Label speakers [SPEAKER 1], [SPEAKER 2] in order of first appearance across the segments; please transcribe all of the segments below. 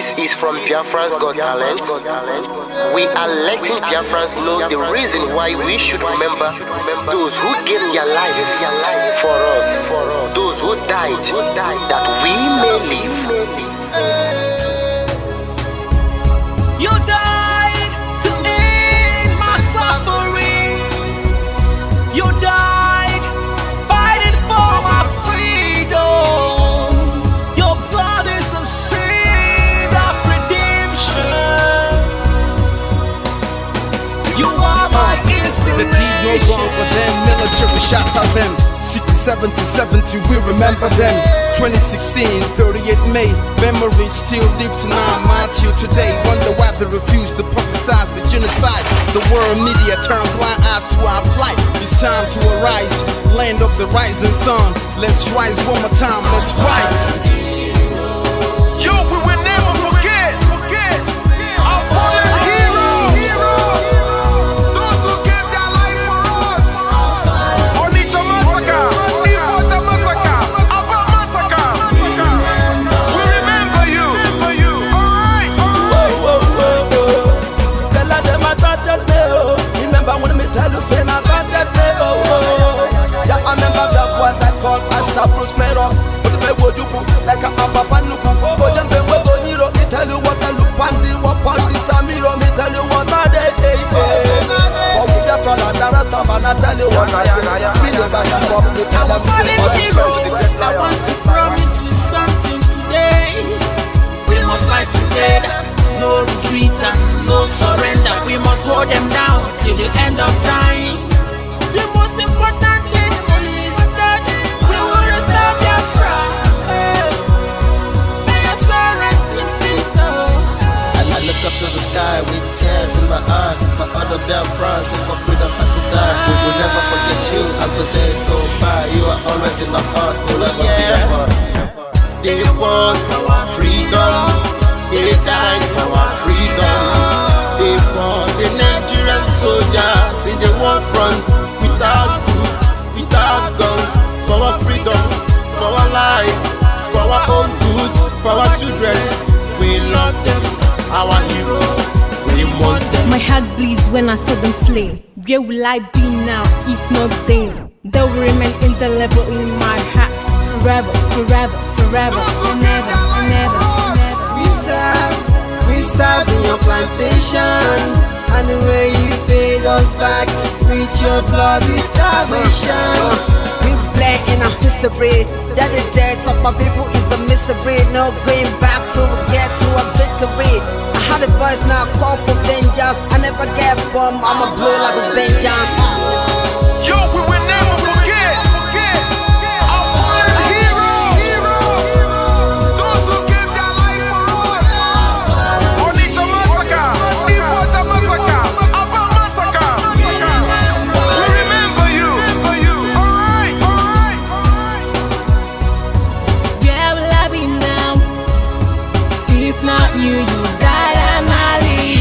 [SPEAKER 1] This is from Biafra's Got Talent. We are letting Biafrans know the reason why we should remember those who gave their lives for us, those who died that we may live.
[SPEAKER 2] You died to end my suffering. You died fighting for my freedom. Your blood is the seed of redemption. You are my inspiration.
[SPEAKER 3] The deed no wrong with them, military shots at them. 67 to 70, we remember them. 2016, 38 May, memories still live in our mind till today. Wonder why they refuse to publicize the genocide. The world media turn blind eyes to our plight. It's time to arise, land of the rising sun. Let's rise one more time, let's rise.
[SPEAKER 4] Yo, we will never forget our fallen heroes. Those who gave their life for us. Onitsha massacre, Ipob massacre, Aba massacre. We remember you. Alright.
[SPEAKER 2] Tell them I got that day. Remember when me tell you say I got that day. Yeah, I remember that one that called myself Bruce Mero. But the way you put like a papa nuku. But them way boniro. Me tell you what I look pandi, what pandi samiro. Me tell you what I day. For me the plan and the rest of man I tell you what I am. Me never give up. Me tell them say what
[SPEAKER 5] I want to promise you something today. We must fight together, no retreat and no surrender. We must hold them down till the end of time. The most important thing is that we will restore Biafra. May your soul rest in peace.
[SPEAKER 6] I look up to the sky with tears in my eyes. For other Biafrans and for freedom had to die. We will never forget you as the days go by. You are always in my heart, we'll never be apart. They fought for our freedom. They died for our freedom. They fought the Nigerian soldiers in the war front. Without food, without guns. For our freedom, for our life, for our own good, for our children. We love them, our heroes. We want them.
[SPEAKER 7] My heart bleeds when I saw them slain. Where will I be now if not then? They will remain indelible in my heart. Forever, forever, forever, and ever, and ever, and ever.
[SPEAKER 2] We serve in your plantation, and the way you paid us back with your bloody starvation. We play in our history that the death of my people is a mystery. No going back to get to a victory. I had a voice now call for vengeance. I never get bombed, I'ma blow like a vengeance.
[SPEAKER 4] Yo, we will never forget our fallen heroes. Those who gave their life for us. Onitsha massacre, Ipob massacre, Aba massacre. We remember you. Alright.
[SPEAKER 7] Where will I be now? If not you, you died at Mali.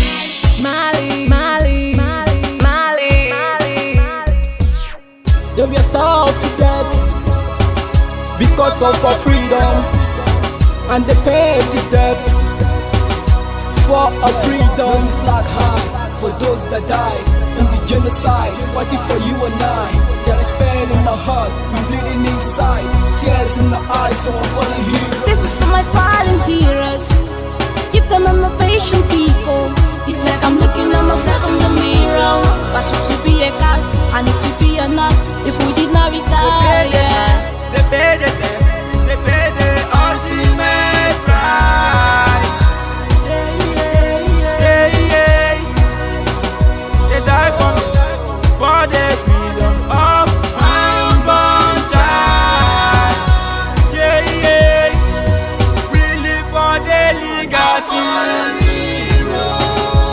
[SPEAKER 2] They were starved to death because of our freedom, and they paid the debt for our freedom. Flag high for those that died in the genocide, fighting for you and I. There is pain in our heart, we bleeding inside, tears in the eyes, so I'm falling here.
[SPEAKER 8] This is for my fallen heroes. Give them a motivation, people. It's like I'm looking at myself in the mirror. Cause we to be a cast, I need to be a nurse. If we did not retire,
[SPEAKER 2] They paid the ultimate price. They died for me, for the freedom of my unborn child. We live for the legacy.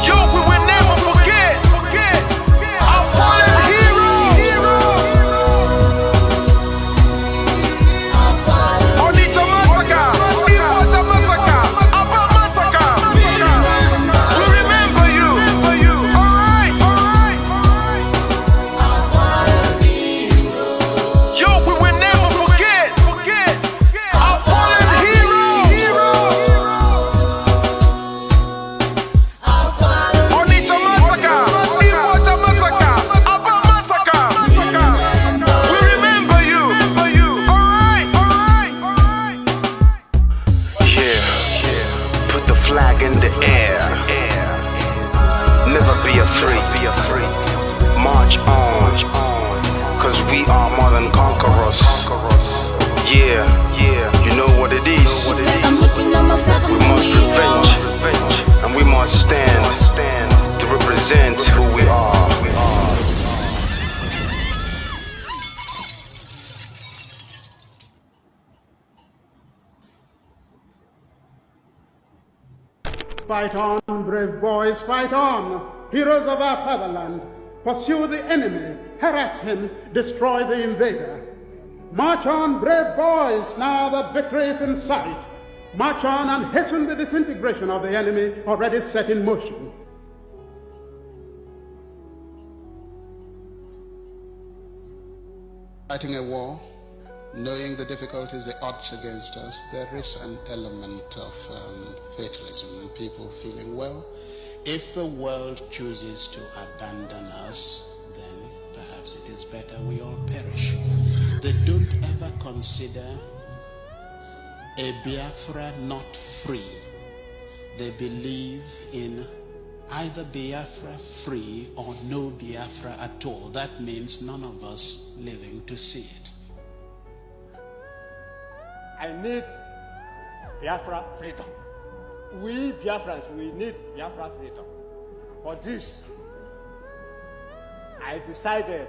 [SPEAKER 4] Yo, we will never forget our fallen heroes. Onitsha massacre, Ipob massacre, Aba massacre. We remember you. Alright. Yo, we will never forget our fallen heroes.
[SPEAKER 9] flag in the air. Never be afraid. March on, cause we are more than conquerors. Yeah, you know what it is. We must revenge, and we must stand to represent who we are.
[SPEAKER 10] Fight on, brave boys, fight on, heroes of our fatherland. Pursue the enemy, harass him, destroy the invader. March on, brave boys, now that victory is in sight. March on and hasten the disintegration of the enemy already set in motion.
[SPEAKER 11] Fighting a war, knowing the difficulties, the odds against us, there is an element of fatalism, people feeling, well, if the world chooses to abandon us, then perhaps it is better we all perish. They don't ever consider a Biafra not free. They believe in either Biafra free or no Biafra at all. That means none of us living to see it.
[SPEAKER 12] I need Biafra freedom. We Biafrans, we need Biafra freedom. For this, I decided,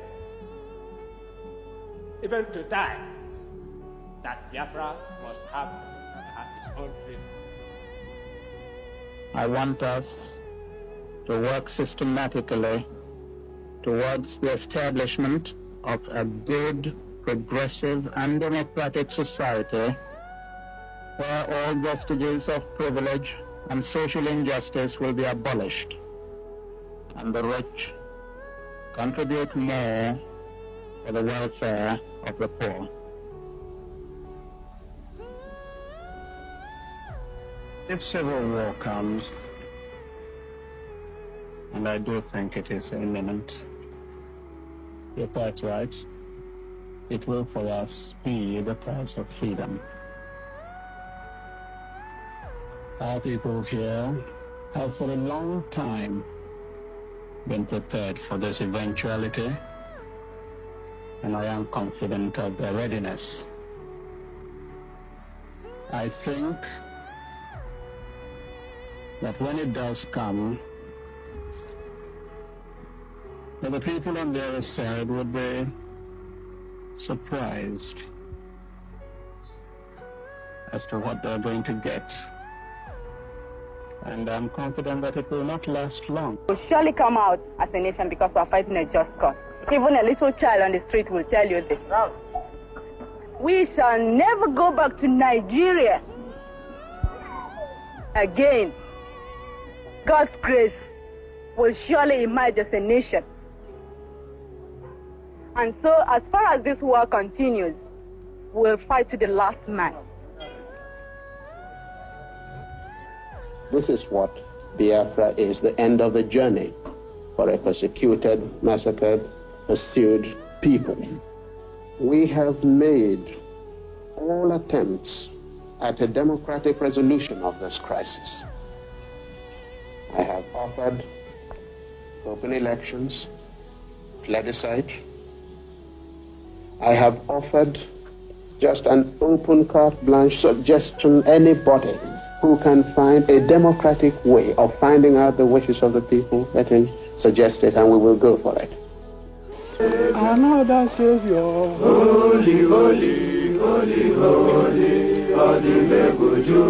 [SPEAKER 12] even to die, that Biafra must have its own freedom.
[SPEAKER 13] I want us to work systematically towards the establishment of a good, progressive, and democratic society where all vestiges of privilege and social injustice will be abolished, and the rich contribute more for the welfare of the poor. If civil war comes, and I do think it is imminent, you're quite right, it will for us be the price of freedom. Our people here have for a long time been prepared for this eventuality, and I am confident of their readiness. I think that when it does come, that the people on the other side would be surprised as to what they're going to get. And I'm confident that it will not last long.
[SPEAKER 14] We'll surely come out as a nation because we're fighting a just cause. Even a little child on the street will tell you this. We shall never go back to Nigeria again. God's grace will surely emerge as a nation. And so, as far as this war continues, we'll fight to the last man.
[SPEAKER 15] This is what Biafra is, the end of the journey for a persecuted, massacred, pursued people. We have made all attempts at a democratic resolution of this crisis. I have offered open elections, plebiscite. I have offered just an open carte blanche suggestion, anybody who can find a democratic way of finding out the wishes of the people, let him suggest it and we will go for it.
[SPEAKER 10] Another Savior. Holy, holy, holy, holy, Adimebujuku.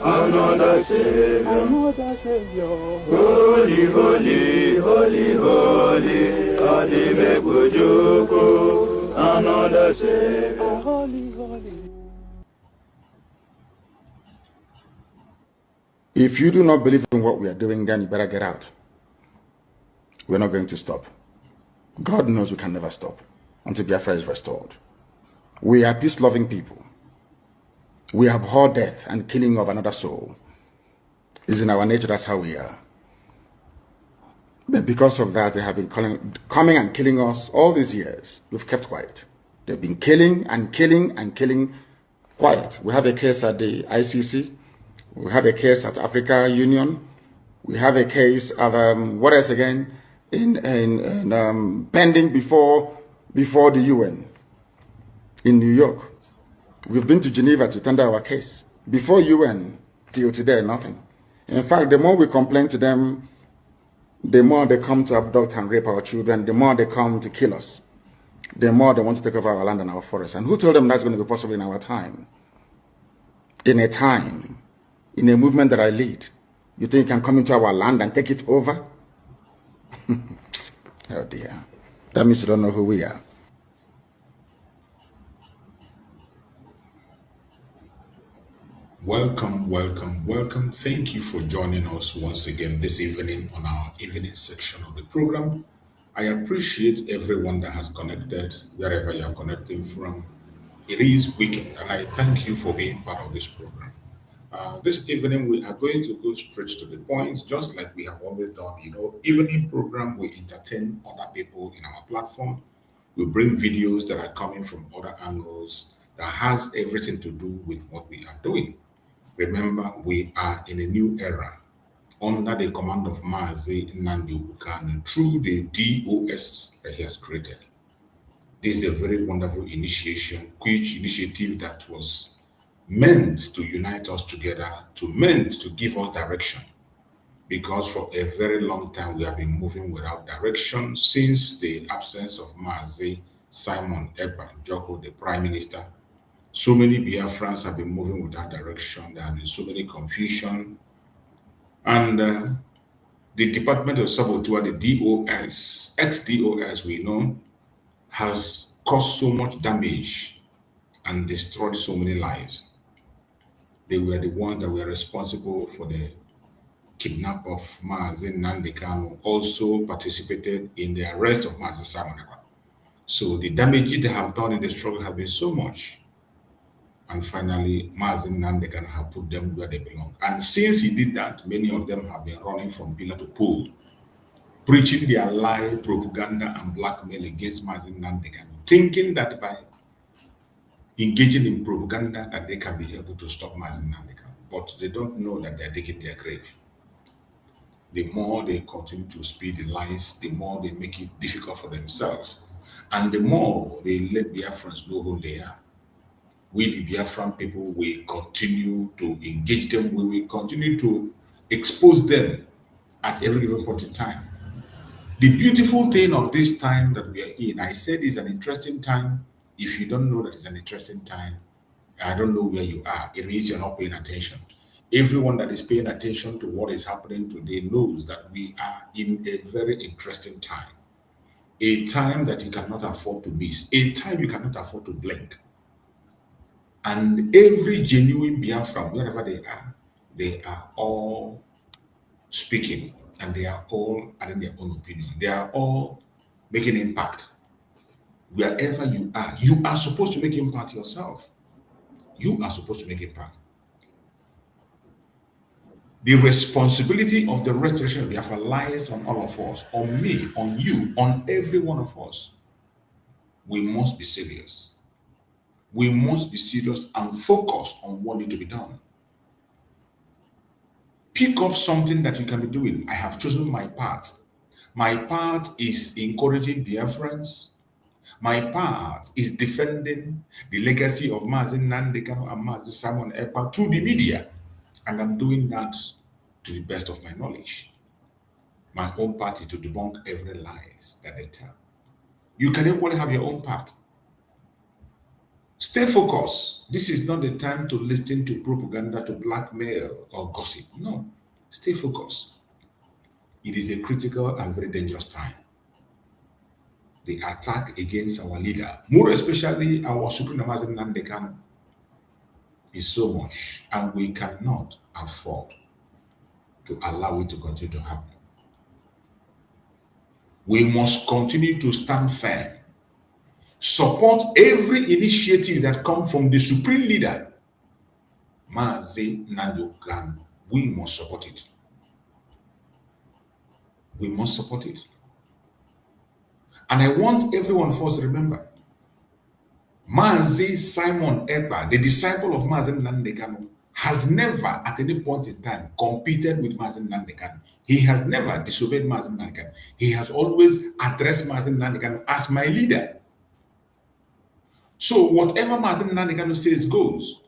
[SPEAKER 10] Another Savior. Another Savior. Holy, holy, holy, holy, Adimebujuku. Another Savior. Holy, holy.
[SPEAKER 16] If you do not believe in what we are doing, then you better get out. We're not going to stop. God knows we can never stop until Biafra is restored. We are peace-loving people. We abhor death and killing of another soul. It's in our nature, that's how we are. But because of that, they have been coming and killing us all these years. We've kept quiet. They've been killing and killing and killing quiet. We have a case at the ICC We have a case at Africa Union. We have a case at what else again? Pending before the UN in New York. We've been to Geneva to tender our case. Before UN, till today, nothing. In fact, the more we complain to them, the more they come to abduct and rape our children, the more they come to kill us, the more they want to take over our land and our forests. And who told them that's going to be possible in our time? In a movement that I lead. You think you can come into our land and take it over? Oh dear. That means you don't know who we are.
[SPEAKER 17] Welcome, welcome, welcome. Thank you for joining us once again this evening on our evening section of the program. I appreciate everyone that has connected, wherever you are connecting from. It is weekend, and I thank you for being part of this program. This evening, we are going to go straight to the point, just like we have always done. Evening program, we entertain other people in our platform. We bring videos that are coming from other angles that has everything to do with what we are doing. Remember, we are in a new era under the command of Mazi Nnamdi Kanu through the DOS that he has created. This is a very wonderful initiative that was meant to unite us together, meant to give us direction. Because for a very long time we have been moving without direction since the absence of Mazi Simon Ekpa Joko, the Prime Minister. So many Biafrans have been moving without direction. There have been so many confusion. And the Department of Saboteur, the DOS, ex-DOS we know, has caused so much damage and destroyed so many lives. They were the ones that were responsible for the kidnap of Mazi Nnamdi Kanu, also participated in the arrest of Mazi Simon Ekpa. So the damage they have done in the struggle have been so much. And finally, Mazi Nnamdi Kanu have put them where they belong. And since he did that, many of them have been running from pillar to pole, preaching their lie, propaganda, and blackmail against Mazi Nnamdi Kanu, thinking that by engaging in propaganda that they can be able to stop Mazi Nnamdi Kanu. But they don't know that they're digging their grave. The more they continue to speed the lies, the more they make it difficult for themselves. And the more they let Biafrans know who they are. We, the Biafran people, will continue to engage them. We will continue to expose them at every given point in time. The beautiful thing of this time that we are in, I said it's an interesting time. If you don't know that it's an interesting time, I don't know where you are. It means you're not paying attention. Everyone that is paying attention to what is happening today knows that we are in a very interesting time. A time that you cannot afford to miss. A time you cannot afford to blink. And every genuine Biafran, wherever they are all speaking, and they are all adding their own opinion. They are all making impact. Wherever you are supposed to make impact yourself. You are supposed to make impact. The responsibility of the restoration of Biafra lies on all of us, on me, on you, on every one of us. We must be serious. We must be serious and focus on what needs to be done. Pick up something that you can be doing. I have chosen my path. My path is encouraging Biafrans. My part is defending the legacy of Mazi Nnamdi Kanu and Mazi Simon Ekpa through the media. And I'm doing that to the best of my knowledge. My own part is to debunk every lies that they tell. You can equally have your own part. Stay focused. This is not the time to listen to propaganda, to blackmail or gossip. No, stay focused. It is a critical and very dangerous time. The attack against our leader, more especially our Supreme Mazi Nnamdi Kanu, is so much, and we cannot afford to allow it to continue to happen. We must continue to stand firm. Support every initiative that comes from the supreme leader, Mazi Nnamdi Kanu. We must support it. We must support it. And I want everyone of us to remember, Mazi Simon Ekpa, the disciple of Mazi Nnamdi Kanu, has never at any point in time competed with Mazi Nnamdi Kanu. He has never disobeyed Mazi Nnamdi Kanu. He has always addressed Mazi Nnamdi Kanu as my leader. So whatever Mazi Nnamdi Kanu says goes.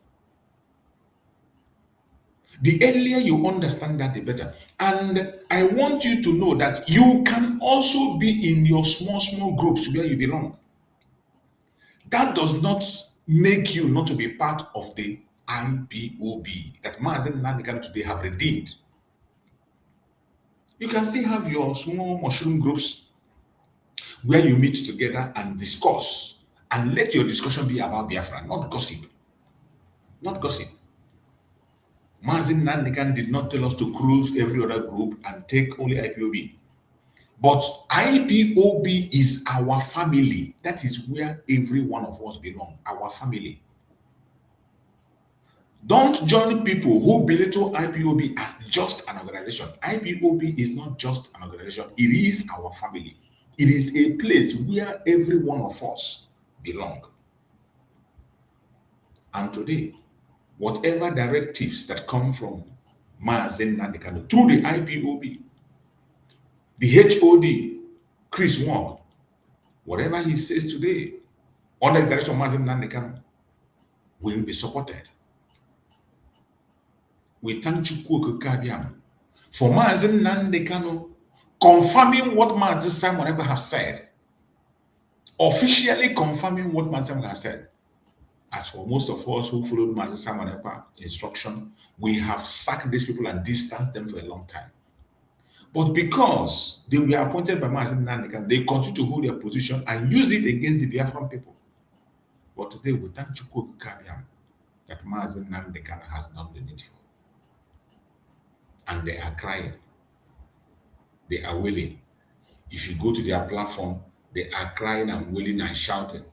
[SPEAKER 17] The earlier you understand that, the better. And I want you to know that you can also be in your small groups where you belong. That does not make you not to be part of the IPOB that Mazi Nnamdi Kanu today have redeemed. You can still have your small mushroom groups where you meet together and discuss, and let your discussion be about Biafra, not gossip. Not gossip. Mazi Nnamdi Kanu did not tell us to cruise every other group and take only IPOB. But IPOB is our family. That is where every one of us belong, our family. Don't join people who belittle IPOB as just an organization. IPOB is not just an organization. It is our family. It is a place where every one of us belong. And today, whatever directives that come from Mazi Nnamdi Kanu through the IPOB, the HOD, Chris Wong, whatever he says today, under the direction of Mazi Nnamdi Kanu, will be supported. We thank Chukwu Kabiam for Mazi Nnamdi Kanu confirming what Mazi Simon Ekpa have said, officially confirming what Mazi Simon have said. As for most of us who followed Mazi Simon Ekpa instruction, we have sacked these people and distanced them for a long time. But because they were appointed by Mazi Nnamdi Kanu, they continue to hold their position and use it against the Biafran people. But today we thank Chukwu Kabiam that Mazi Nnamdi Kanu has done the needful. And they are crying. They are wailing. If you go to their platform, they are crying and wailing and shouting.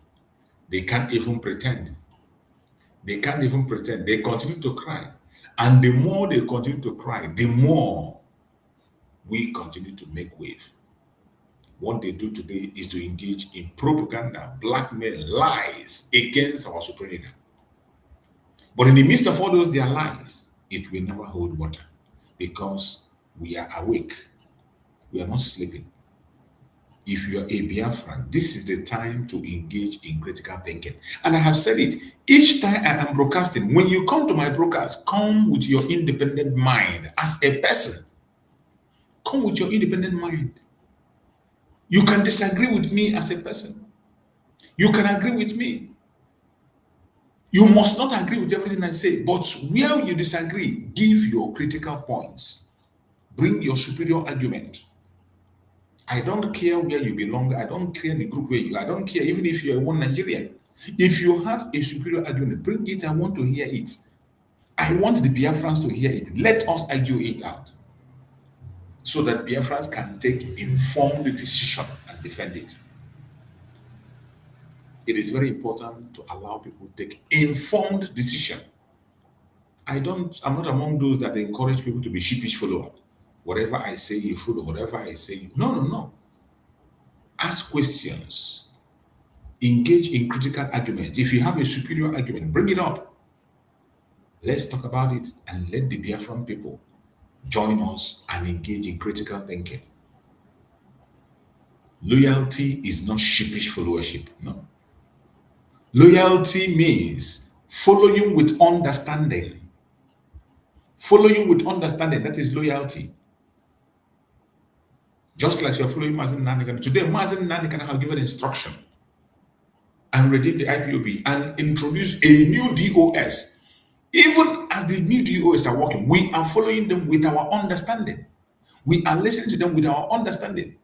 [SPEAKER 17] They can't even pretend. They can't even pretend. They continue to cry. And the more they continue to cry, the more we continue to make wave. What they do today is to engage in propaganda, blackmail, lies against our supreme leader. But in the midst of all those their lies, it will never hold water because we are awake. We are not sleeping. If you are a Biafran, this is the time to engage in critical thinking. And I have said it, each time I am broadcasting, when you come to my broadcast, come with your independent mind as a person. Come with your independent mind. You can disagree with me as a person. You can agree with me. You must not agree with everything I say, but where you disagree, give your critical points. Bring your superior argument. I don't care where you belong. I don't care the group where you are. I don't care even if you are one Nigerian. If you have a superior argument, bring it. I want to hear it. I want the Biafrans to hear it. Let us argue it out so that Biafrans can take informed decision and defend it. It is very important to allow people to take informed decision. I'm not among those that encourage people to be sheepish follower. Whatever I say, you follow. Whatever I say, you... No. Ask questions. Engage in critical arguments. If you have a superior argument, bring it up. Let's talk about it and let the Biafran people join us and engage in critical thinking. Loyalty is not sheepish followership. No. Loyalty means following with understanding. Following with understanding, that is loyalty. Just like you're following Mazi Nnamdi Kanu. Today, Mazi Nnamdi Kanu have given instruction and redeemed the IPOB and introduced a new DOS. Even as the new DOS are working, we are following them with our understanding. We are listening to them with our understanding.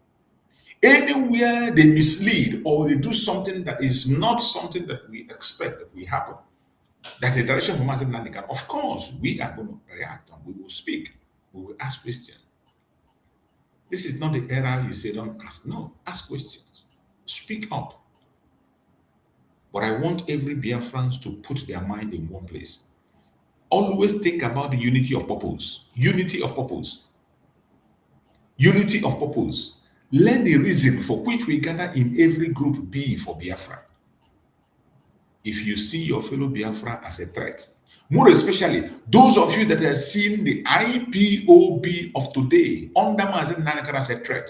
[SPEAKER 17] Anywhere they mislead or they do something that is not something that we expect that will happen, that the direction from Mazi Nnamdi Kanu, of course, we are going to react and we will speak. We will ask questions. This is not the era you say don't ask. No, ask questions. Speak up. But I want every Biafrans to put their mind in one place. Always think about the unity of purpose. Unity of purpose. Unity of purpose. Let the reason for which we gather in every group be for Biafra. If you see your fellow Biafra as a threat, More especially, those of you that have seen the IPOB of today under Mazi Nnamdi as a threat.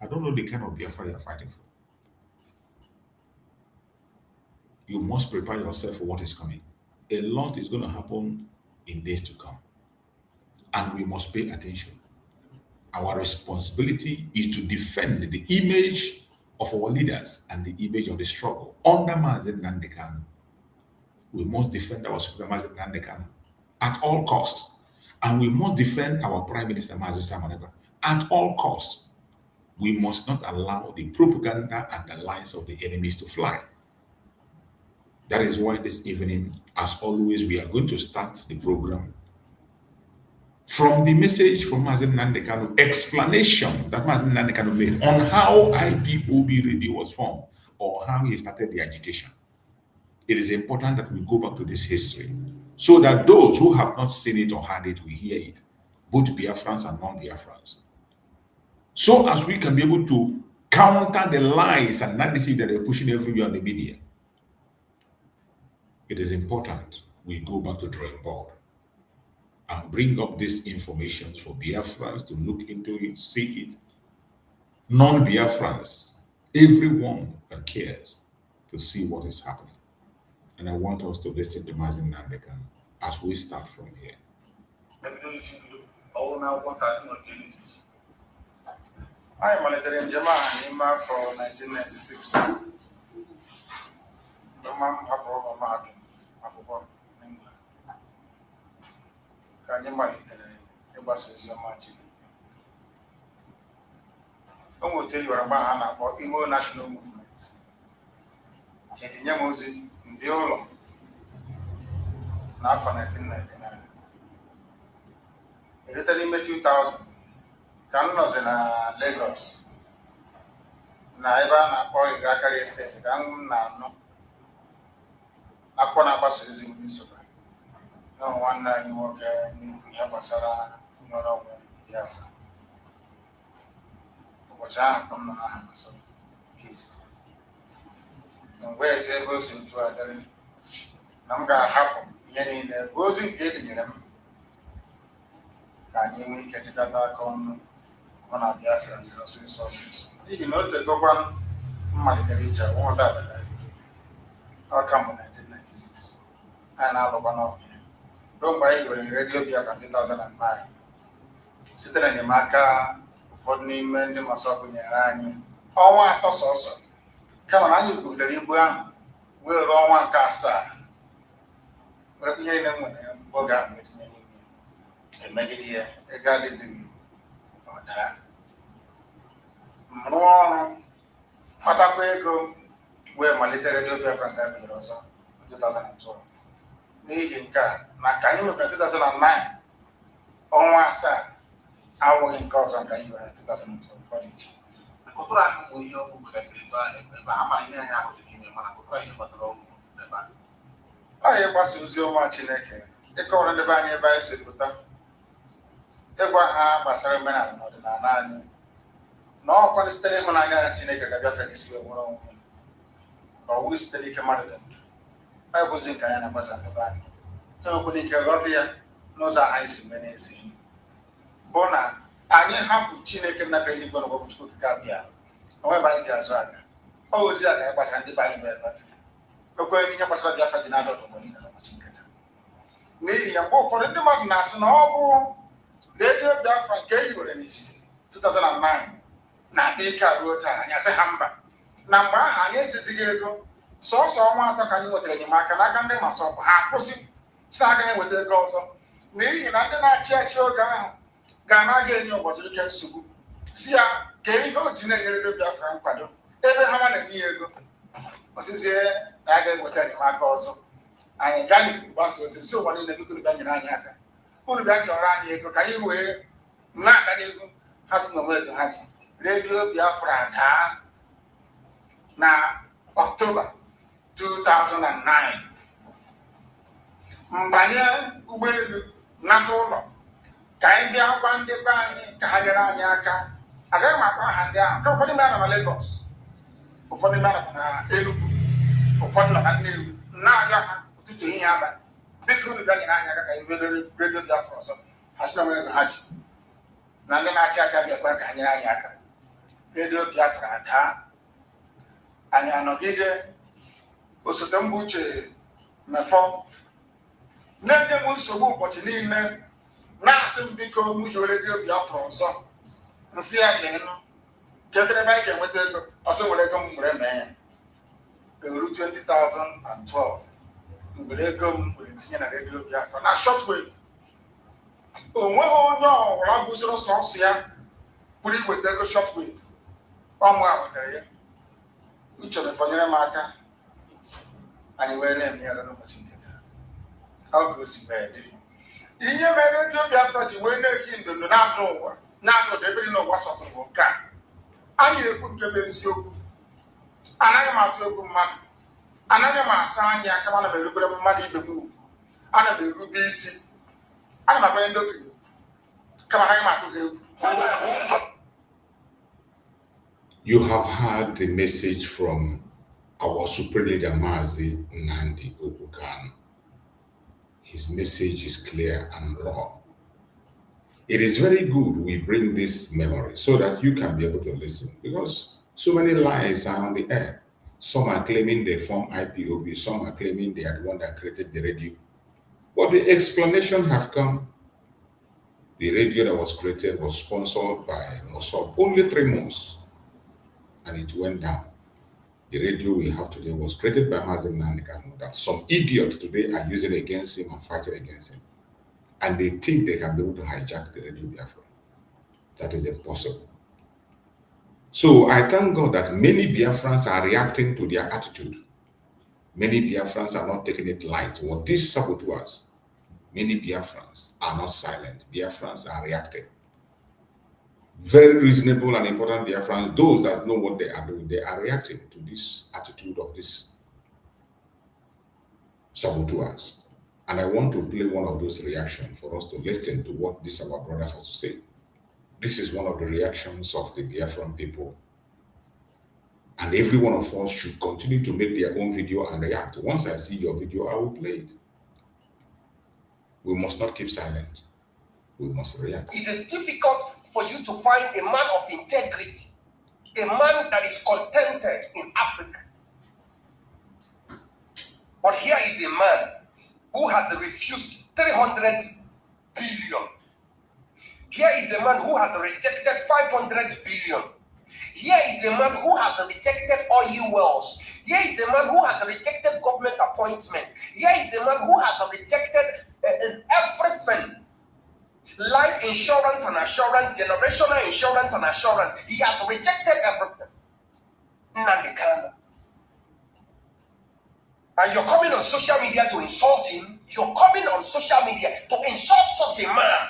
[SPEAKER 17] I don't know the kind of Biafra you're fighting for. You must prepare yourself for what is coming. A lot is going to happen in days to come. And we must pay attention. Our responsibility is to defend the image of our leaders and the image of the struggle under Mazi Nnamdi. We must defend our Supremacy Nnamdi at all costs. And we must defend our Prime Minister Mazi Samaneba at all costs. We must not allow the propaganda and the lies of the enemies to fly. That is why this evening, as always, we are going to start the program from the message from Mazi Nnamdi, explanation that Mazi Nnamdi made on how IPOB radio was formed or how he started the agitation. It is important that we go back to this history so that those who have not seen it or heard it will hear it, both Biafrans and non-Biafrans. So as we can be able to counter the lies and narrative that they're pushing everywhere on the media. It is important we go back to drawing board and bring up this information for Biafrans to look into it, see it. Non-Biafrans, everyone that cares to see what is happening. And I want us to listen to Mazi Nnamdi as we start from here.
[SPEAKER 18] I monitored in Jamaica for 1996. The mom had brought my mother. Can you monitor the buses your marching? I will tell you about Igbo national movement. In the Mazi in Biolo, now for 1999. In the 2000, Kanu was in Lagos. Na boy Grakari Estate, Kanu no. Akwana bus is in Bisoba. No one night you walk in Yabasara, no Biafra. But I come now, so cases. And where is able to other number happen? Any goes in getting them. Can you get it on our Biafra resources? You know the government Malika or that. I'll come in 1996. And I'll open up. Don't buy you in radio Biafra 2009. Sitting in the marker for the men, the Masako Yarani. Oh, I toss also. Come on, you go the Libuan. We'll run one casa. But we hear them when Bogan with me. A Megadia, a Galizim. Or that. No, Patago, where my little radio Biafra Gabi also, 2012. Me car, Nakanu 2009. On one side, I will in cause on Kanu 2012. Kotura ko yo ko ka ba ama ina ya ko ti me mana kotura ina ba tro ne ba ai ba su zio ma Chineke e ko na de ba ni ba se puta e gwa ha basara me na no de na na no ko stere ko na ga Chineke ga Biafra ki siwe mo ba wu stere ke ma de ai ko zin ka ya na ba sa ba ni no ko ni ke rotia no za ai si me ne si bona anyị hapụ Chineke na be eluigwe n'ụbọchị Chukwu ka bịa onwe ba anyị ji azụ aka ọ ozi aka gbasara ndị be anyị bụ ebe okwe ihe gbasara Biafra dị n'adọdụ mgbe niile n'ụbọchị nketa n'ihi ya mgbe ụfọdụ ndị mmadụ na-asị na ọ bụ redio Biafra nke e hiwere n'isisi 2009 na-adị ike ruo taa anyị asị ha mba na mgbe ahụ anyị ejizighị ego sọsọ ọnwa atọ ka anyị nwetara enyemaka n'aka ndị masọpụ ha kwụsị si na agaghị enweta ego ọzọ n'ihi na ndị na-achị achị oge ahụ ga-anaghị enye ụbọchị ike nsogbu si ya kee ihe o ji na-enyere redio Biafra nkwado ebe ha na-enye ya ego osizie na a ga-enweta enyemaka ọzọ anyị gaa n'ikuku gbasa ozi si ụwa niile biko bịa nyere anyị aka unu bịa chọrọ anyị ego ka anyị wee na-aga n'ihu ha si na onwe ego ha ji redio Biafra daa na Ọktoba 2009 mbanye ụgbọelu nata ụlọ ka anyị bịa gwa ndị be anyị ka ha nyere anyị aka agaghị m akpa aha ndị ahụ ka ụfọdụ ndị nọ na Lagos ụfọdụ ndị nọ na Enugu ụfọdụ nọ na Nnewi na-aga ha ụtụtụ ihe abalị biko unu bịa nyere anyị aka ka anyị merere redio Biafra ọzọ ha sị na nwere ego ha ji na ndị na-achị achị bịakwa ka nyere anyị aka redio Biafra daa anyị anọgide osote mbụ uche mefọ na-enye m nsogbu ụbọchị niile na-asị m biko m hiwe redio Biafra ọzọ nsị ya leenụ kedere ebe anyị ga-enweta ego ọsọ nwere ego m were mee ya eru 2012 mgbe ego m were tinye na redio Biafra na shortwave onweghị onye ọbụla guzoro sọsọ ya pụrụ iweta ego shortwave ọmụ a wetara ya uche mefọnyere m aka anyị wee na-eme ya n'ụbọchị nke taa ọ ga-osi dị ihe mere redio Biafra ji wee na-ehi ndondo na-adụ ụwa na-adụ ebe dị n'ụwa sọtụrụ nke a anyị na-ekwu nke bụ eziokwu anaghị m atụ egwu mmadụ anaghị m asa anya aka ana m erubere mmadụ ibe m ugwu ana m erube isi ana m akwanye ndị okenye kama anaghị m atụ ha egwu.
[SPEAKER 17] You have heard the message from our Supreme Leader Mazi Nnamdi Kanu. His message is clear and raw. It is very good we bring this memory so that you can be able to listen, because so many lies are on the air. Some are claiming they form IPOB, some are claiming they are the one that created the radio. But the explanation have come. The radio that was created was sponsored by Mossad only 3 months, and it went down. The radio we have today was created by Mazi Nnamdi that some idiots today are using against him and fighting against him. And they think they can be able to hijack the radio Biafra. That is impossible. So I thank God that many Biafrans are reacting to their attitude. Many Biafrans are not taking it light. What these saboteurs, many Biafrans are not silent. Biafrans are reacting. Very reasonable and important Biafrans, those that know what they are doing, they are reacting to this attitude of these saboteurs. And I want to play one of those reactions for us to listen to what this our brother has to say. This is one of the reactions of the Biafran people. And every one of us should continue to make their own video and react. Once I see your video, I will play it. We must not keep silent. We must react.
[SPEAKER 19] It is difficult for you to find a man of integrity, a man that is contented in Africa. But here is a man who has refused 300 billion. Here is a man who has rejected 500 billion. Here is a man who has rejected oil wells. Here is a man who has rejected government appointments. Here is a man who has rejected everything. Life insurance and assurance, generational insurance and assurance. He has rejected everything. Nnamdi Kanu. And you're coming on social media to insult him. You're coming on social media to insult such a man,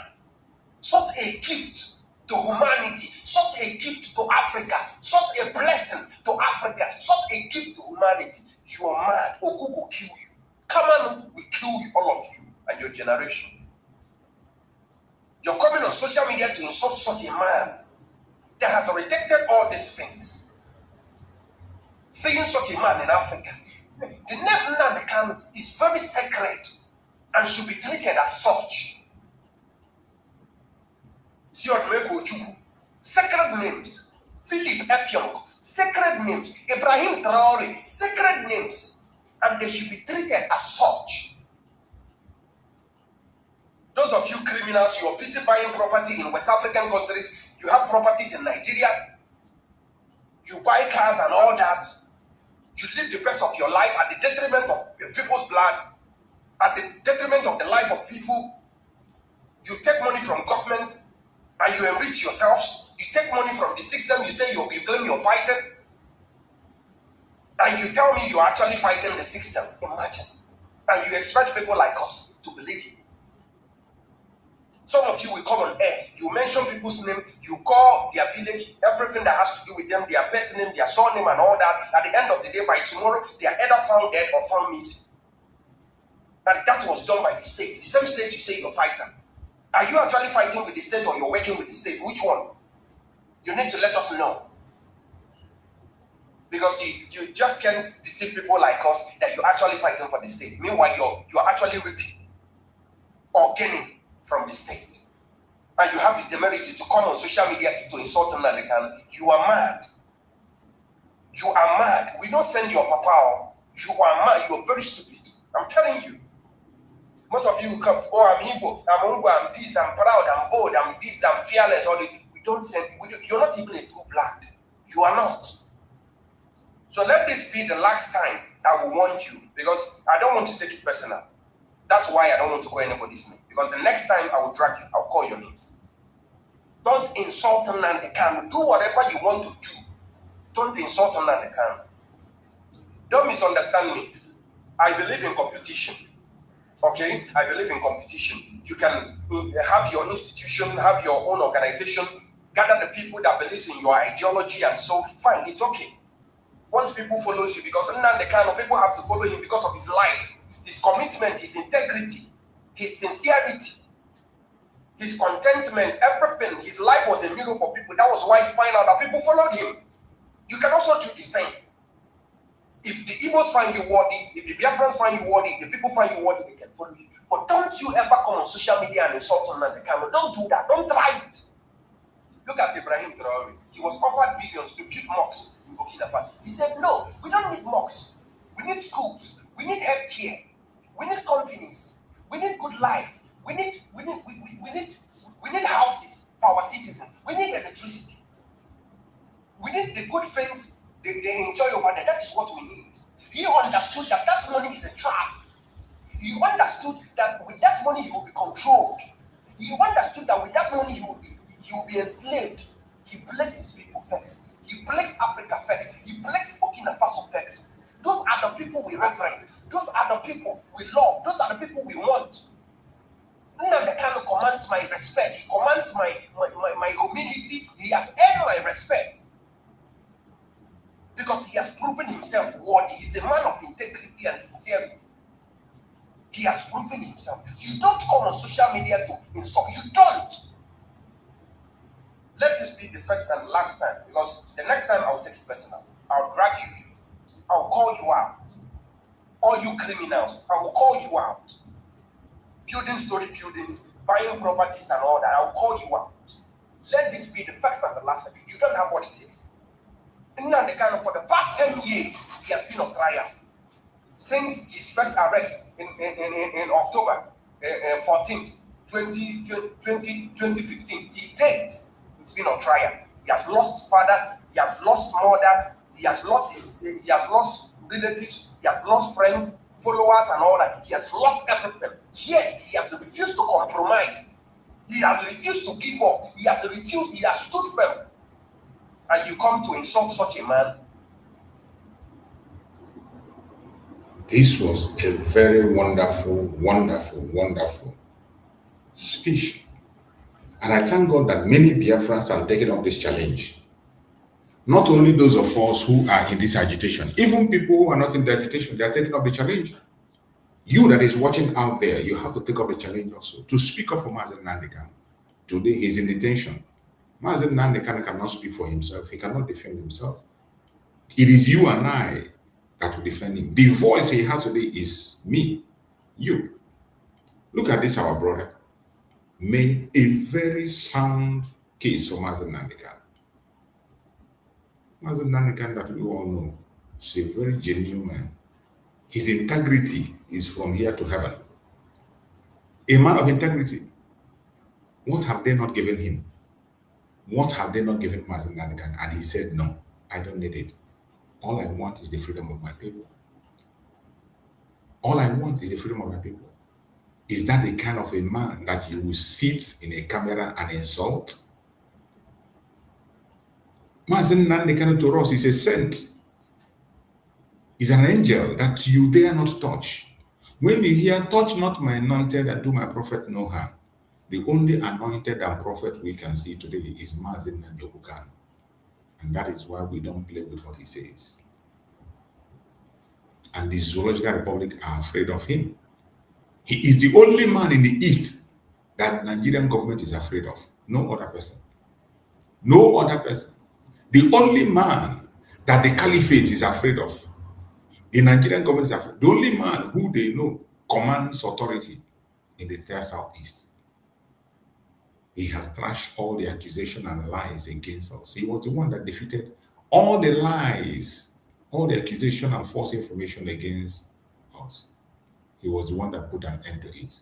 [SPEAKER 19] such a gift to humanity, such a gift to Africa, such a blessing to Africa, such a gift to humanity. You are mad. Ogu will kill you. Kanu will kill you, all of you and your generation. You're coming on social media to insult such a man that has rejected all these things. Seeing such a man in Africa. The name Nnamdi Kanu is very sacred and should be treated as such. Sacred names. Philip Effiong, sacred names. Ibrahim Traore, sacred names. And they should be treated as such. Those of you criminals, you are busy buying property in West African countries. You have properties in Nigeria. You buy cars and all that. You live the best of your life at the detriment of people's blood, at the detriment of the life of people. You take money from government and you enrich yourselves. You take money from the system. You say you claim you're fighting. And you tell me you're actually fighting the system. Imagine. And you expect people like us to believe you. Some of you will come on air, you mention people's name, you call their village, everything that has to do with them, their pet name, their surname and all that. At the end of the day, by tomorrow, they are either found dead or found missing. And that was done by the state. The same state you say you're fighting. Are you actually fighting with the state or you're working with the state? Which one? You need to let us know. Because you just can't deceive people like us that you're actually fighting for the state. Meanwhile, you're actually reaping or gaining from the state. And you have the temerity to come on social media to insult Nnamdi Kanu, you are mad. You are mad. We don't send your papa. You are mad. You are very stupid. I'm telling you. Most of you will come, oh, I'm Igbo, I'm Ungu, I'm this, I'm proud, I'm bold, I'm this, I'm fearless. We don't send, you're not even a true blood. You are not. So let this be the last time I will warn you, because I don't want to take it personal. That's why I don't want to call anybody's name. Because the next time I will drag you, I'll call your names. Don't insult Nnamdi Kanu. Do whatever you want to do. Don't insult Nnamdi Kanu. Don't misunderstand me. I believe in competition. Okay? I believe in competition. You can have your institution, have your own organization, gather the people that believe in your ideology, and so fine, it's okay. Once people follow you, because Nnamdi Kanu, people have to follow him because of his life, his commitment, his integrity, his sincerity, his contentment, everything. His life was a mirror for people. That was why you find out that people followed him. You can also do the same. If the Igbos find you worthy, if the Biafrans find you worthy, the people find you worthy, they can follow you. But don't you ever come on social media and insult Nnamdi Kanu. Don't do that. Don't try it. Look at Ibrahim Traore. He was offered billions to build mosques in Burkina Faso. He said, no, we don't need mosques. We need schools. We need healthcare. We need companies. We need good life. We need houses for our citizens. We need electricity. We need the good things they enjoy over there. That is what we need. He understood that that money is a trap. He understood that with that money he will be controlled. He understood that with that money he will be enslaved. He placed his people first. He placed Africa first. He placed Burkina Faso first. Those are the people we reverence. Those are the people we love. Those are the people we want. Nnamdi Kanu commands my respect. He commands my humility. He has earned my respect. Because he has proven himself worthy. He's a man of integrity and sincerity. He has proven himself. You don't come on social media to insult. You don't. Let this be the first and last time, because the next time I'll take it personal. I'll drag you. I'll call you out. All you criminals, I will call you out. Building story buildings, buying properties and all that, I'll call you out. Let this be the first and the last time. You don't have what it takes. Nnamdi Kanu, for the past 10 years, he has been on trial. Since his first arrest in October 14th, 2015, till date, he's been on trial. He has lost father, he has lost mother, he has lost relatives, he has lost friends, followers, and all that. He has lost everything. Yet he has refused to compromise. He has refused to give up. He has stood firm. And you come to insult such a man.
[SPEAKER 17] This was a very wonderful, wonderful, wonderful speech. And I thank God that many Biafrans are taking up this challenge. Not only those of us who are in this agitation, even people who are not in the agitation, they are taking up the challenge. You that is watching out there, you have to take up the challenge also to speak up for Mazi Nnamdi Kanu. Today he's in detention. Mazi Nnamdi Kanu cannot speak for himself. He cannot defend himself. It is you and I that will defend him. The voice he has today is me, you. Look at this, our brother made a very sound case for Mazi Nnamdi Kanu. Mazi Nnamdi Kanu, that we all know, is a very genuine man. His integrity is from here to heaven. A man of integrity. What have they not given him? What have they not given Mazi Nnamdi Kanu? And he said, no, I don't need it. All I want is the freedom of my people. All I want is the freedom of my people. Is that the kind of a man that you will sit in a camera and insult? Mazi Nnamdi Kanu to us is a saint. Is an angel that you dare not touch. When you hear, touch not my anointed and do my prophet no harm, the only anointed and prophet we can see today is Mazi Nnamdi Kanu. And that is why we don't play with what he says. And the Zoological Republic are afraid of him. He is the only man in the East that Nigerian government is afraid of. No other person. No other person. The only man that the Caliphate is afraid of. The Nigerian government is afraid. The only man who they know commands authority in the entire Southeast. He has trashed all the accusation and lies against us. He was the one that defeated all the lies, all the accusation and false information against us. He was the one that put an end to it.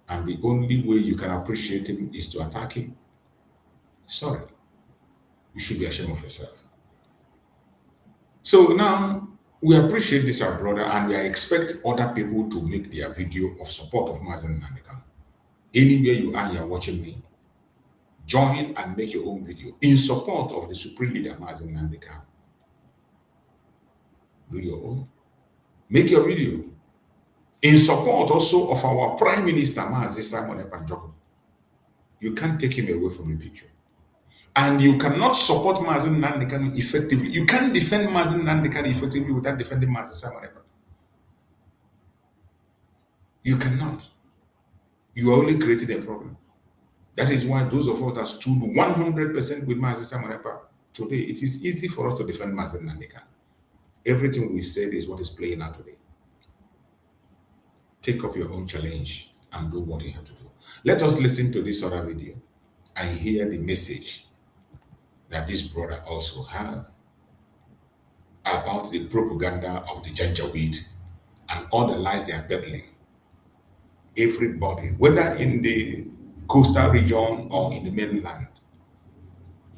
[SPEAKER 17] And the only way you can appreciate him is to attack him. Sorry. You should be ashamed of yourself. So now, we appreciate this, our brother, and we expect other people to make their video of support of Mazi Nnamdi Kanu. Anywhere you are, you are watching me, join and make your own video in support of the Supreme Leader, Mazi Nnamdi Kanu. Do your own. Make your video in support also of our Prime Minister, Mazi Simon Ekpa. You can't take him away from the picture. And you cannot support Mazi Nnamdi Kanu effectively. You can't defend Mazi Nnamdi Kanu effectively without defending Mazi Simon Ekpa. You cannot. You are only creating a problem. That is why those of us that stood 100% with Mazi Simon Ekpa today, it is easy for us to defend Mazi Nnamdi Kanu. Everything we said is what is playing out today. Take up your own challenge and do what you have to do. Let us listen to this other video and hear the message that this brother also have about the propaganda of the Janjaweed and all the lies they are peddling. Everybody, whether in the coastal region or in the mainland,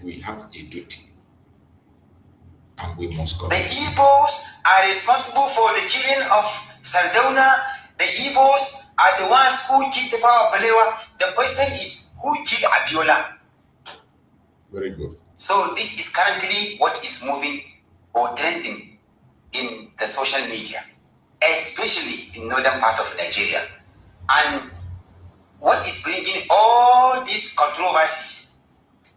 [SPEAKER 17] we have a duty and we must go.
[SPEAKER 20] The Igbos are responsible for the killing of Sardauna. The Igbos are the ones who killed the power of Balewa. The question is, who killed Abiola?
[SPEAKER 17] Very good.
[SPEAKER 20] So this is currently what is moving or trending in the social media, especially in northern part of Nigeria. And what is bringing all these controversies,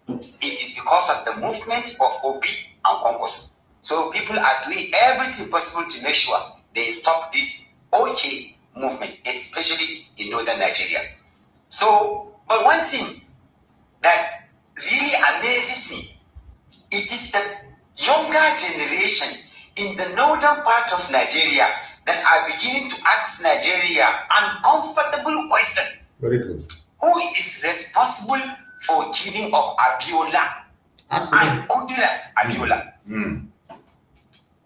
[SPEAKER 20] it is because of the movement of Obi and Congress. So people are doing everything possible to make sure they stop this OK movement, especially in northern Nigeria. So, but one thing that really amazes me, it is the younger generation in the northern part of Nigeria that are beginning to ask Nigeria uncomfortable question.
[SPEAKER 17] Very good.
[SPEAKER 20] Who is responsible for killing of Abiola and Kudirat Abiola?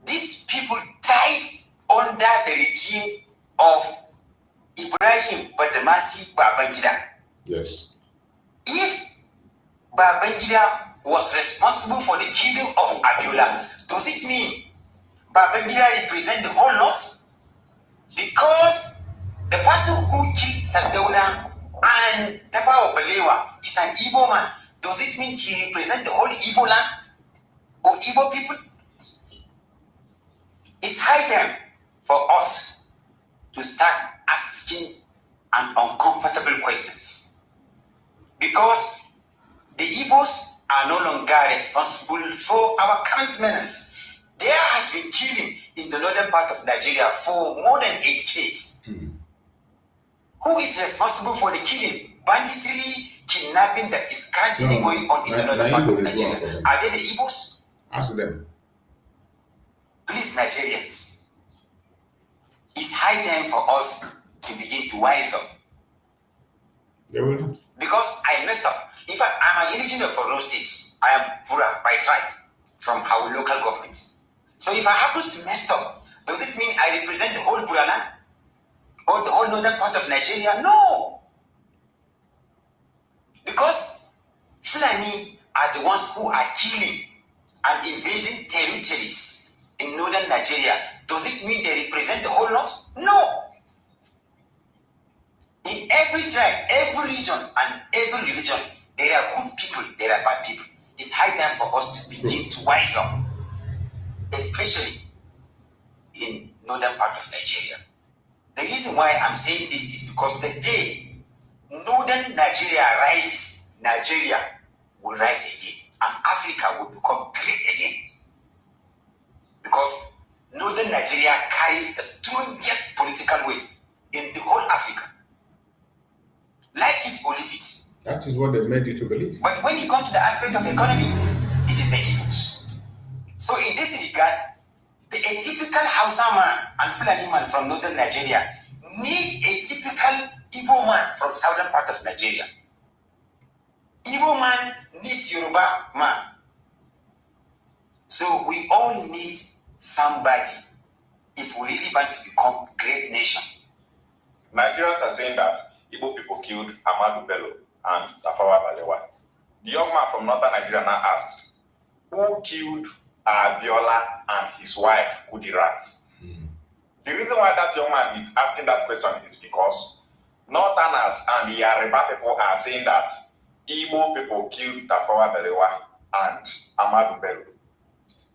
[SPEAKER 20] These people died under the regime of Ibrahim Badamasi Babangida.
[SPEAKER 17] Yes.
[SPEAKER 20] If Babangida was responsible for the killing of Abiola, does it mean Babangida represents the whole North? Because the person who killed Sardauna and Tafawa Balewa is an Igbo man, does it mean he represents the whole Igbo land or Igbo people? It's high time for us to start asking uncomfortable questions. Because the Igbos are no longer responsible for our current menace. There has been killing in the northern part of Nigeria for more than 8 decades. Who is responsible for the killing, banditry, kidnapping that is currently going on in the northern part of Nigeria? Are they the Igbos?
[SPEAKER 17] Ask them.
[SPEAKER 20] Please, Nigerians, it's high time for us to begin to wise up.
[SPEAKER 17] They will not.
[SPEAKER 20] Because I messed up. In fact, I'm an origin of Borno State. I am Bura by tribe from our local government. So if I happen to mess up, does it mean I represent the whole Bura land? Or the whole northern part of Nigeria? No! Because Fulani are the ones who are killing and invading territories in northern Nigeria. Does it mean they represent the whole north? No! In every tribe, every region, and every religion, there are good people, there are bad people. It's high time for us to begin to wise up, especially in northern part of Nigeria. The reason why I'm saying this is because the day northern Nigeria rises, Nigeria will rise again, and Africa will become great again. Because northern Nigeria carries the strongest political weight in the whole Africa. Like it or leave it.
[SPEAKER 17] That is what they made you to believe.
[SPEAKER 20] But when you come to the aspect of economy, it is the Igbos. So in this regard, the atypical Hausa man and Fulani man from northern Nigeria needs a typical Igbo man from southern part of Nigeria. Igbo man needs Yoruba man. So we all need somebody if we really want to become a great nation.
[SPEAKER 21] Nigerians are saying that Igbo people killed Ahmadu Bello and Tafawa Balewa. The young man from northern Nigeria now asked, who killed Abiola and his wife, Kudirat? The reason why that young man is asking that question is because northerners and the Yoruba people are saying that Igbo people killed Tafawa Balewa and Ahmadu Bello.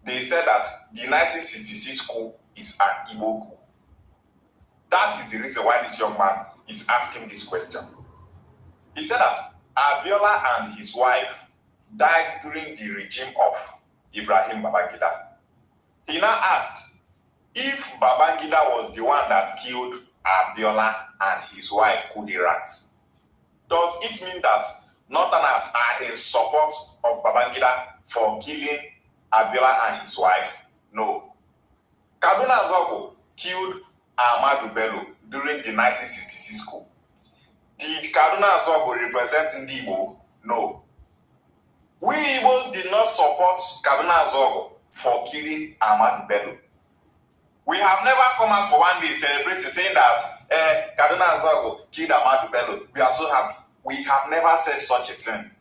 [SPEAKER 21] They said that the 1966 coup is an Igbo coup. That is the reason why this young man is asking this question. He said that Abiola and his wife died during the regime of Ibrahim Babangida. He now asked if Babangida was the one that killed Abiola and his wife Kudirat. Does it mean that northerners are in support of Babangida for killing Abiola and his wife? No. Kaduna Zogo killed Ahmadu Bello during the 1966 coup. Did Kaduna Zogo represent Igbo? No. We Igbos did not support Kaduna Zogo for killing Ahmadu Bello. We have never come out for one day celebrating saying that Kaduna Zogo killed Ahmadu Bello. We are so happy. We have never said such a thing.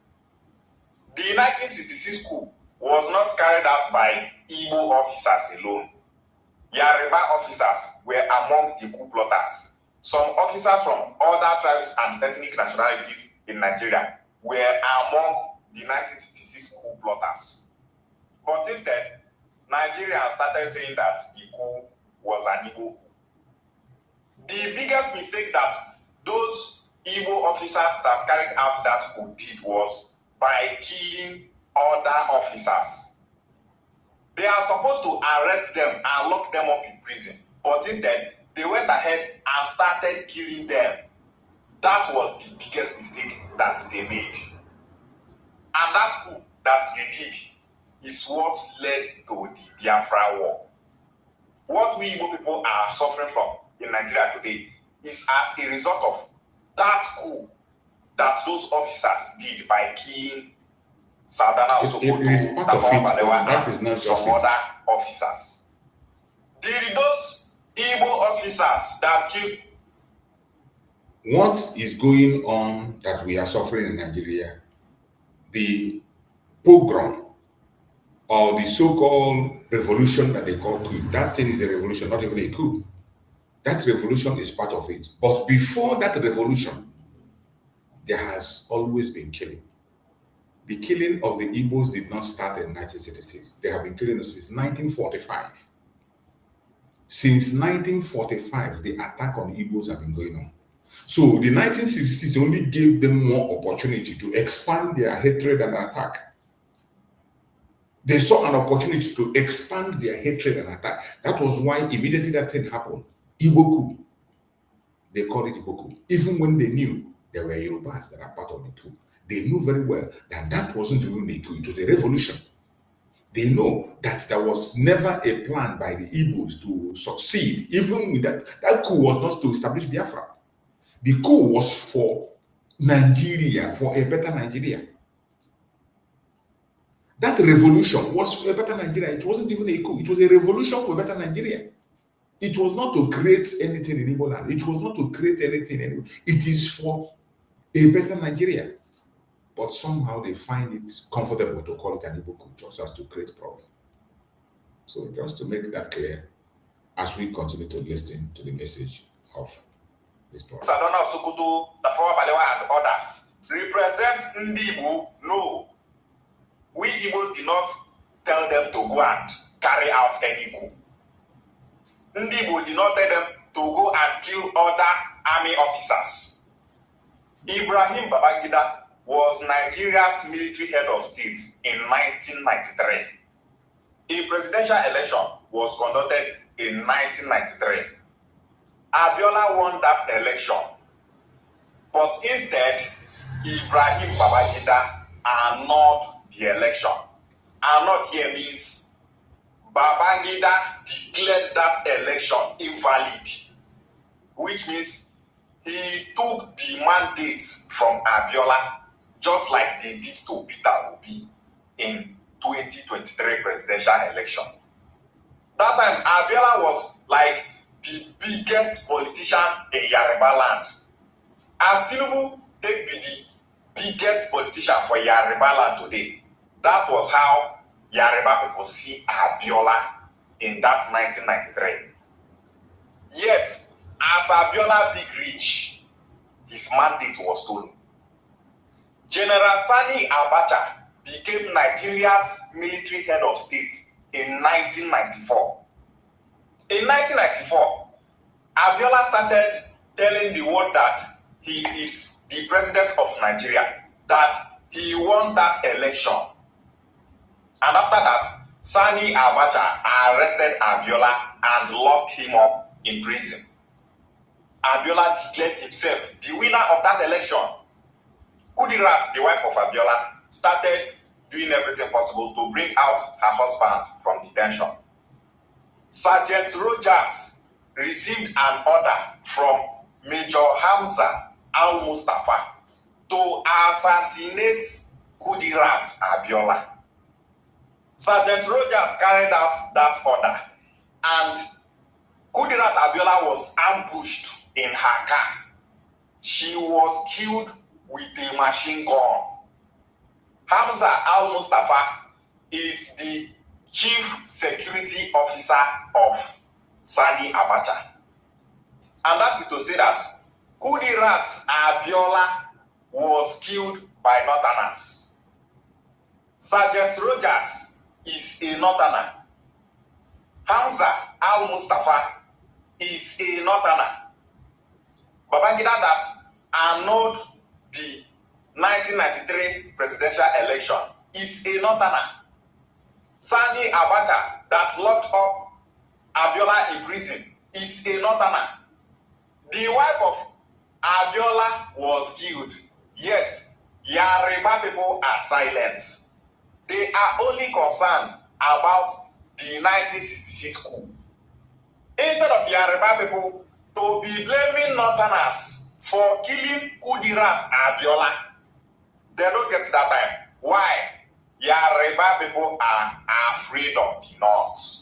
[SPEAKER 21] The 1966 coup was not carried out by Igbo officers alone. Yoruba officers were among the coup plotters. Some officers from other tribes and ethnic nationalities in Nigeria were among the 1966 coup plotters. But instead, Nigerians started saying that the coup was an Igbo coup. The biggest mistake that those Igbo officers that carried out that coup did was by killing other officers. They are supposed to arrest them and lock them up in prison, but instead, they went ahead and started killing them. That was the biggest mistake that they made. And that coup that they did is what led to the Biafra war. What we Igbo people are suffering from in Nigeria today is as a result of that coup that those officers did by killing Sadana
[SPEAKER 17] It is part of it, that is not
[SPEAKER 21] some
[SPEAKER 17] just
[SPEAKER 21] other officers. Did those Igbo officers that killed?
[SPEAKER 17] What is going on that we are suffering in Nigeria, the pogrom or the so-called revolution that they call coup, that thing is a revolution, not even a coup. That revolution is part of it. But before that revolution, there has always been killing. The killing of the Igbos did not start in 1966. They have been killing us since 1945. Since 1945, the attack on the Igbos have been going on. So the 1960s only gave them more opportunity to expand their hatred and attack. They saw an opportunity to expand their hatred and attack. That was why immediately that thing happened, Igbo coup. They called it Igbo coup. Even when they knew there were Yorubas that are part of the coup. They knew very well that that wasn't even a coup, it was a revolution. They know that there was never a plan by the Igbos to succeed. Even with that coup was not to establish Biafra. The coup was for Nigeria, for a better Nigeria. That revolution was for a better Nigeria. It wasn't even a coup. It was a revolution for a better Nigeria. It was not to create anything in Igbo land. It was not to create anything anywhere. It is for a better Nigeria. But somehow they find it comfortable to call it an Igbo coup just as to create problem. So just to make that clear, as we continue to listen to the message of this program.
[SPEAKER 21] Sadona Sokoto, Tafawa Balewa and others represent Igbo. No. We Igbo did not tell them to go and carry out any coup. Igbo did not tell them to go and kill other army officers. Ibrahim Babangida was Nigeria's military head of state in 1993. A presidential election was conducted in 1993. Abiola won that election, but instead, Ibrahim Babangida annulled the election. Annulled here means Babangida declared that election invalid. which means he took the mandate from Abiola, just like they did to Peter Obi in 2023 presidential election. That time, Abiola was like the biggest politician in Yoruba land. As Tinubu take be the biggest politician for Yoruba land today, that was how Yoruba people see Abiola in that 1993. Yet, as Abiola big reach, his mandate was stolen. General Sani Abacha became Nigeria's military head of state in 1994. In 1994, Abiola started telling the world that he is the president of Nigeria, that he won that election. And after that, Sani Abacha arrested Abiola and locked him up in prison. Abiola declared himself the winner of that election. Kudirat, the wife of Abiola, started doing everything possible to bring out her husband from detention. Sergeant Rogers received an order from Major Hamza Al-Mustafa to assassinate Kudirat Abiola. Sergeant Rogers carried out that order, and Kudirat Abiola was ambushed in her car. She was killed with a machine gun. Hamza Al-Mustafa is the chief security officer of Sani Abacha. And that is to say that Kudirat Abiola was killed by Northerners. Sergeant Rogers is a Northerner. Hamza Al-Mustafa is a Northerner. Babangida that annulled the 1993 presidential election is a Northerner. Sani Abacha that locked up Abiola in prison is a Northerner. The wife of Abiola was killed, yet Yoruba people are silent. They are only concerned about the 1966 coup. Instead of Yoruba people to be blaming Northerners for killing Kudirat Abiola, they don't get that time. Why? Yoruba people are afraid of the North.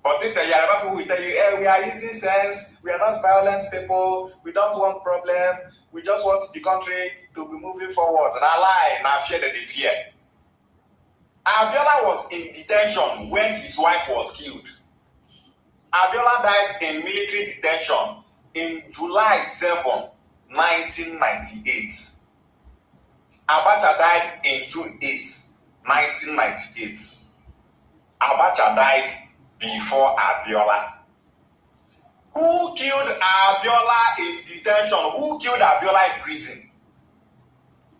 [SPEAKER 21] But if the Yoruba people will tell you, hey, we are using sense, we are not violent people, we don't want problem, we just want the country to be moving forward. And I lie, and I fear that they fear. Abiola was in detention when his wife was killed. Abiola died in military detention in July 7, 1998. Abacha died in June 8, 1998. Abacha died before Abiola. Who killed Abiola in detention? Who killed Abiola in prison?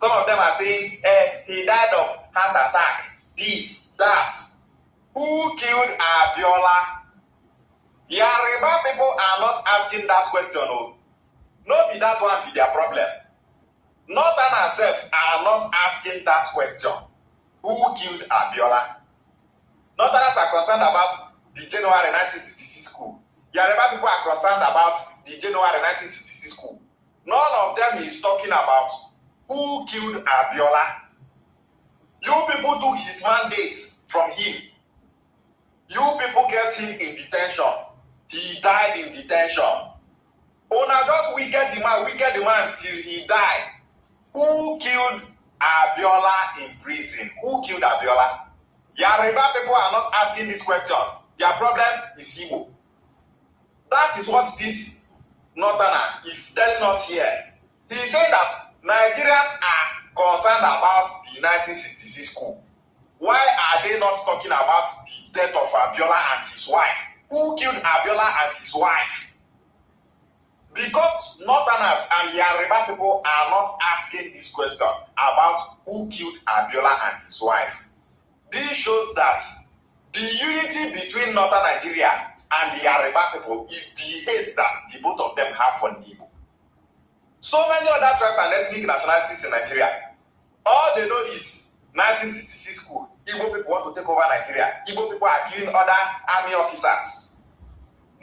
[SPEAKER 21] Some of them are saying, he died of heart attack, this, that. Who killed Abiola? Yoruba people are not asking that question. No, be that one be their problem. Northern ourselves are not asking that question. Who killed Abiola? Northerners are concerned about the January 1966 coup. Yoruba people are concerned about the January 1966 coup. None of them is talking about who killed Abiola. You people took his mandate from him. You people kept him in detention. He died in detention. Una just wicked the man till he died. Who killed Abiola in prison? Who killed Abiola? Yoruba people are not asking this question. Their problem is Igbo. That is what this Northerner is telling us here. He is saying that Nigerians are concerned about the 1966 coup. Why are they not talking about the death of Abiola and his wife? Who killed Abiola and his wife? Because Northerners and Yoruba people are not asking this question about who killed Abiola and his wife. This shows that the unity between Northern Nigeria and the Yoruba people is the hate that the both of them have for Igbo. So many other tribes and ethnic nationalities in Nigeria, all they know is 1966 coup. Igbo people want to take over Nigeria. Igbo people are killing other army officers.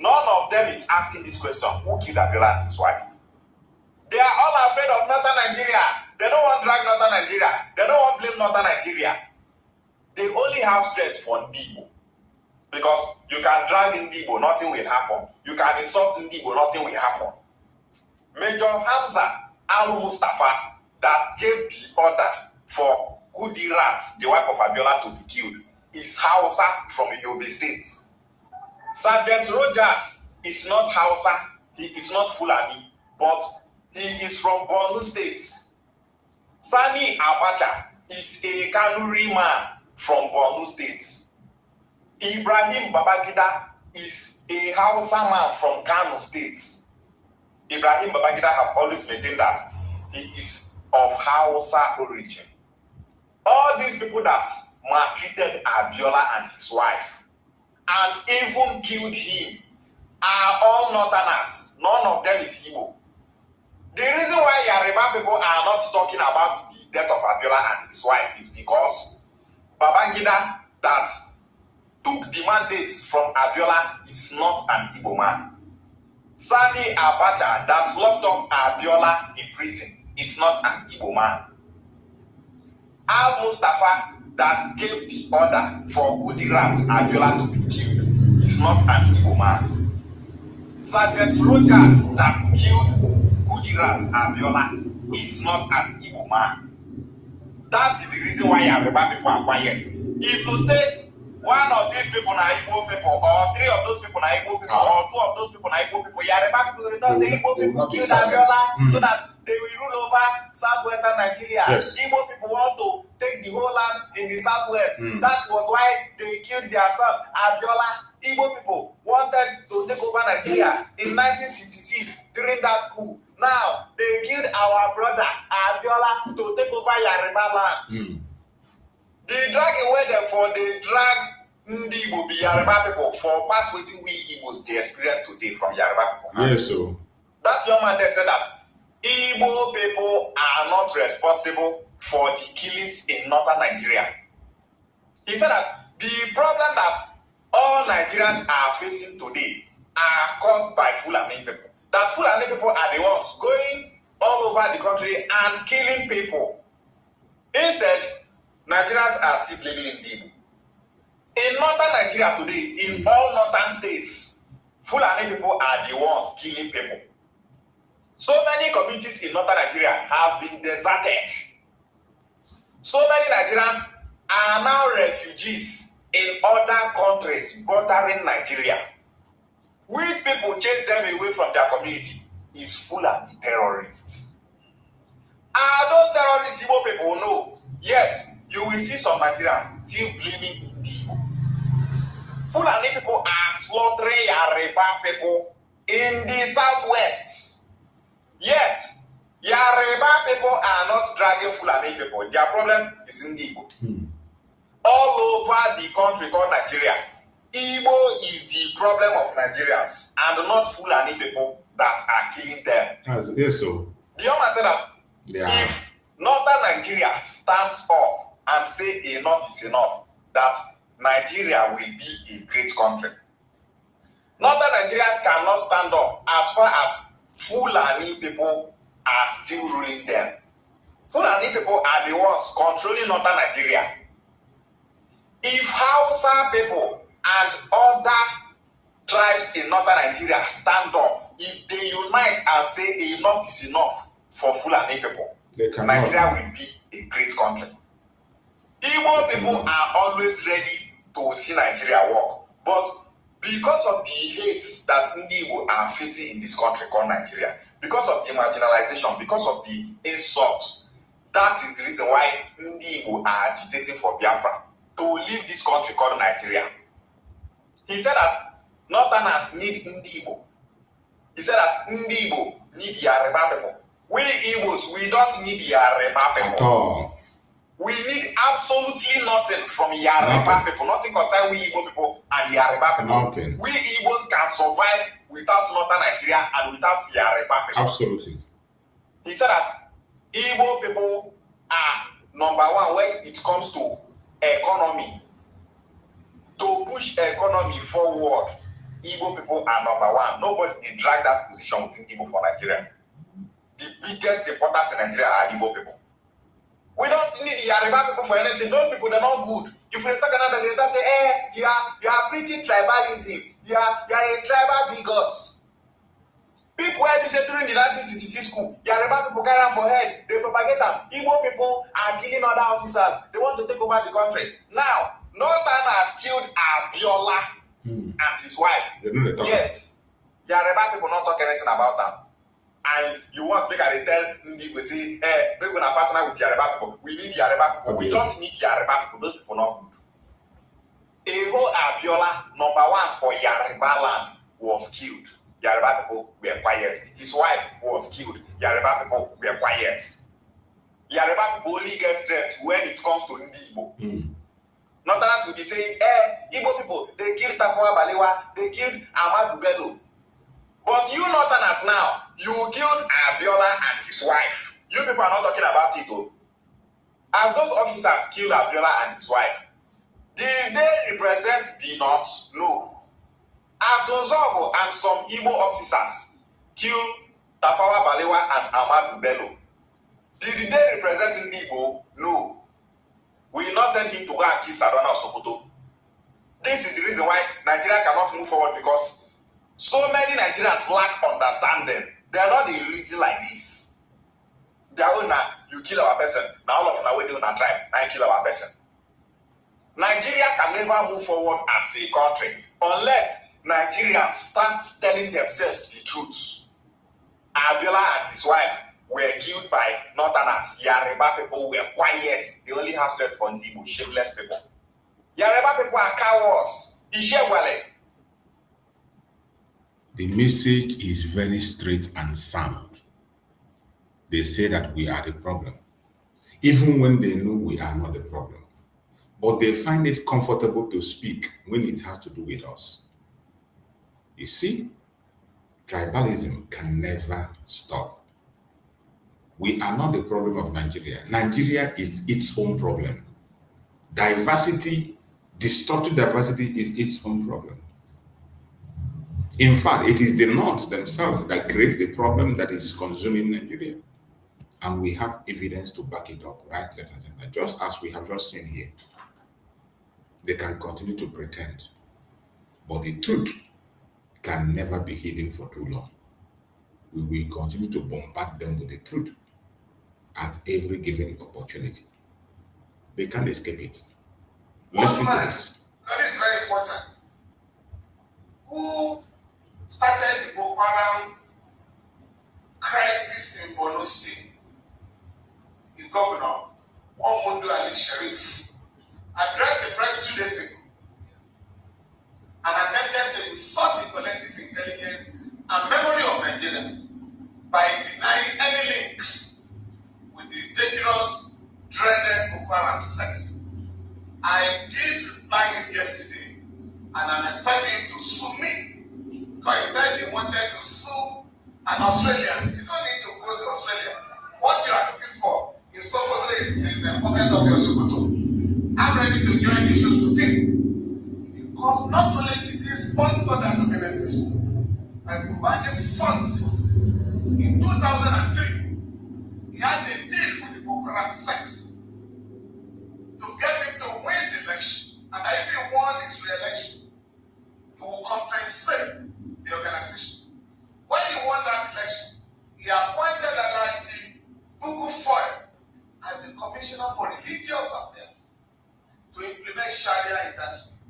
[SPEAKER 21] None of them is asking this question: who killed Abiola and his wife? They are all afraid of Northern Nigeria. They don't want to drag Northern Nigeria. They don't want to blame Northern Nigeria. They only have strength for Ndibo. Because you can drag Ndibo, nothing will happen. You can insult Ndibo, nothing will happen. Major Hamza Al-Mustafa that gave the order for Kudirat, the wife of Abiola, to be killed, is Hausa from Yobe State. Sergeant Rogers is not Hausa, he is not Fulani, but he is from Borno State. Sani Abacha is a Kanuri man from Borno State. Ibrahim Babangida is a Hausa man from Kanu State. Ibrahim Babangida have always maintained that he is of Hausa origin. All these people that maltreated Abiola and his wife and even killed him are all Northerners. None of them is Igbo. The reason why Yoruba people are not talking about the death of Abiola and his wife is because Babangida that took the mandate from Abiola is not an Igbo man. Sani Abacha that locked up Abiola in prison is not an Igbo man. Al-Mustafa that gave the order for Kudirat Abiola to be killed is not an Igbo man. Sergeant Rogers that killed Kudirat Abiola is not an Igbo man. That is the reason why Yoruba people are quiet. If you say one of these people are Igbo people, or three of those people are Igbo people, or two of those people are Igbo people, Yoruba people will not say Igbo people killed Abiola so that they will rule over southwestern Nigeria.
[SPEAKER 17] Yes.
[SPEAKER 21] Igbo people want to take the whole land in the southwest. That was why they killed their son Abiola. Igbo people wanted to take over Nigeria in 1966 during that coup. Now they killed our brother Abiola to take over Yoruba land. They drag away therefore they drag Ndibo be Yoruba people for past waiting we Igbos they experience today from Yoruba people.
[SPEAKER 17] Yes, so
[SPEAKER 21] that young man said that Igbo people are not responsible for the killings in northern Nigeria. He said that the problem that all Nigerians are facing today are caused by Fulani people. That Fulani people are the ones going all over the country and killing people. Instead, Nigerians are still blaming Ndibo. In northern Nigeria today, in all northern states, Fulani people are the ones killing people. So many communities in northern Nigeria have been deserted. So many Nigerians are now refugees in other countries bordering Nigeria. Which people chase them away from their community is Fulani terrorists. Are those terrorists Igbo people? No. Yet, you will see some Nigerians still blaming Ndibo. Fulani people are slaughtering Yoruba people in the southwest. Yet, Yoruba people are not dragging Fulani people. Their problem is Ndibo. All over the country called Nigeria, Igbo is the problem of Nigerians and not Fulani people that are killing them.
[SPEAKER 17] yes, so
[SPEAKER 21] The young man said that if northern Nigeria stands up and say enough is enough, that Nigeria will be a great country. Northern Nigeria cannot stand up as far as Fulani people are still ruling them. Fulani people are the ones controlling northern Nigeria. If Hausa people and other tribes in northern Nigeria stand up, if they unite and say enough is enough for Fulani people, Nigeria will be a great country. Igbo people are always ready to see Nigeria work, but because of the hate that Igbo are facing in this country called Nigeria, because of the marginalization, because of the insult, that is the reason why Igbo are agitating for Biafra to leave this country called Nigeria. He said that Northerners need Igbo. He said that Igbo need Yoruba people. We Igbos, we don't need Yoruba people.
[SPEAKER 17] at all.
[SPEAKER 21] We need absolutely nothing from Yoruba people. Nothing concerning we Igbo people and Yoruba people.
[SPEAKER 17] Nothing.
[SPEAKER 21] We Igbos can survive without Northern Nigeria and without Yoruba people.
[SPEAKER 17] Absolutely.
[SPEAKER 21] He said that Igbo people are number one when it comes to economy. To push economy forward, Igbo people are number one. Nobody can drag that position within Igbo for Nigeria. The biggest importers in Nigeria are Igbo people. We don't need Yoruba people for anything. Those people, they're not good. If we talk another, they say, you are preaching tribalism. You are a tribal bigot. People where say during the 1966 school, Yoruba people carry them for head. They propagate them. Igbo people are killing other officers. They want to take over the country. Now, Northern has killed Abiola and his wife. Yet, Yoruba people not talk anything about them. And you want to make a tell Nnamdi, we say, we're going to partner with Yoruba people. We need Yoruba people. We don't need Yoruba people. Those people not good. Eho Abiola, number one for Yoruba land, was killed. Yoruba people were quiet. His wife was killed. Yoruba people were quiet. Yoruba people only get strength when it comes to Igbo. Not that we be saying, Igbo people, they killed Tafawa Balewa, they killed Ahmadu Bello. But you Northerners now, you killed Abiola and his wife. You people are not talking about it though. And those officers killed Abiola and his wife. Did they represent the North? No. Azozogo and some Igbo officers killed Tafawa Balewa and Ahmadu Bello. Did they represent Igbo? No. We did not send him to go and kill Sarona or Sokoto. This is the reason why Nigeria cannot move forward, because so many Nigerians lack understanding. They are not the reason like this. They are now, you kill our person. Now all of now we do not tribe. Now you kill our person. Nigeria can never move forward as a country unless Nigerians start telling themselves the truth. Abiola and his wife were killed by Northerners. Yoruba people were quiet. They only have strength for Igbo, shameless people. Yoruba people are cowards. Ishewale.
[SPEAKER 17] The message is very straight and sound. They say that we are the problem, even when they know we are not the problem. But they find it comfortable to speak when it has to do with us. You see, tribalism can never stop. We are not the problem of Nigeria. Nigeria is its own problem. Diversity, distorted diversity is its own problem. In fact, it is the North themselves that creates the problem that is consuming Nigeria. And we have evidence to back it up, right, left and center. Just as we have just seen here. They can continue to pretend. But the truth can never be hidden for too long. We will continue to bombard them with the truth at every given opportunity. They can't escape it. Listen to this.
[SPEAKER 11] That is very important. Who started the Boko Haram crisis in Borno State? The governor, Muhammadu Ali Sharif, addressed the press 2 days ago and attempted to insult the collective intelligence and memory of Nigerians by denying any links with the dangerous, dreaded Boko Haram sect. I did reply him yesterday, and I'm expecting him to sue me, because he said he wanted to sue an Australian. You don't need to go to Australia. What you are looking for in Sokoto is in the pocket of your Sokoto. I'm ready to join issues with him, because not only did he sponsor that organization by providing funds in 2003, he had a deal with the Boko Haram sect to get him to win the election, and if he won his re-election, he will compensate the organization. When he won that election, he appointed Nnamdi as the Commissioner for Religious Affairs to implement Sharia in that state.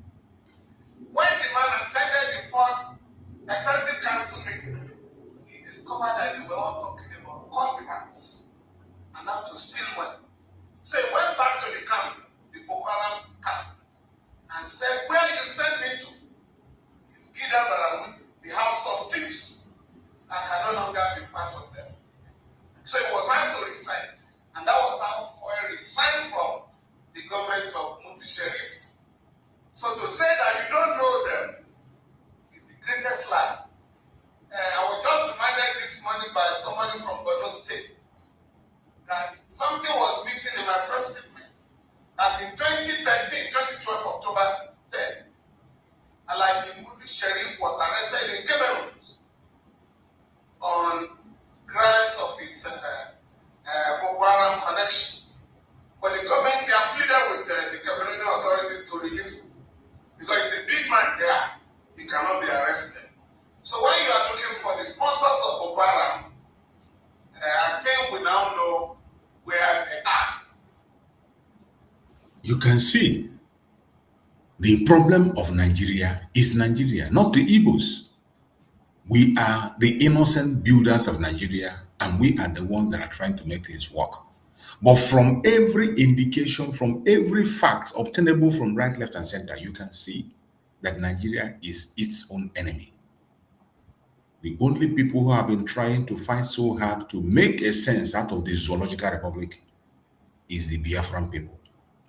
[SPEAKER 11] When the man attended the first executive council meeting, he discovered that they were all talking about covenants and how to steal money. So he went back to the camp, the Boko Haram camp, and said, where you send me to is Gida Barawi, the house of thieves. I can no longer be part of them. So he was asked to resign, and that was how Foy resigned from the government of Mubi Sharif. So to say that you don't know them is the greatest lie. I was just reminded this morning by somebody from Borno State that something was missing in my press statement. That in 2013, 2012, October 10, Alaji Mubi Sharif was
[SPEAKER 1] But the government have pleaded with the Cameroonian authorities to release him because he's a big man there. He cannot be arrested. So when you are looking for the sponsors of Boko Haram, I think we now know where they are.
[SPEAKER 17] You can see the problem of Nigeria is Nigeria, not the Igbos. We are the innocent builders of Nigeria, and we are the ones that are trying to make things work. But from every indication, from every fact obtainable from right, left, and center, you can see that Nigeria is its own enemy. The only people who have been trying to fight so hard to make a sense out of the zoological republic is the Biafran people.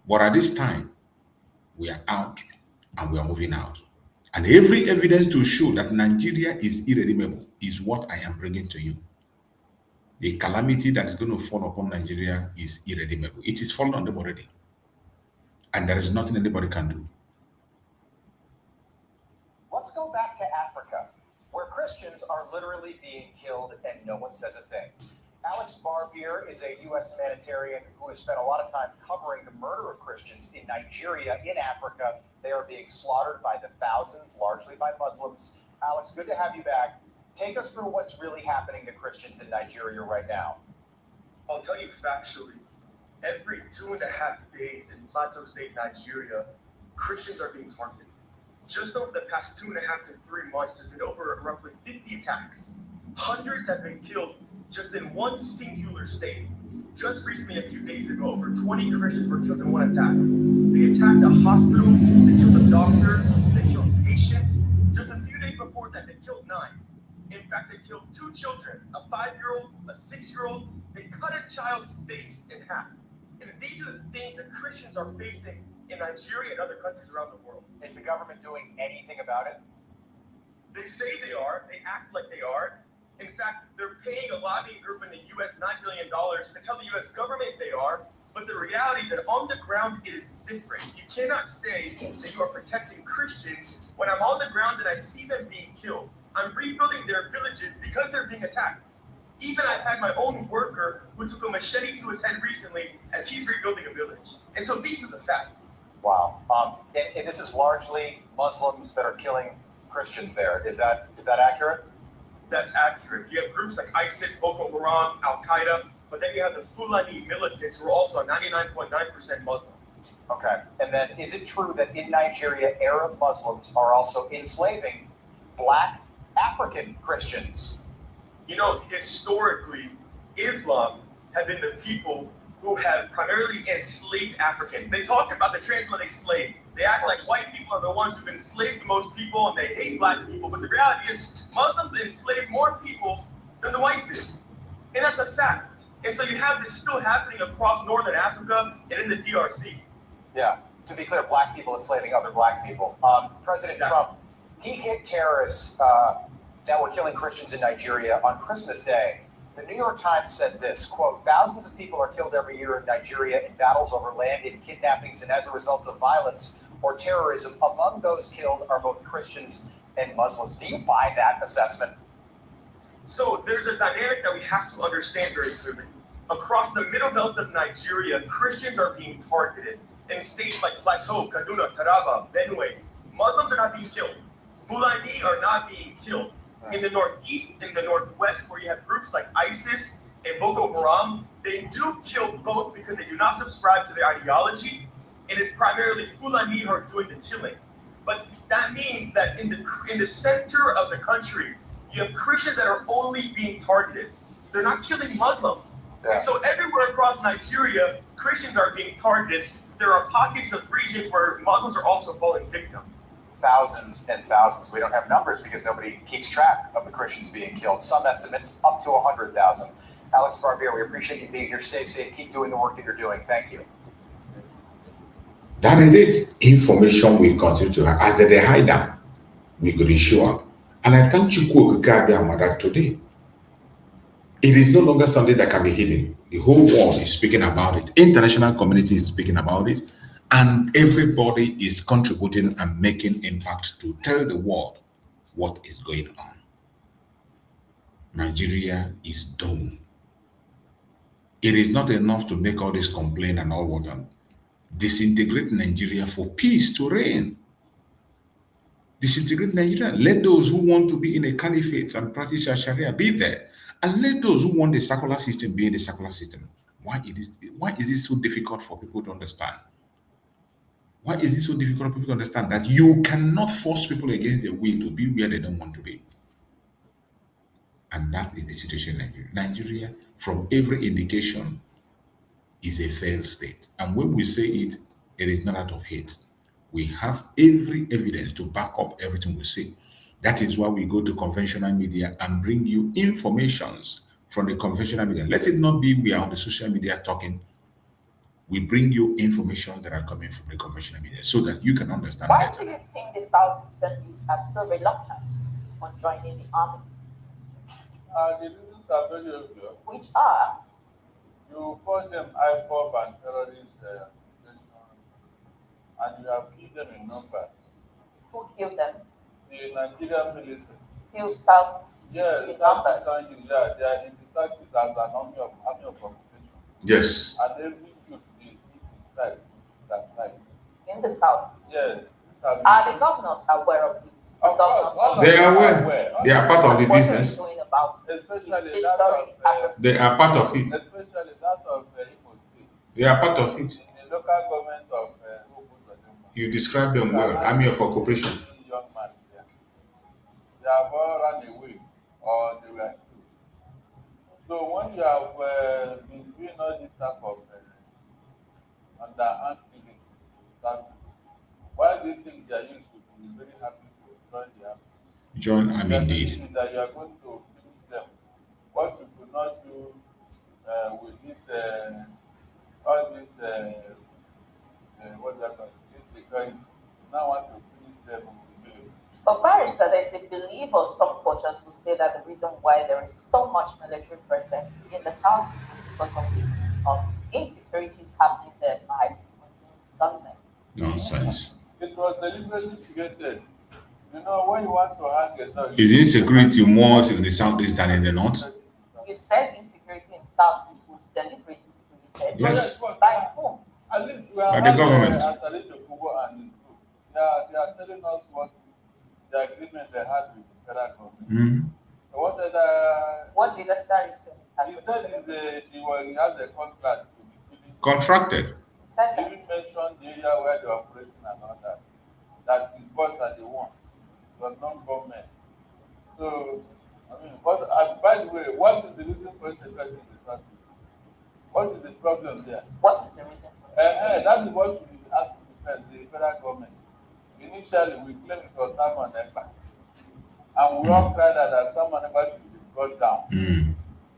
[SPEAKER 17] But at this time, we are out and we are moving out. And every evidence to show that Nigeria is irredeemable is what I am bringing to you. The calamity that is going to fall upon Nigeria is irredeemable. It is fallen on them already. And there is nothing anybody can do.
[SPEAKER 22] Let's go back to Africa, where Christians are literally being killed and no one says a thing. Alex Barbier is a U.S. humanitarian who has spent a lot of time covering the murder of Christians in Nigeria, in Africa. They are being slaughtered by the thousands, largely by Muslims. Alex, good to have you back. Take us through what's really happening to Christians in Nigeria right now.
[SPEAKER 23] I'll tell you factually, every 2.5 days in Plateau State, Nigeria, Christians are being targeted. Just over the past 2.5 to 3 months, there's been over roughly 50 attacks. Hundreds have been killed just in one singular state. Just recently, a few days ago, over 20 Christians were killed in one attack. They attacked a hospital, they killed a doctor, they killed patients. Just a few days before that, they killed 9. In fact, they killed 2 children, a 5-year-old, a 6-year-old. They cut a child's face in half. And these are the things that Christians are facing in Nigeria and other countries around the world.
[SPEAKER 22] Is the government doing anything about it?
[SPEAKER 23] They say they are, they act like they are. In fact, they're paying a lobbying group in the US $9 million to tell the US government they are, but the reality is that on the ground it is different. You cannot say that you are protecting Christians when I'm on the ground and I see them being killed. I'm rebuilding their villages because they're being attacked. Even I've had my own worker who took a machete to his head recently as he's rebuilding a village. And so these are the facts.
[SPEAKER 22] Wow. And this is largely Muslims that are killing Christians there. Is that accurate?
[SPEAKER 23] That's accurate. You have groups like ISIS, Boko Haram, Al-Qaeda, but then you have the Fulani militants who are also 99.9% Muslim.
[SPEAKER 22] Okay. And then is it true that in Nigeria, Arab Muslims are also enslaving Black African Christians?
[SPEAKER 23] You know, historically, Islam have been the people who have primarily enslaved Africans. They talk about the transatlantic slave. They act like white people are the ones who've enslaved the most people and they hate Black people. But the reality is Muslims enslaved more people than the whites did. And that's a fact. And so you have this still happening across Northern Africa and in the DRC.
[SPEAKER 22] Yeah. To be clear, Black people enslaving other Black people. President Trump, he hit terrorists that were killing Christians in Nigeria on Christmas Day. The New York Times said this, quote, thousands of people are killed every year in Nigeria in battles over land and kidnappings and as a result of violence or terrorism. Among those killed are both Christians and Muslims. Do you buy that assessment?
[SPEAKER 23] So there's a dynamic that we have to understand very clearly. Across the middle belt of Nigeria, Christians are being targeted. In states like Plateau, Kaduna, Taraba, Benue, Muslims are not being killed. Fulani are not being killed. In the Northeast, in the Northwest, where you have groups like ISIS and Boko Haram, they do kill both because they do not subscribe to their ideology, and it's primarily Fulani who are doing the killing. But that means that in the center of the country, you have Christians that are only being targeted. They're not killing Muslims. Yeah. And so everywhere across Nigeria, Christians are being targeted. There are pockets of regions where Muslims are also falling victim.
[SPEAKER 22] Thousands and thousands. We don't have numbers because nobody keeps track of the Christians being killed. Some estimates up to 100,000. Alex Barbier, we appreciate you being here. Stay safe. Keep doing the work that you're doing. Thank you.
[SPEAKER 17] That is it. Information we continue to have. As they hide down, we could ensure. And I thank you, Mother, today. It is no longer something that can be hidden. The whole world is speaking about it. International community is speaking about it. And everybody is contributing and making impact to tell the world what is going on. Nigeria is doomed. It is not enough to make all this complaint and all what done. Disintegrate Nigeria for peace to reign. Disintegrate Nigeria. Let those who want to be in a caliphate and practice Sharia be there. And let those who want the secular system be in the secular system. Why is it so difficult for people to understand? Why is it so difficult for people to understand that you cannot force people against their will to be where they don't want to be? And that is the situation in Nigeria. Nigeria, from every indication, is a failed state. And when we say it, it is not out of hate. We have every evidence to back up everything we say. That is why we go to conventional media and bring you informations from the conventional media. Let it not be we are on the social media talking. We bring you information that are coming from the conventional media so that you can understand
[SPEAKER 3] Why
[SPEAKER 17] better.
[SPEAKER 3] do you think the Southeastern youths are so reluctant on joining the army?
[SPEAKER 5] The reasons are very obvious.
[SPEAKER 3] Which are?
[SPEAKER 5] You call them IPOB and terrorists, and you have killed them in numbers.
[SPEAKER 3] Who killed them?
[SPEAKER 5] The Nigerian military.
[SPEAKER 3] Killed South
[SPEAKER 5] yes,
[SPEAKER 3] in numbers?
[SPEAKER 5] Yeah, they are in the Southeast as an army of occupation.
[SPEAKER 17] Yes.
[SPEAKER 5] And every youth they see inside that side.
[SPEAKER 3] In the South?
[SPEAKER 5] Yes.
[SPEAKER 3] Are the governors aware of this?
[SPEAKER 5] Of course,
[SPEAKER 17] they are aware. They are part of the business.
[SPEAKER 5] Especially that
[SPEAKER 17] they are part of it.
[SPEAKER 5] Especially that of Imo State.
[SPEAKER 17] They are part of it.
[SPEAKER 5] In the local government of
[SPEAKER 17] you describe them well. Army of occupation.
[SPEAKER 5] Young man there. They have all run away or they were killed. So when you have been doing all this type of underhand killing, why do you think they used to be very happy to join the army?
[SPEAKER 17] Join army indeed.
[SPEAKER 5] That you are going to finish them. What you could not do with this, all this, what that insecurity. Now want to finish them with the village.
[SPEAKER 3] But barrister, there is a belief, or some quarters will say that the reason why there is so much military presence in the South is because of the insecurities happening there by the government.
[SPEAKER 17] Nonsense.
[SPEAKER 5] It was deliberately created. You know, when you want to hang a dog...
[SPEAKER 17] Is insecurity more in the Southeast than in the North?
[SPEAKER 3] You said insecurity in the Southeast was deliberately created.
[SPEAKER 17] Yes.
[SPEAKER 5] By whom? At least we are
[SPEAKER 17] by the government.
[SPEAKER 5] And they are telling us what the agreement they had with the federal government.
[SPEAKER 17] Mm-hmm.
[SPEAKER 5] So
[SPEAKER 3] what did Asari say?
[SPEAKER 5] He said he has a contract to be given.
[SPEAKER 17] Contracted.
[SPEAKER 5] He even mentioned the area where they are operating and all that. That his boss are the one. It was non-government. So, I mean, by the way, what is the reason for insecurity in the Southeast? What is the problem there?
[SPEAKER 3] What is the reason?
[SPEAKER 5] That is what we asked the federal government. Initially, we claimed it was Simon Ekpa. And we all cried that Simon Ekpa should be brought down.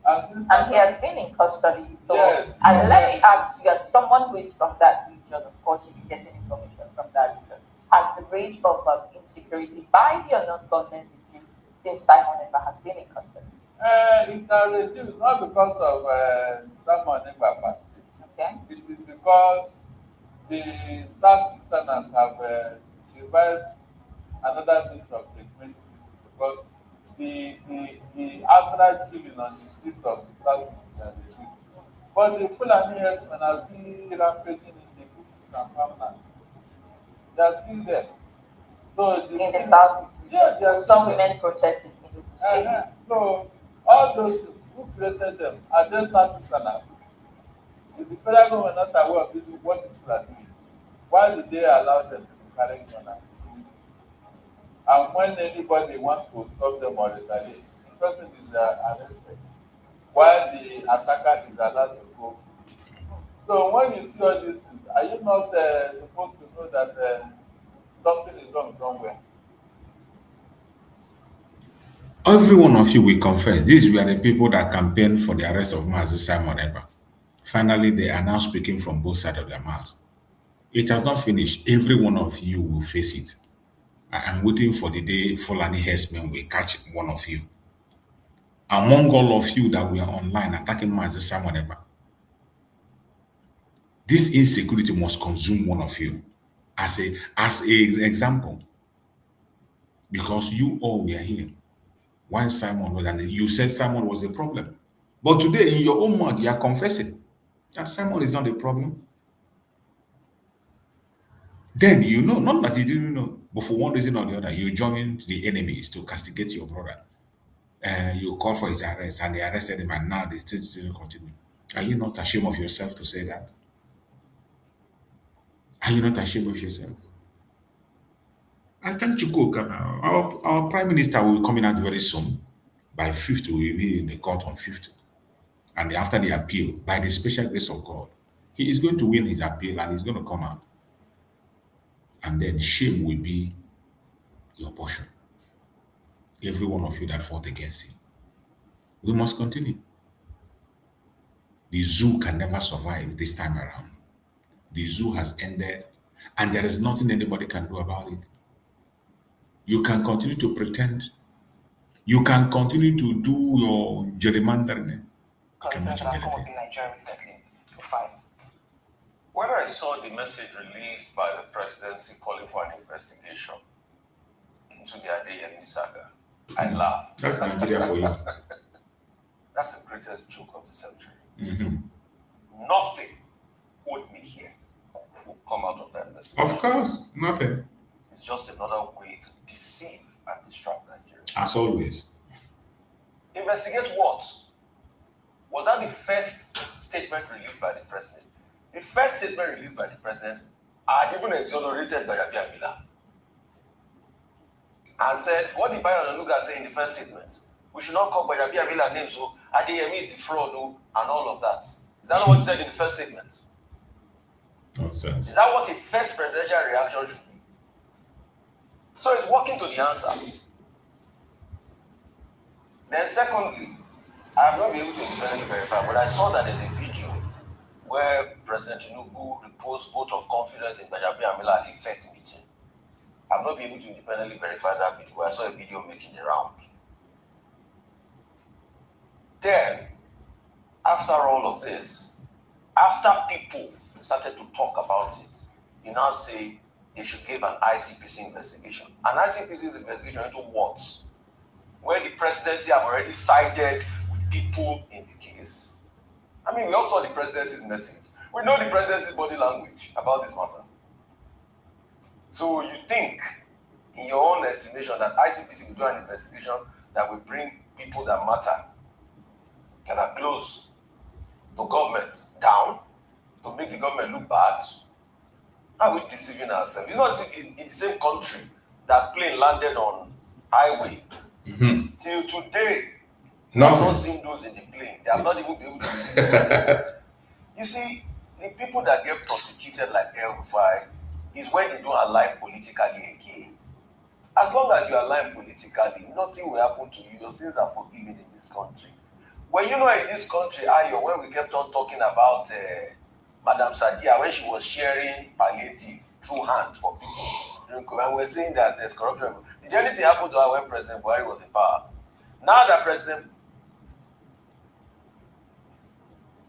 [SPEAKER 5] And
[SPEAKER 3] he has been in custody. So,
[SPEAKER 5] yes,
[SPEAKER 3] and let me ask you, as someone who is from that region, of course, you'll be getting information from that region. Has the rate of insecurity by the non-government reduced since Simon Ekpa has been in custody?
[SPEAKER 5] It has reduced, not because of Simon Ekpa.
[SPEAKER 3] Okay.
[SPEAKER 5] It is because the Southeasterners have devised another means of treatment because the outright killing on the streets of the Southeast are reduced. But the Fulani herdsmen are still rampaging in the bushes and farmland. They are still there. So
[SPEAKER 3] in the Southeast?
[SPEAKER 5] Yeah, there are
[SPEAKER 3] some women protesting in the states.
[SPEAKER 5] So all those who created them are just Southeasterners. If the federal government not aware of what people are doing, why did they allow them to carry on? And when anybody wants to stop them or retaliate, the person is arrested, while the attacker is allowed to go free. So when you see all these things, are you not supposed to know that something is wrong somewhere?
[SPEAKER 17] Every one of you will confess. These were the people that campaigned for the arrest of Mazi Simon Ekpa. Finally, they are now speaking from both sides of their mouths. It has not finished. Every one of you will face it. I am waiting for the day Fulani herdsmen will catch one of you. Among all of you that were online attacking Mazi Simon Ekpa, this insecurity must consume one of you as a example. Because you all were here. Why Simon was, and you said Simon was the problem. But today, in your own mouth, you are confessing that Simon is not the problem. Then you know, not that you didn't know, but for one reason or the other, you joined the enemies to castigate your brother. You call for his arrest, and they arrested him, and now they still continue. Are you not ashamed of yourself to say that? Are you not ashamed of yourself? I think Chukwuka now. Our prime minister will be coming out very soon. By 5th, we will be in the court on 5th. And after the appeal, by the special grace of God, he is going to win his appeal and he's going to come out. And then shame will be your portion. Every one of you that fought against him. We must continue. The zoo can never survive this time around. The zoo has ended, and there is nothing anybody can do about it. You can continue to pretend. You can continue to do your gerrymandering.
[SPEAKER 6] Concerns that have come up in Nigeria recently. Fine.
[SPEAKER 7] When I saw the message released by the presidency calling for an investigation into the Adeyemi saga, I laughed.
[SPEAKER 17] That's Nigeria for you.
[SPEAKER 7] That's the greatest joke of the century.
[SPEAKER 17] Mm-hmm.
[SPEAKER 7] Nothing would be here will come out of that investigation.
[SPEAKER 17] Of course, nothing.
[SPEAKER 7] It's just another way to deceive and distract Nigeria.
[SPEAKER 17] As always.
[SPEAKER 7] Investigate what? Was that the first statement released by the president? The first statement released by the president had even exonerated Biafra and said, what did Biafra say in the first statement? We should not call Biafra names, so Adeyemi is the fraud, and all of that. Is that not what he said in the first statement?
[SPEAKER 17] Nonsense.
[SPEAKER 7] Is that what a first presidential reaction should be? So it's working to the answer. Then secondly, I have not been able to independently verify, but I saw that there's a video where President Tinubu reposed vote of confidence in Biafra as a fake meeting. I've not been able to independently verify that video. I saw a video making the rounds. Then, after all of this, after people started to talk about it, you now say they should give an ICPC investigation. An ICPC investigation into what? Where the presidency have already sided with people in the case. I mean, we all saw the presidency's message. We know the presidency's body language about this matter. So you think, in your own estimation, that ICPC will do an investigation that will bring people that matter, that are close to government, down, to make the government look bad? Are we deceiving ourselves? It's not in the same country that plane landed on highway.
[SPEAKER 17] Mm-hmm.
[SPEAKER 7] Till today,
[SPEAKER 17] Nothing.
[SPEAKER 7] I've not seen those in the plane. They have not even been able to see the You see, the people that get prosecuted like El-Rufai is when they don't align politically again. As long as you align politically, nothing will happen to you. Your sins are forgiven in this country. When you know in this country, Ayo, when we kept on talking about Madam Sadia, when she was sharing palliative through hand for people, and we're saying that there's corruption. Did anything happen to her when President Buhari was in power? Now that President,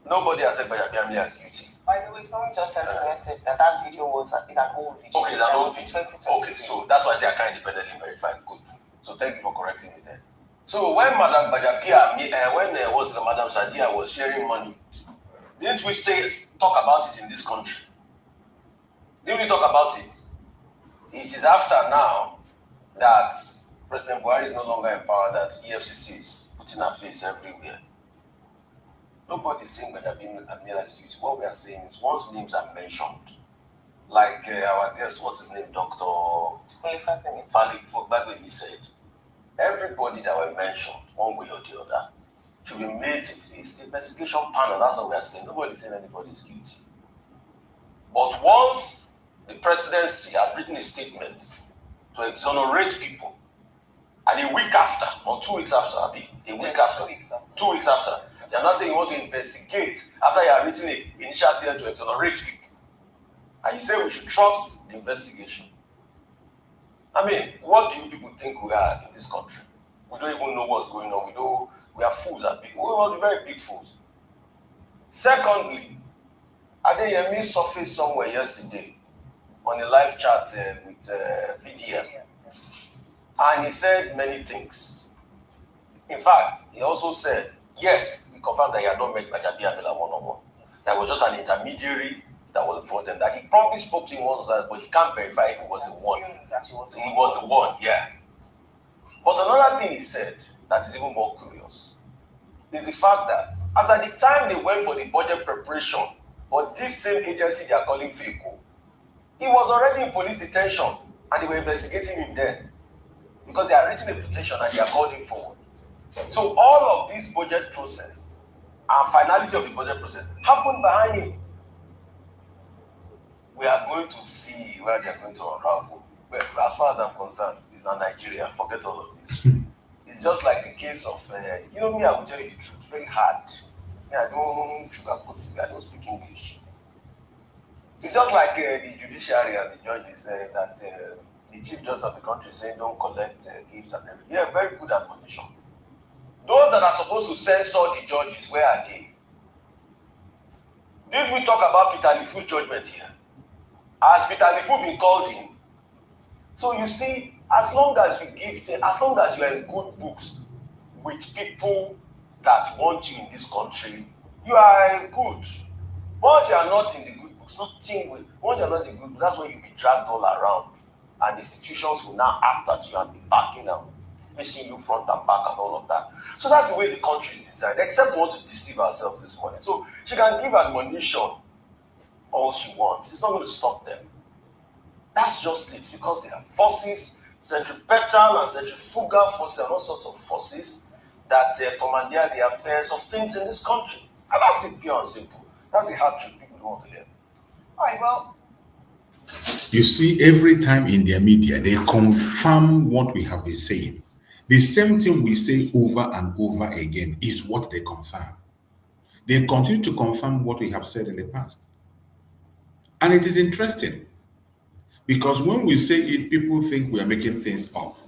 [SPEAKER 7] nobody has said Biafra as guilty.
[SPEAKER 6] By the way, someone just sent a message that that video is an old video.
[SPEAKER 7] Okay, it's an old video. Okay, so that's why I say I can't independently verify. Good. So thank you for correcting me there. So when Madam Biafra, when Madam Sadia was sharing money, didn't we talk about it in this country? Didn't we talk about it? It is after now that President Buhari is no longer in power that EFCC is putting her face everywhere. Nobody is saying Biafra is guilty. What we are saying is once names are mentioned, like our guest, what's his name, Dr. Fali said, everybody that were mentioned, one way or the other, should be made to face the investigation panel. That's what we are saying. Nobody is saying anybody is guilty. But once the presidency had written a statement to exonerate people, and a week after, or 2 weeks after, a week after, 2 weeks after, they are not saying you want to investigate after you have written an initial statement to exonerate people. And you say we should trust the investigation. I mean, what do you people think we are in this country? We don't even know what's going on. We are fools at big. We must be very big fools. Secondly, Adeyemi surfaced somewhere yesterday on a live chat with VDM. And he said many things. In fact, he also said Yes, we confirmed that he had not met Gbajabiamila one-on-one. There was just an intermediary that was for them. That he probably spoke to him once, but he can't verify if it was the one. He was the one, yeah. But another thing he said that is even more curious is the fact that as at the time they went for the budget preparation for this same agency they are calling FECO, he was already in police detention and they were investigating him then because they had written a petition and they are called him forward. So all of this budget process and finality of the budget process happened behind him. We are going to see where they are going to unravel. But as far as I'm concerned, it's not Nigeria. Forget all of this. It's just like the case of, me, I will tell you the truth, very hard. I don't sugarcoat it, I don't speak English. It's just like the judiciary and the judges that the chief judge of the country saying don't collect gifts and everything. Yeah, very good admonition. Those that are supposed to censor the judges, where are they? Did we talk about Peter Lifu's judgment here? Has Peter Lifu been called in? So you see, as long as you as long as you are in good books with people that want you in this country, you are good. Once you are not in the good books, once you are not in the good books, that's when you'll be dragged all around. And institutions will now act at you and be backing out, facing you front and back and all of that. So that's the way the country is designed, except we want to deceive ourselves this morning. So she can give admonition all she wants. It's not going to stop them. That's just it, because there are forces, centripetal and centrifugal forces, and all sorts of forces that commandeer the affairs of things in this country. And that's it, pure and simple. That's the hard truth people don't want to hear. All right, well.
[SPEAKER 17] You see, every time in their media, they confirm what we have been saying. The same thing we say over and over again is what they confirm. They continue to confirm what we have said in the past. And it is interesting, because when we say it, people think we are making things up.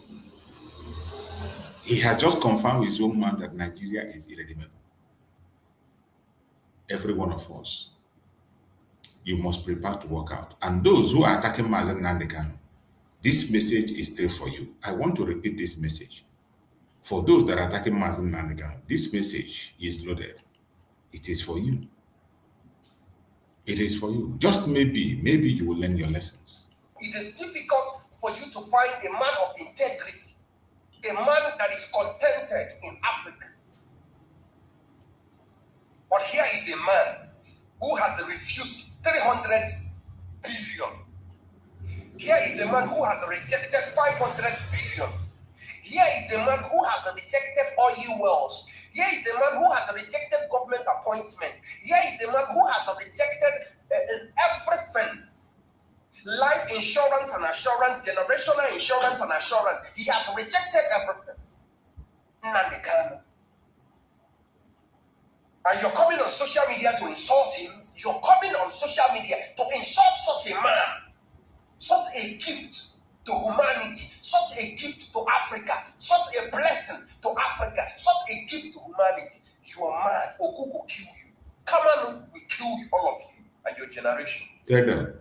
[SPEAKER 17] He has just confirmed with his own man that Nigeria is irredeemable. Every one of us, you must prepare to walk out. And those who are attacking Mazi and Nnamdi, this message is still for you. I want to repeat this message. For those that are attacking Mazi and Nnamdi, this message is loaded. It is for you. It is for you. Just maybe you will learn your lessons.
[SPEAKER 19] It is difficult for you to find a man of integrity, a man that is contented in Africa. But here is a man who has refused 300 billion. Here is a man who has rejected 500 billion. Here is a man who has rejected oil wells. Here is a man who has rejected government appointments. Here is a man who has rejected everything. Life insurance and assurance, generational insurance and assurance. He has rejected everything. Nnamdi Kanu. And you're coming on social media to insult him. You're coming on social media to insult such a man. Such a gift to humanity. Such a gift to Africa. Such a blessing to Africa. Such a gift to humanity. You are mad. Okuku will kill you. Kanu will kill you, all of you and your generation.
[SPEAKER 17] Tell them.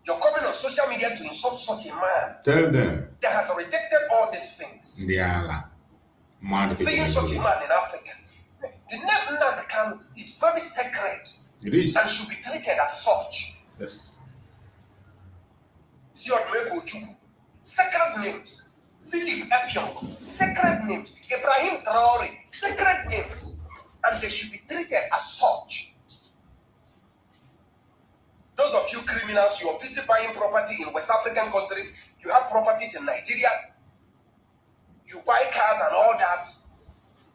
[SPEAKER 19] You're coming on social media to insult such a man.
[SPEAKER 17] Tell them.
[SPEAKER 19] That has rejected all these things.
[SPEAKER 17] They are mad people.
[SPEAKER 19] Seeing such a man in Africa. The name Nnamdi Kanu is very sacred.
[SPEAKER 17] It is.
[SPEAKER 19] And should be treated as such.
[SPEAKER 17] Yes.
[SPEAKER 19] Sacred names. Philip Effiong, sacred names. Ibrahim Traore, sacred names. And they should be treated as such. Those of you criminals, you are busy buying property in West African countries. You have properties in Nigeria. You buy cars and all that.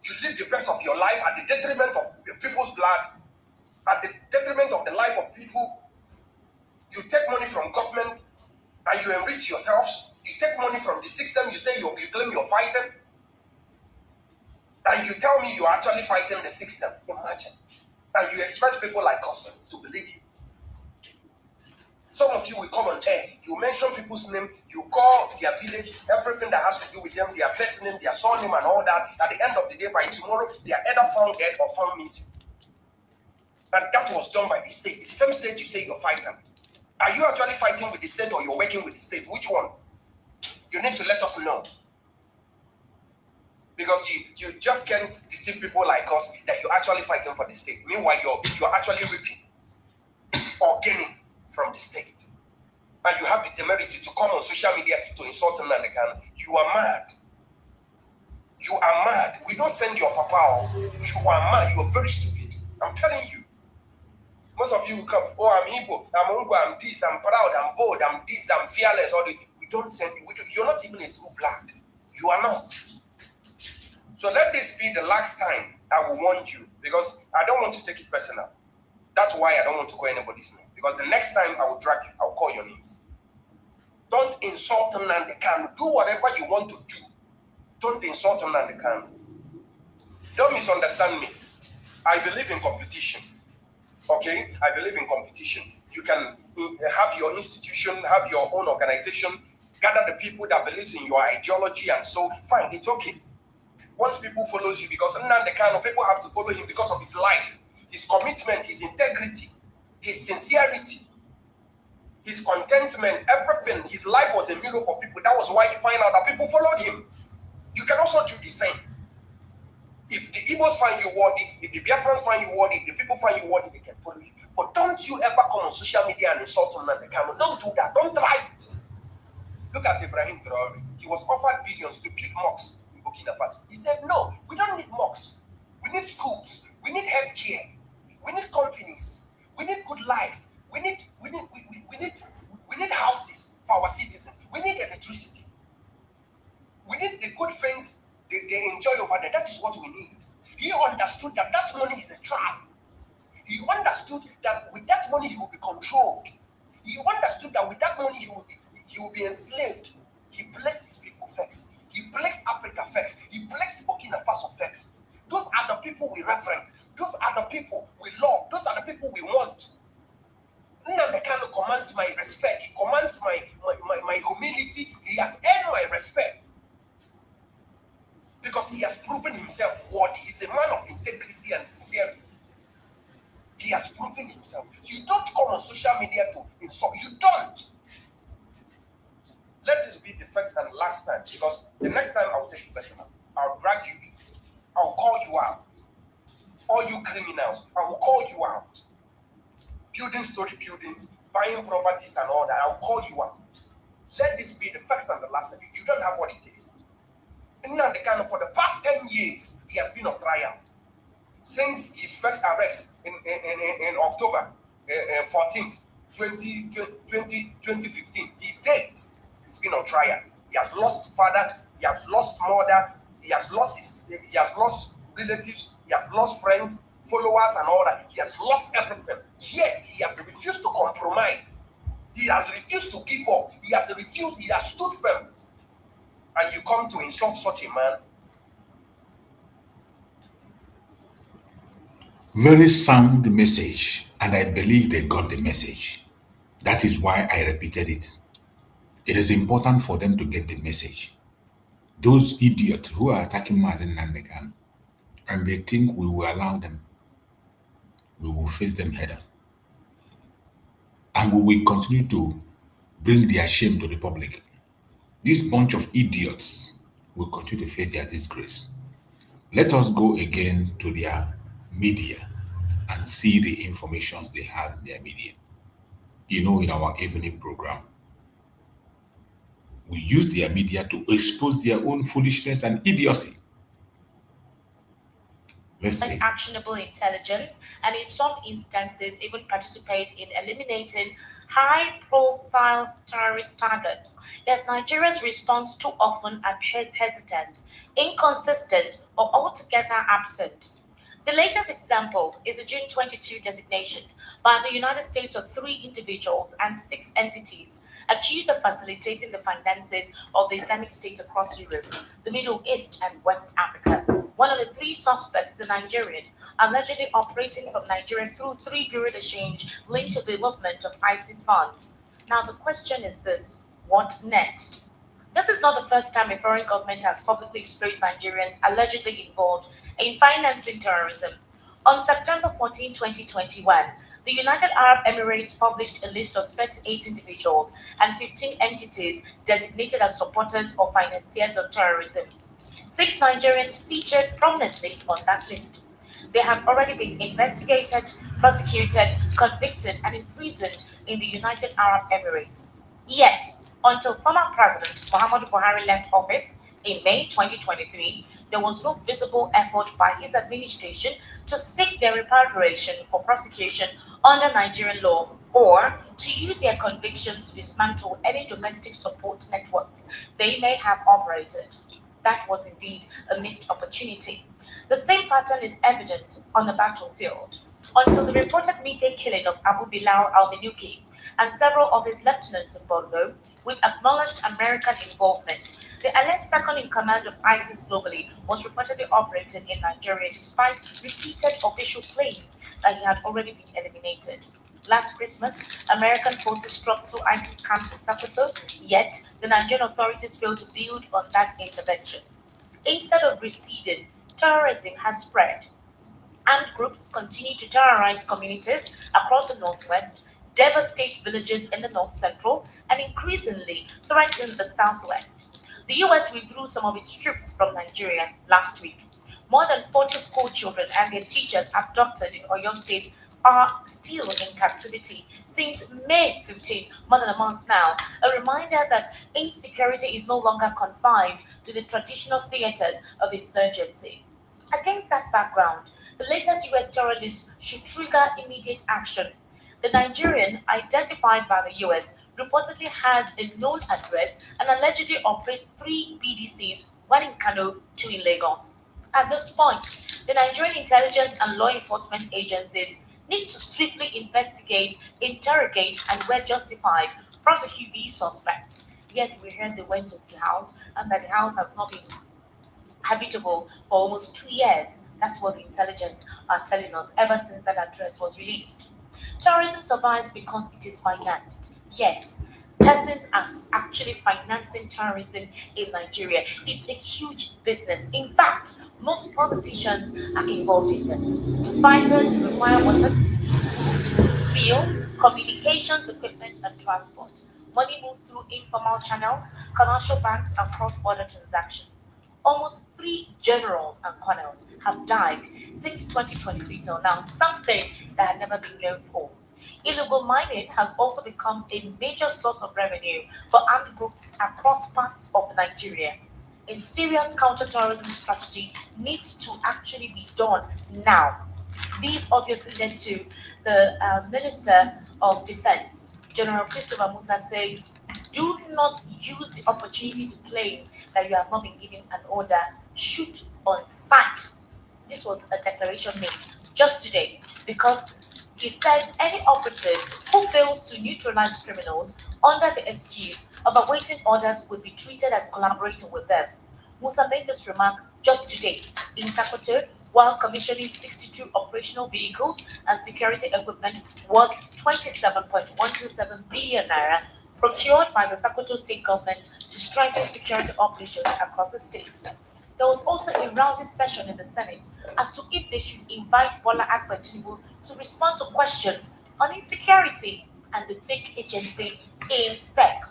[SPEAKER 19] You live the best of your life at the detriment of people's blood, at the detriment of the life of people. You take money from government and you enrich yourselves. You take money from the system, you say you claim you're fighting. And you tell me you're actually fighting the system. Imagine. And you expect people like us to believe you. Some of you will come on air, you mention people's name, you call their village, everything that has to do with them, their pet's name, their surname and all that. At the end of the day, by tomorrow, they are either found dead or found missing. And that was done by the state. The same state you say you're fighting. Are you actually fighting with the state or you're working with the state? Which one? You need to let us know. Because you just can't deceive people like us that you're actually fighting for the state. Meanwhile, you're actually reaping or gaining from the state. And you have the temerity to come on social media to insult Nnamdi Kanu. You are mad. You are mad. We don't send your papa. You are mad. You are very stupid. I'm telling you. Most of you will come, oh, I'm Igbo, I'm Ungu, I'm this, I'm proud, I'm bold, I'm this, I'm fearless. We don't send you. You're not even a true blood. You are not. So let this be the last time I will warn you, because I don't want to take it personal. That's why I don't want to call anybody's name. Because the next time I will drag you, I'll call your names. Don't insult Nnamdi Kanu. Do whatever you want to do. Don't insult Nnamdi Kanu. Don't misunderstand me. I believe in competition. Okay? I believe in competition. You can have your institution, have your own organization, gather the people that believe in your ideology, and so fine, it's okay. Once people follow you, because Nnamdi Kanu, people have to follow him because of his life, his commitment, his integrity, his sincerity, his contentment, everything. His life was a mirror for people. That was why you find out that people followed him. You can also do the same. If the Igbos find you worthy, if the Biafrans find you worthy, if the people find you worthy, they can follow you. But don't you ever come on social media and insult Nnamdi Kanu. Don't do that. Don't try it. Look at Ibrahim Traore. He was offered billions to build mosques in Burkina Faso. He said, no, we don't need mosques. We need schools. We need healthcare. We need companies. We need good life. We need houses for our citizens. We need electricity. We need the good things they enjoy over there. That is what we need. He understood that that money is a trap. He understood that with that money he will be controlled. He understood that with that money he will be enslaved. He placed his people first. He placed Africa first. He placed Burkina Faso first. Those are the people we reverence. Those are the people we love. Those are the people we want. Nnamdi Kanu commands my respect. He commands my humility. He has earned my respect. Because he has proven himself worthy. He's a man of integrity and sincerity. He has proven himself. You don't come on social media to insult. You don't. Let this be the first and last time, because the next time I will take it personal. I'll drag you in. I'll call you out. All you criminals, I will call you out. Building story buildings, buying properties and all that, I'll call you out. Let this be the first and the last time. You don't have what it takes. Nnamdi Kanu, for the past 10 years, he has been on trial. Since his first arrest in October 14th, 2015, to date, he's been on trial. He has lost father, he has lost mother, he has lost relatives, he has lost friends, followers, and all that. He has lost everything. Yet he has refused to compromise. He has refused to give up. He has stood firm. And you come to insult such a man.
[SPEAKER 17] Very sound message, and I believe they got the message. That is why I repeated it. It is important for them to get the message. Those idiots who are attacking Mazi Nnamdi Kanu, and they think we will allow them, we will face them head on. And we will continue to bring their shame to the public. This bunch of idiots will continue to face their disgrace. Let us go again to their media and see the informations they have in their media. You know, in our evening program, we use their media to expose their own foolishness and idiocy. Let's see.
[SPEAKER 2] Actionable intelligence, and in some instances even participate in eliminating high-profile terrorist targets. Yet Nigeria's response too often appears hesitant, inconsistent, or altogether absent. The latest example is the June 22 designation by the United States of 3 individuals and 6 entities accused of facilitating the finances of the Islamic State across Europe, the Middle East, and West Africa. One of the 3 suspects is a Nigerian, allegedly operating from Nigeria through 3 bureau de change linked to the movement of ISIS funds. Now the question is this: what next? This is not the first time a foreign government has publicly exposed Nigerians allegedly involved in financing terrorism. On September 14, 2021, the United Arab Emirates published a list of 38 individuals and 15 entities designated as supporters or financiers of terrorism. 6 Nigerians featured prominently on that list. They have already been investigated, prosecuted, convicted, and imprisoned in the United Arab Emirates. Yet, until former President Muhammadu Buhari left office in May 2023, there was no visible effort by his administration to seek their repatriation for prosecution under Nigerian law or to use their convictions to dismantle any domestic support networks they may have operated. That was indeed a missed opportunity. The same pattern is evident on the battlefield. Until the reported midday killing of Abu Bilal al-Minuki and several of his lieutenants in Borno, with acknowledged American involvement, the alleged second-in-command of ISIS globally was reportedly operating in Nigeria despite repeated official claims that he had already been eliminated. Last Christmas, American forces struck 2 ISIS camps in Sokoto, yet the Nigerian authorities failed to build on that intervention. Instead of receding, terrorism has spread. Armed groups continue to terrorize communities across the northwest, devastate villages in the north central, and increasingly threaten the southwest. The U.S. withdrew some of its troops from Nigeria last week. More than 40 school children and their teachers abducted in Oyo State are still in captivity since May 15, more than a month now, a reminder that insecurity is no longer confined to the traditional theaters of insurgency. Against that background, the latest U.S. terror list should trigger immediate action. The Nigerian, identified by the U.S., reportedly has a known address and allegedly operates 3 BDCs, 1 in Kanu, 2 in Lagos. At this point, the Nigerian intelligence and law enforcement agencies need to swiftly investigate, interrogate, and, where justified, prosecute these suspects. Yet we heard they went to the house and that the house has not been habitable for almost 2 years. That's what the intelligence are telling us ever since that address was released. Terrorism survives because it is financed. Yes, persons are actually financing terrorism in Nigeria. It's a huge business. In fact, most politicians are involved in this. Fighters require weapons, fuel, communications equipment, and transport. Money moves through informal channels, commercial banks, and cross-border transactions. Almost 3 generals and colonels have died since 2023 till now, something that had never been known for. Illegal mining has also become a major source of revenue for armed groups across parts of Nigeria. A serious counter-terrorism strategy needs to actually be done now. These obviously led to the Minister of Defense, General Christopher Musa, saying, "Do not use the opportunity to claim that you have not been given an order. Shoot on sight." This was a declaration made just today because he says any operative who fails to neutralize criminals under the excuse of awaiting orders will be treated as collaborating with them. Musa made this remark just today in Sokoto while commissioning 62 operational vehicles and security equipment worth 27.127 billion naira procured by the Sokoto state government to strengthen security operations across the state. There was also a rounded session in the Senate as to if they should invite Bola Ahmed Tinubu to respond to questions on insecurity and the fake agency in FEC.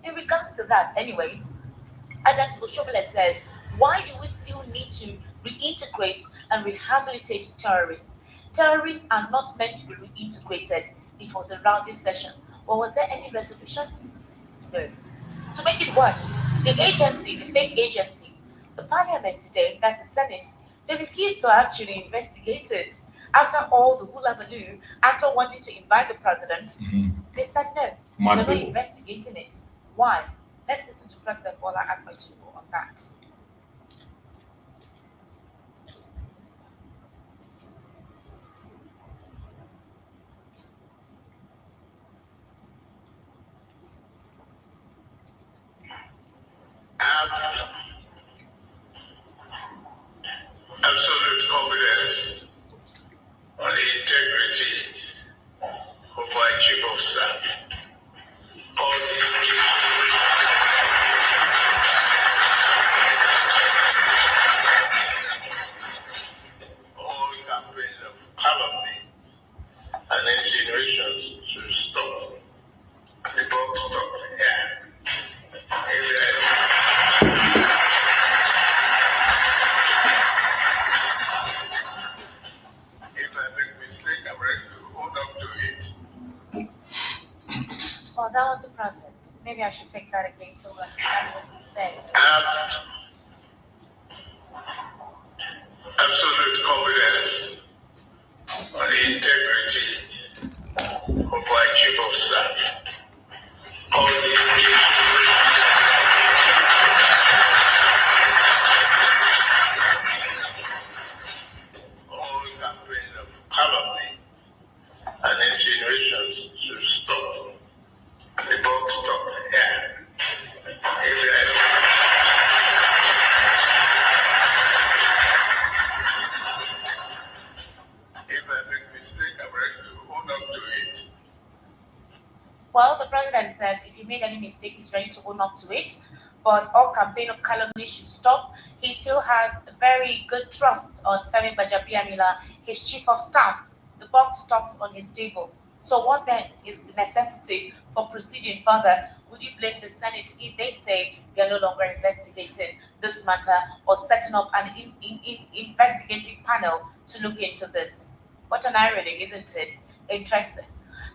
[SPEAKER 2] In regards to that, anyway, Adams Oshobele says, why do we still need to reintegrate and rehabilitate terrorists? Terrorists are not meant to be reintegrated. It was a rounded session. Or was there any resolution? No. To make it worse, the agency, the fake agency, the parliament today, that's the Senate, they refused to actually investigate it. After all the hula baloo, after wanting to invite the president, they said no, they're not investigating it. Why? Let's listen to President Bola Ahmed Tinubu on that.
[SPEAKER 4] Absolute confidence on the integrity of my chief of staff. All the
[SPEAKER 2] Well, that was the president. Maybe I should take that again so that that's what he said.
[SPEAKER 4] Absolute confidence on the integrity of my chief of staff. All the all campaign of calumny and insinuations should stop. The box stop here. If I make mistake, I'm ready to own up to it.
[SPEAKER 2] Well, the president says if he made any mistake, he's ready to own up to it. But all campaign of calumny should stop. He still has very good trust on Femi Gbajabiamila, his chief of staff. The buck stops on his table. So what then is the necessity for proceeding further? Would you blame the Senate if they say they're no longer investigating this matter or setting up an investigative panel to look into this? What an irony, isn't it? Interesting.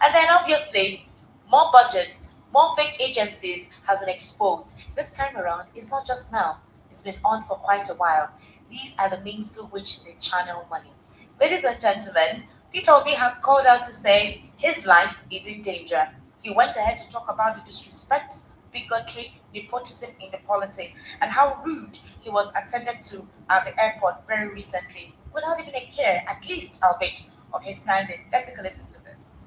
[SPEAKER 2] And then obviously, more budgets, more fake agencies has been exposed. This time around, it's not just now. It's been on for quite a while. These are the means through which they channel money. Ladies and gentlemen, Peter Obi has called out to say his life is in danger. He went ahead to talk about the disrespect, bigotry, nepotism in the politics, and how rude he was attended to at the airport very recently, without even a care, at least a bit, of his standing. Let's take a listen to this.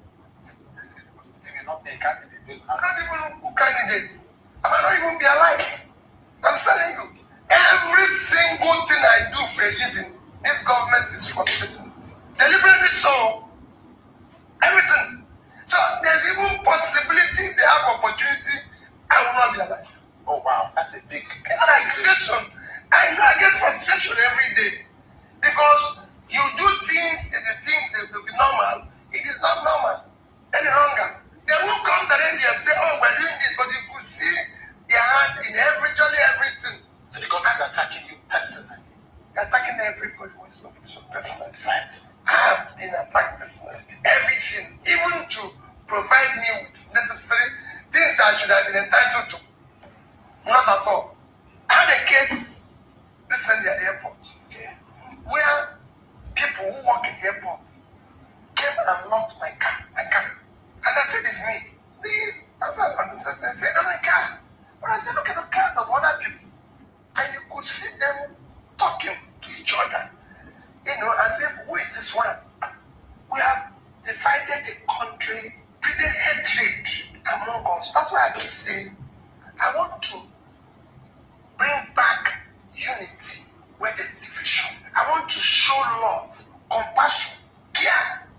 [SPEAKER 1] Not be a candidate. I'm not even a candidate. I might not even be alive. I'm telling you, every single thing I do for a living, this government is frustrating it. Deliberately so. Everything. So there's even possibility they have opportunity, I will not be alive.
[SPEAKER 22] Oh wow, that's a big.
[SPEAKER 1] It's an accusation. I know I get frustration every day because you do things and you think they will be normal. It is not normal any longer. They won't come directly and say, oh, we're doing this, but you could see their hand in everything.
[SPEAKER 22] So the government is attacking you personally.
[SPEAKER 1] They're attacking everybody who is looking so personally.
[SPEAKER 22] Right.
[SPEAKER 1] I have been attacked personally. Everything, even to provide me with necessary things that I should have been entitled to. Not at all. I had a case recently at the airport where people who work in the airport came and locked my car. And I said, it's me. I said, oh my car. But I said, look at the cars of other people. And you could see them talking to each other. As if, who is this one? We have divided the country, breeding hatred among us. That's why I keep saying, I want to bring back unity where there's division. I want to show love, compassion, care.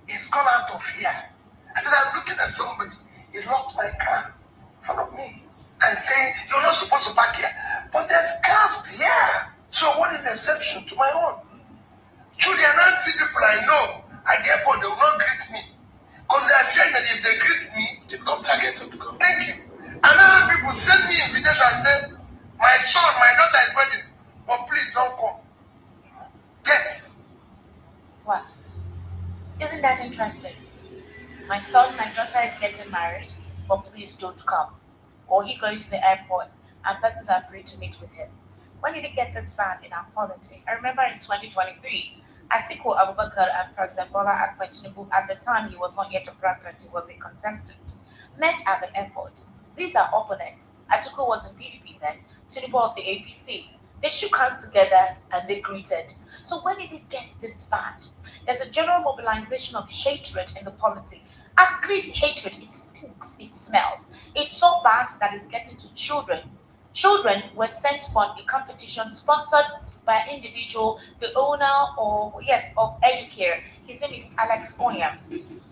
[SPEAKER 1] He's gone out of here. I said, I'm looking at somebody. He locked my car in front of me and saying, you're not supposed to park here. But there's cars here. So what is the exception to my own? Should the NRC people I know at the airport, they will not greet me. Because they are fearing that if they greet me,
[SPEAKER 22] they become targets of the government.
[SPEAKER 1] Thank you. And other people send me invitation and say, my son, my daughter is wedding, but please don't come. Yes.
[SPEAKER 2] Wow. Isn't that interesting? My son, my daughter is getting married, but please don't come. Or he goes to the airport and persons are free to meet with him. When did it get this bad in our politics? I remember in 2023, Atiku Abubakar and President Bola Ahmed Tinubu, at the time he was not yet a president, he was a contestant, met at the airport. These are opponents. Atiku was in PDP then, Tinubu of the APC. They shook hands together and they greeted. So when did it get this bad? There's a general mobilization of hatred in the polity. Agreed hatred, it stinks, it smells. It's so bad that it's getting to children. Children were sent for a competition sponsored by an individual, the owner of Educare. His name is Alex Onyam.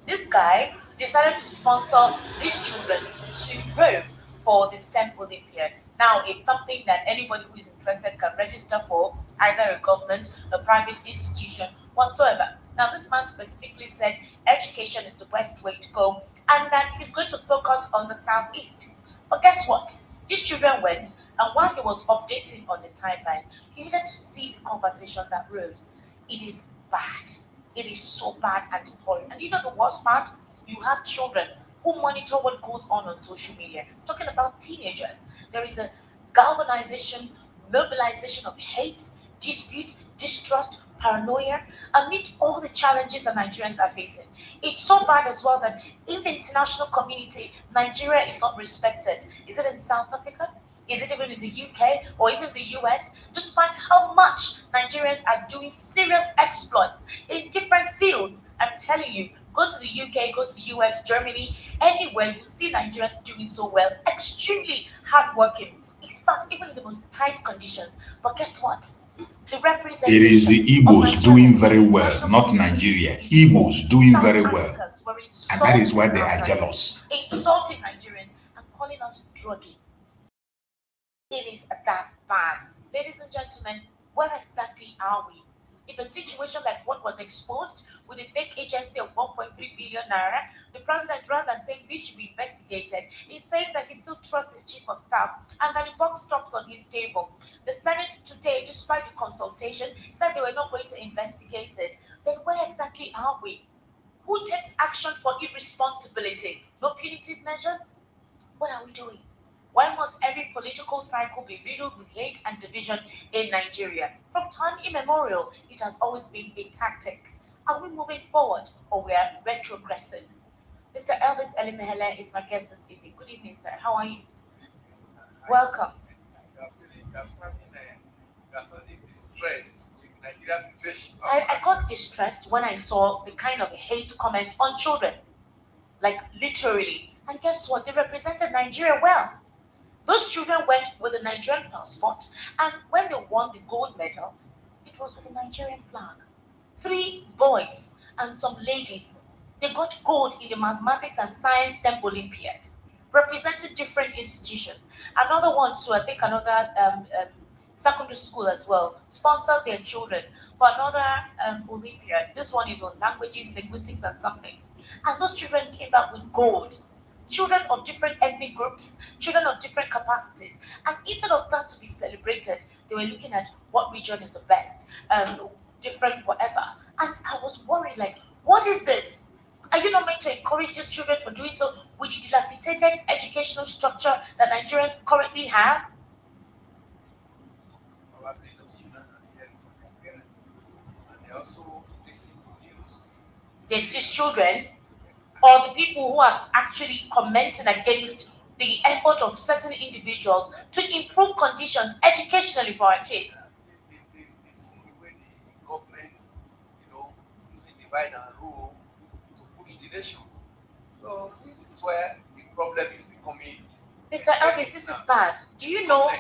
[SPEAKER 2] This guy decided to sponsor these children to Rome for the STEM Olympiad. Now, it's something that anybody who is interested can register for, either a government, a private institution, whatsoever. Now, this man specifically said education is the best way to go and that he's going to focus on the Southeast. But guess what? These children went, and while he was updating on the timeline, he needed to see the conversation that rose. It is bad. It is so bad and appalling. And you know the worst part? You have children who monitor what goes on social media. Talking about teenagers, there is a galvanization, mobilization of hate, dispute, distrust, paranoia, amidst all the challenges that Nigerians are facing. It's so bad as well that in the international community, Nigeria is not respected. Is it in South Africa? Is it even in the UK or is it in the US? Despite how much Nigerians are doing serious exploits in different fields, I'm telling you, go to the UK, go to the US, Germany, anywhere you see Nigerians doing so well, extremely hardworking. In fact, even in the most tight conditions. But guess what? The representation
[SPEAKER 17] It is the Igbos doing very well, not Nigeria. Igbos doing very well. And that is why they are jealous.
[SPEAKER 2] Insulting Nigerians and calling us druggy. It is that bad. Ladies and gentlemen, where exactly are we? If a situation like what was exposed with a fake agency of 1.3 billion naira, the president, rather than saying this should be investigated, is saying that he still trusts his chief of staff and that the buck stops on his table. The Senate today, despite the consultation, said they were not going to investigate it. Then where exactly are we? Who takes action for irresponsibility? No punitive measures? What are we doing? Why must every political cycle be riddled with hate and division in Nigeria? From time immemorial, it has always been a tactic. Are we moving forward or we are retrogressing? Mr. Elvis Elimehele is my guest this evening. Good evening, sir. How are you? Welcome. I got distressed when I saw the kind of hate comments on children. Like literally. And guess what? They represented Nigeria well. Those children went with a Nigerian passport, and when they won the gold medal, it was with a Nigerian flag. 3 boys and some ladies, they got gold in the mathematics and science STEM Olympiad, represented different institutions. Another one too, I think another secondary school as well, sponsored their children for another Olympiad. This one is on languages, linguistics, and something. And those children came back with gold. Children of different ethnic groups, children of different capacities. And instead of that to be celebrated, they were looking at what region is the best, different whatever. And I was worried, like, what is this? Are you not meant to encourage these children for doing so with the dilapidated educational structure that Nigerians currently have?
[SPEAKER 1] Probably those children are hearing from their parents. And they also listen to news.
[SPEAKER 2] These children, or the people who are actually commenting against the effort of certain individuals to improve conditions educationally for our kids.
[SPEAKER 1] They see the way the government, using divide and rule to push the nation. So this is where the problem is becoming.
[SPEAKER 2] Mr. Elvis, this is bad. Do you know?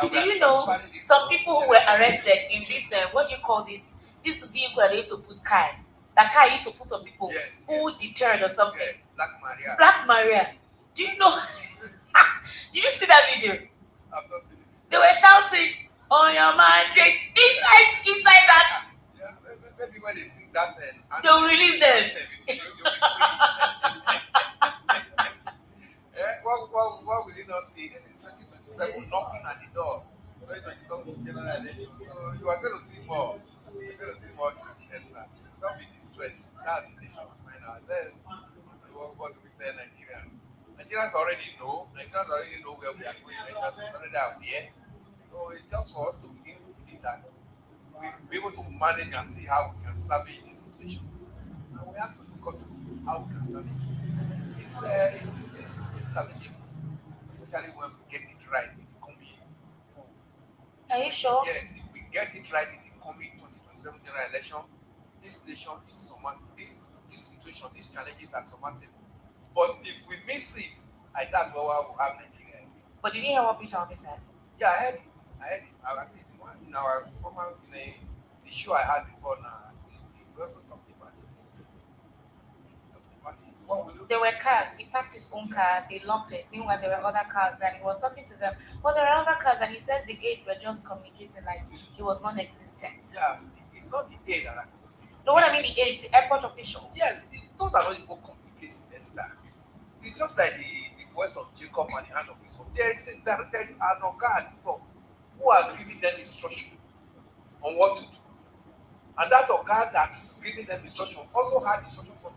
[SPEAKER 2] Do you know some people who were arrested in this? What do you call this? This vehicle they used to put car. That car used to put some people who deterred or something.
[SPEAKER 1] Yes, Black Maria.
[SPEAKER 2] Black Maria. Do you know? Did you see that video?
[SPEAKER 1] I've not seen it.
[SPEAKER 2] They were shouting on your mandate inside that.
[SPEAKER 1] Yeah, maybe when they sing that,
[SPEAKER 2] they'll release them.
[SPEAKER 1] What will you not see? This is 2027 knocking at the door. 2027 general election. So you are going to see more. You're going to see more things, Esther. Don't be distressed. That's the nation we find ourselves. What do we tell Nigerians? Nigerians already know where we are going. Nigerians are already out there. So it's just for us to begin to believe that we'll be able to manage and see how we can salvage the situation. And we have to look at how we can salvage it. It's still salvageable, especially when we get it right in the coming.
[SPEAKER 2] Are you sure?
[SPEAKER 1] Yes, if we get it right in the coming 2027 general election, this nation is surmountable. This situation, these challenges are surmountable. But if we miss it, I doubt where we'll have Nigeria.
[SPEAKER 2] But did you hear what Peter Obi said?
[SPEAKER 1] Yeah, I heard it. At least in our former, the show I had before now, we also talked about it.
[SPEAKER 2] There were cars. He parked his own car. They locked it. Meanwhile, there were other cars, and he was talking to them. Well, there are other cars, and he says the gates were just communicating like he was non-existent.
[SPEAKER 1] Yeah, it's not the aid that are communicating.
[SPEAKER 2] No, what I mean the aid, the airport officials.
[SPEAKER 1] Yes, those are not even communicating. It's just like the voice of Jacob and the hand of his son. There's an Oga at the top who has given them instruction on what to do. And that Oga that is giving them instruction also had instruction from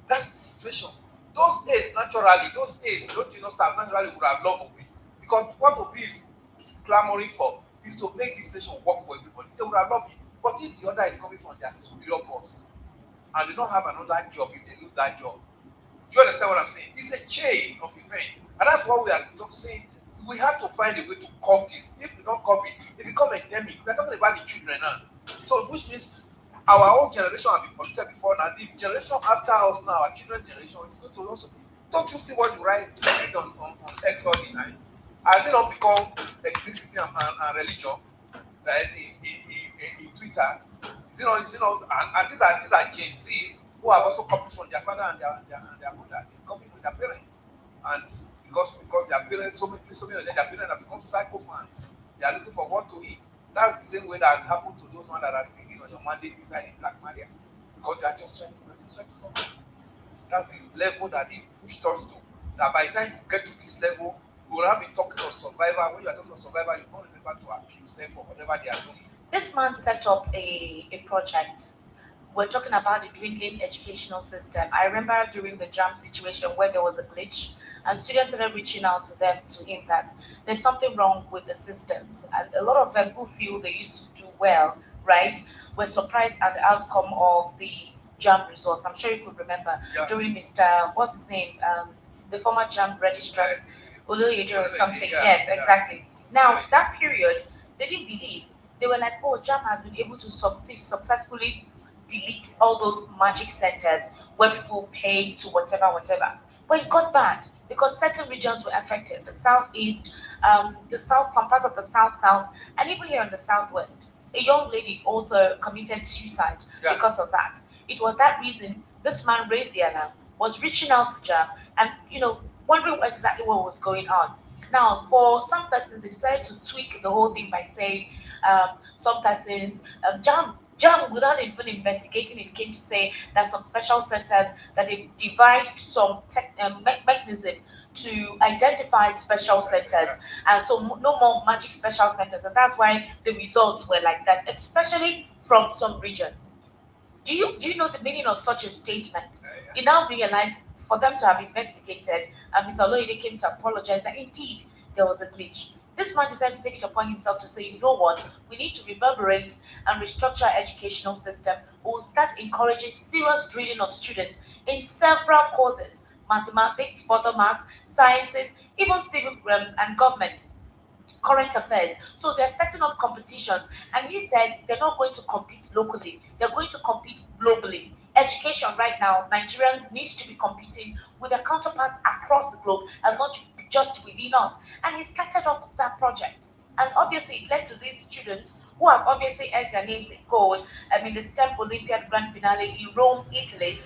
[SPEAKER 18] That's the situation. Those A's naturally, don't you know, staff naturally would have loved Obi. Because what Obi is clamoring for is to make this nation work for everybody. They would have loved it. But if the order is coming from their superior boss and they don't have another job, if they lose that job, do you understand what I'm saying? It's a chain of events. And that's what we are saying. We have to find a way to curb this. If we don't curb it, it becomes endemic. We're talking about the children now. So, which means our own generation have been polluted before now. The generation after us now, our children's generation, is going to also. Don't you see what you write on X all the time? Has it not become ethnicity and religion, right? In Twitter, and these are Gen Zs who have also copied from their father and their mother, copied from their parents, and because their parents, so many of them, their parents have become psycho fans. They are looking for what to eat. That's the same way that happened to those ones that are singing on your mandate inside in Black Maria, because they are just trying to something. That's the level that they pushed us to. That by the time you get to this level, we will not be talking of survivor. When you are talking of survivor, you don't remember to accuse them for whatever they are doing.
[SPEAKER 2] This man set up a project. We're talking about the dwindling educational system. I remember during the JAM situation where there was a glitch and students started reaching out to him that there's something wrong with the systems. And a lot of them who feel they used to do well, right, were surprised at the outcome of the JAM results. I'm sure you could remember during Mr. What's his name? The former JAM registrars, Oloyede or something. Yes, exactly. Now, that period, they didn't believe. They were like, oh, JAM has been able to successfully delete all those magic centers where people pay to whatever. But it got bad because certain regions were affected. The southeast, the south, some parts of the south, and even here in the southwest. A young lady also committed suicide because of that. It was that reason this man raised the alarm, was reaching out to JAM and wondering exactly what was going on. Now, for some persons, they decided to tweak the whole thing by saying some persons, JAM, without even investigating, it came to say that some special centers, that they devised some mechanism to identify special centers, and so no more magic special centers, and that's why the results were like that, especially from some regions. Do you know the meaning of such a statement? You now realize for them to have investigated, and Mr. Oloyede came to apologize that indeed there was a glitch. This man decided to take it upon himself to say, you know what, we need to reverberate and restructure our educational system. We will start encouraging serious drilling of students in several courses: mathematics, further maths, sciences, even civil and government, current affairs. So they're setting up competitions, and he says they're not going to compete locally, they're going to compete globally. Education right now, Nigerians need to be competing with their counterparts across the globe and not just within us. And he started off that project. And obviously it led to these students who have obviously etched their names in gold. I mean, the STEM Olympiad grand finale in Rome, Italy.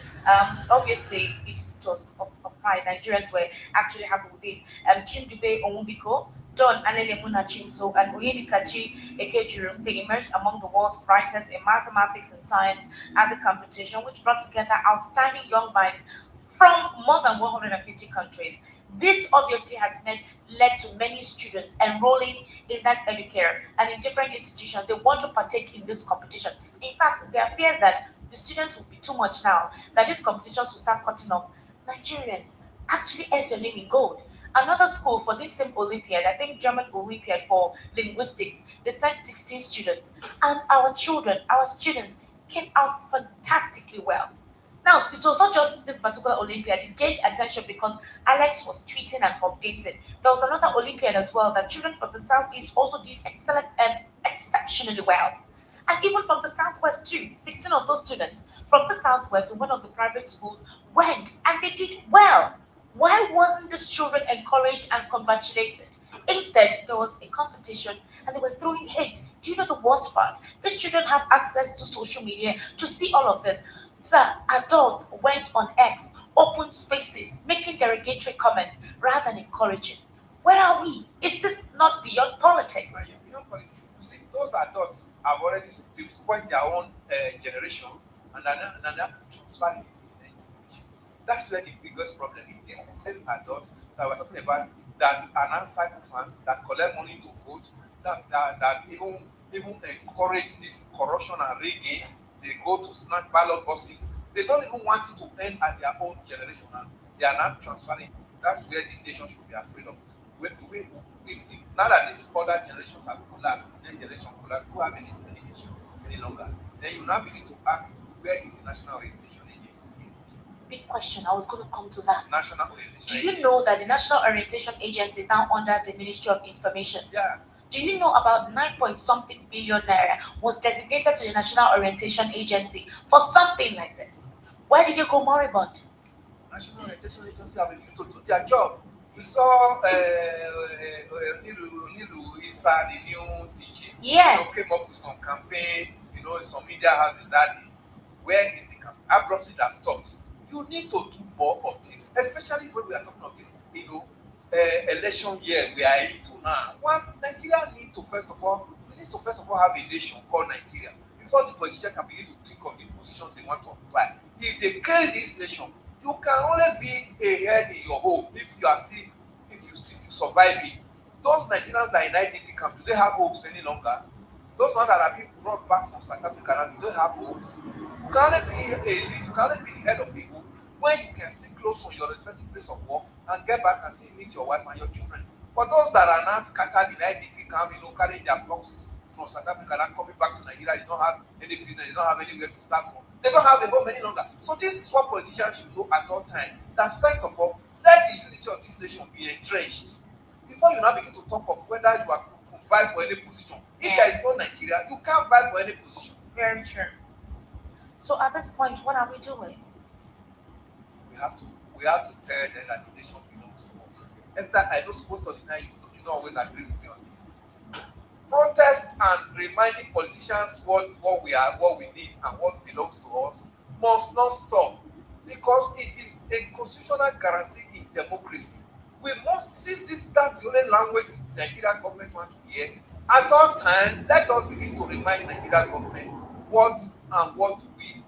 [SPEAKER 2] Obviously it was of pride. Nigerians were actually happy with it. Chindube Onwubiko, Don Alele Munachimso, and Oyedikachi Ekejurum, they emerged among the world's brightest in mathematics and science at the competition, which brought together outstanding young minds from more than 150 countries. This obviously has led to many students enrolling in that educare and in different institutions. They want to partake in this competition. In fact, there are fears that the students will be too much now, that these competitions will start cutting off. Nigerians actually earned their name in gold. Another school for this same Olympiad, I think German Olympiad for linguistics, they sent 16 students, and our students came out fantastically well. Now, it was not just this particular Olympiad, it gained attention because Alex was tweeting and updating. There was another Olympiad as well that children from the Southeast also did exceptionally well. And even from the Southwest too, 16 of those students from the Southwest in one of the private schools went and they did well. Why wasn't these children encouraged and congratulated? Instead, there was a competition and they were throwing hate. Do you know the worst part? These children have access to social media to see all of this. So adults went on X, open spaces, making derogatory comments rather than encouraging. Where are we? Is this not beyond politics?
[SPEAKER 18] Beyond politics. You see, those adults have already spoiled their own generation, and they're not transferring it to the next generation. That's where the biggest problem is. These same adults that we're talking about that are now cycle fans, that collect money to vote, that even encourage this corruption and rigging. they go to snatch ballot boxes. They don't even want it to end at their own generation, and they are not transferring. That's where the nation should be afraid of. If now that these other generations have collapsed, the next generation collapsed, who have any nation any longer, then you now begin to ask, where is the National Orientation Agency?
[SPEAKER 2] Big question. I was going to come to that.
[SPEAKER 18] National Orientation
[SPEAKER 2] Do you know that the National Orientation Agency is now under the Ministry of Information?
[SPEAKER 18] Yeah.
[SPEAKER 2] Do you know about 9-point-something billion naira was designated to the National Orientation Agency for something like this? Where did you go moribund?
[SPEAKER 18] National Orientation Agency have refused to do their job. We saw Nilu Isa, the new DG,
[SPEAKER 2] yes,
[SPEAKER 18] came up with some campaign, in some media houses that where is the campaign? Abruptly that stops. You need to do more of this, especially when we are talking of this, election year we are into now. Nigeria need to first of all have a nation called Nigeria before the politician can begin to think of the positions they want to occupy. If they kill this nation, you can only be a head in your home if you survive it. Those Nigerians that are in IDP camp, do they have hopes any longer? Those ones that are being brought back from South Africa, do they have hopes? You can only be the head of a home when you can stay close from your respective place of work and get back and still meet your wife and your children. For those that are now scattered in IDP camp, carrying their boxes from South Africa and coming back to Nigeria, they don't have any business, they don't have anywhere to start from. They don't have a home any longer. So this is what politicians should know at all times. That first of all, let the unity of this nation be entrenched. Before you now begin to talk of whether you are to vie for any position. If there is no Nigeria, you can't vie for any position.
[SPEAKER 2] Very true. So at this point, what are we doing?
[SPEAKER 18] We have to tell them that the nation belongs to us. Esther, I know most of the time you don't always agree with me on this. Protest and reminding politicians what we need and what belongs to us must not stop, because it is a constitutional guarantee in democracy. We must, that's the only language Nigerian government wants to hear. At all times, let us begin to remind Nigerian government what we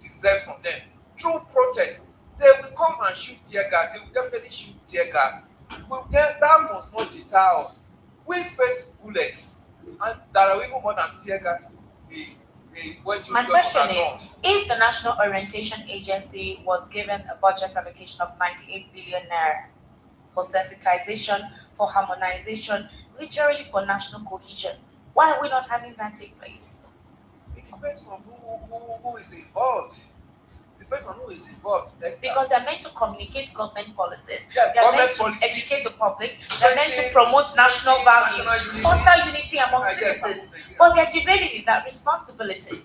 [SPEAKER 18] deserve from them. Through protest, they will come and shoot tear gas. They will definitely shoot tear gas. That must not deter us. We face bullets, and there are even more than tear gas.
[SPEAKER 2] My question is, if the National Orientation Agency was given a budget allocation of 98 billion naira for sensitization, for harmonization, literally for national cohesion, why are we not having that take place?
[SPEAKER 18] It depends on who is involved.
[SPEAKER 2] Because they're meant to communicate government policies.
[SPEAKER 18] Yeah,
[SPEAKER 2] they're meant to educate the public. They're meant to promote national values, foster unity among citizens. But they're derailing that responsibility.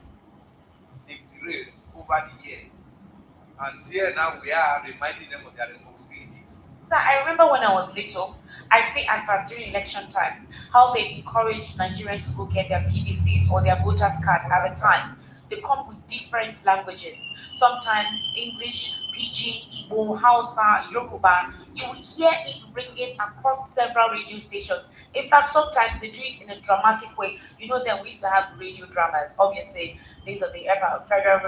[SPEAKER 18] They've derailed over the years. And here now we are reminding them of their responsibilities.
[SPEAKER 2] So I remember when I was little, I see adverts during election times how they encourage Nigerians to go get their PVCs or their voters card at a time. They come with different languages, sometimes English, Pidgin, Igbo, Hausa, Yoruba. You will hear it ringing across several radio stations. In fact, sometimes they do it in a dramatic way. You know that we used to have radio dramas. Obviously, these are the Federal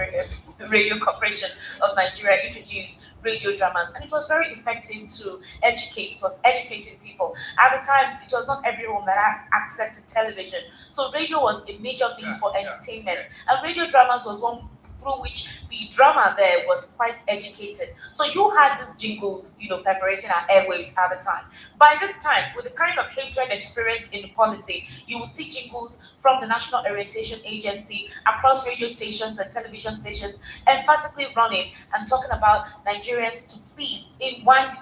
[SPEAKER 2] Radio Corporation of Nigeria introduced radio dramas, and it was very effective to educate. It was educating people. At the time, it was not everyone that had access to television, so radio was a major means for entertainment, and radio dramas was one through which the drama there was quite educated. So you had these jingles, perforating our airwaves at the time. By this time, with the kind of hatred experienced in the polity, you will see jingles from the National Orientation Agency across radio stations and television stations, emphatically running and talking about Nigerians to please in one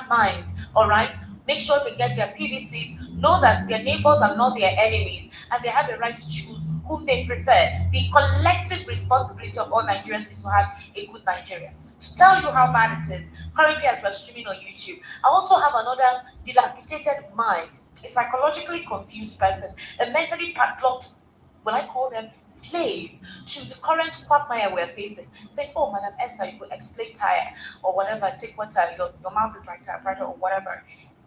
[SPEAKER 2] mind, all right? Make sure they get their PVCs, know that their neighbors are not their enemies, and they have the right to choose whom they prefer. The collective responsibility of all Nigerians is to have a good Nigeria. To tell you how bad it is, currently as we're streaming on YouTube, I also have another dilapidated mind, a psychologically confused person, a mentally padlocked, will I call them slave to the current quagmire we're facing. Saying, oh, Madam Esther, you could explain tire or whatever, take water, your mouth is like typewriter or whatever.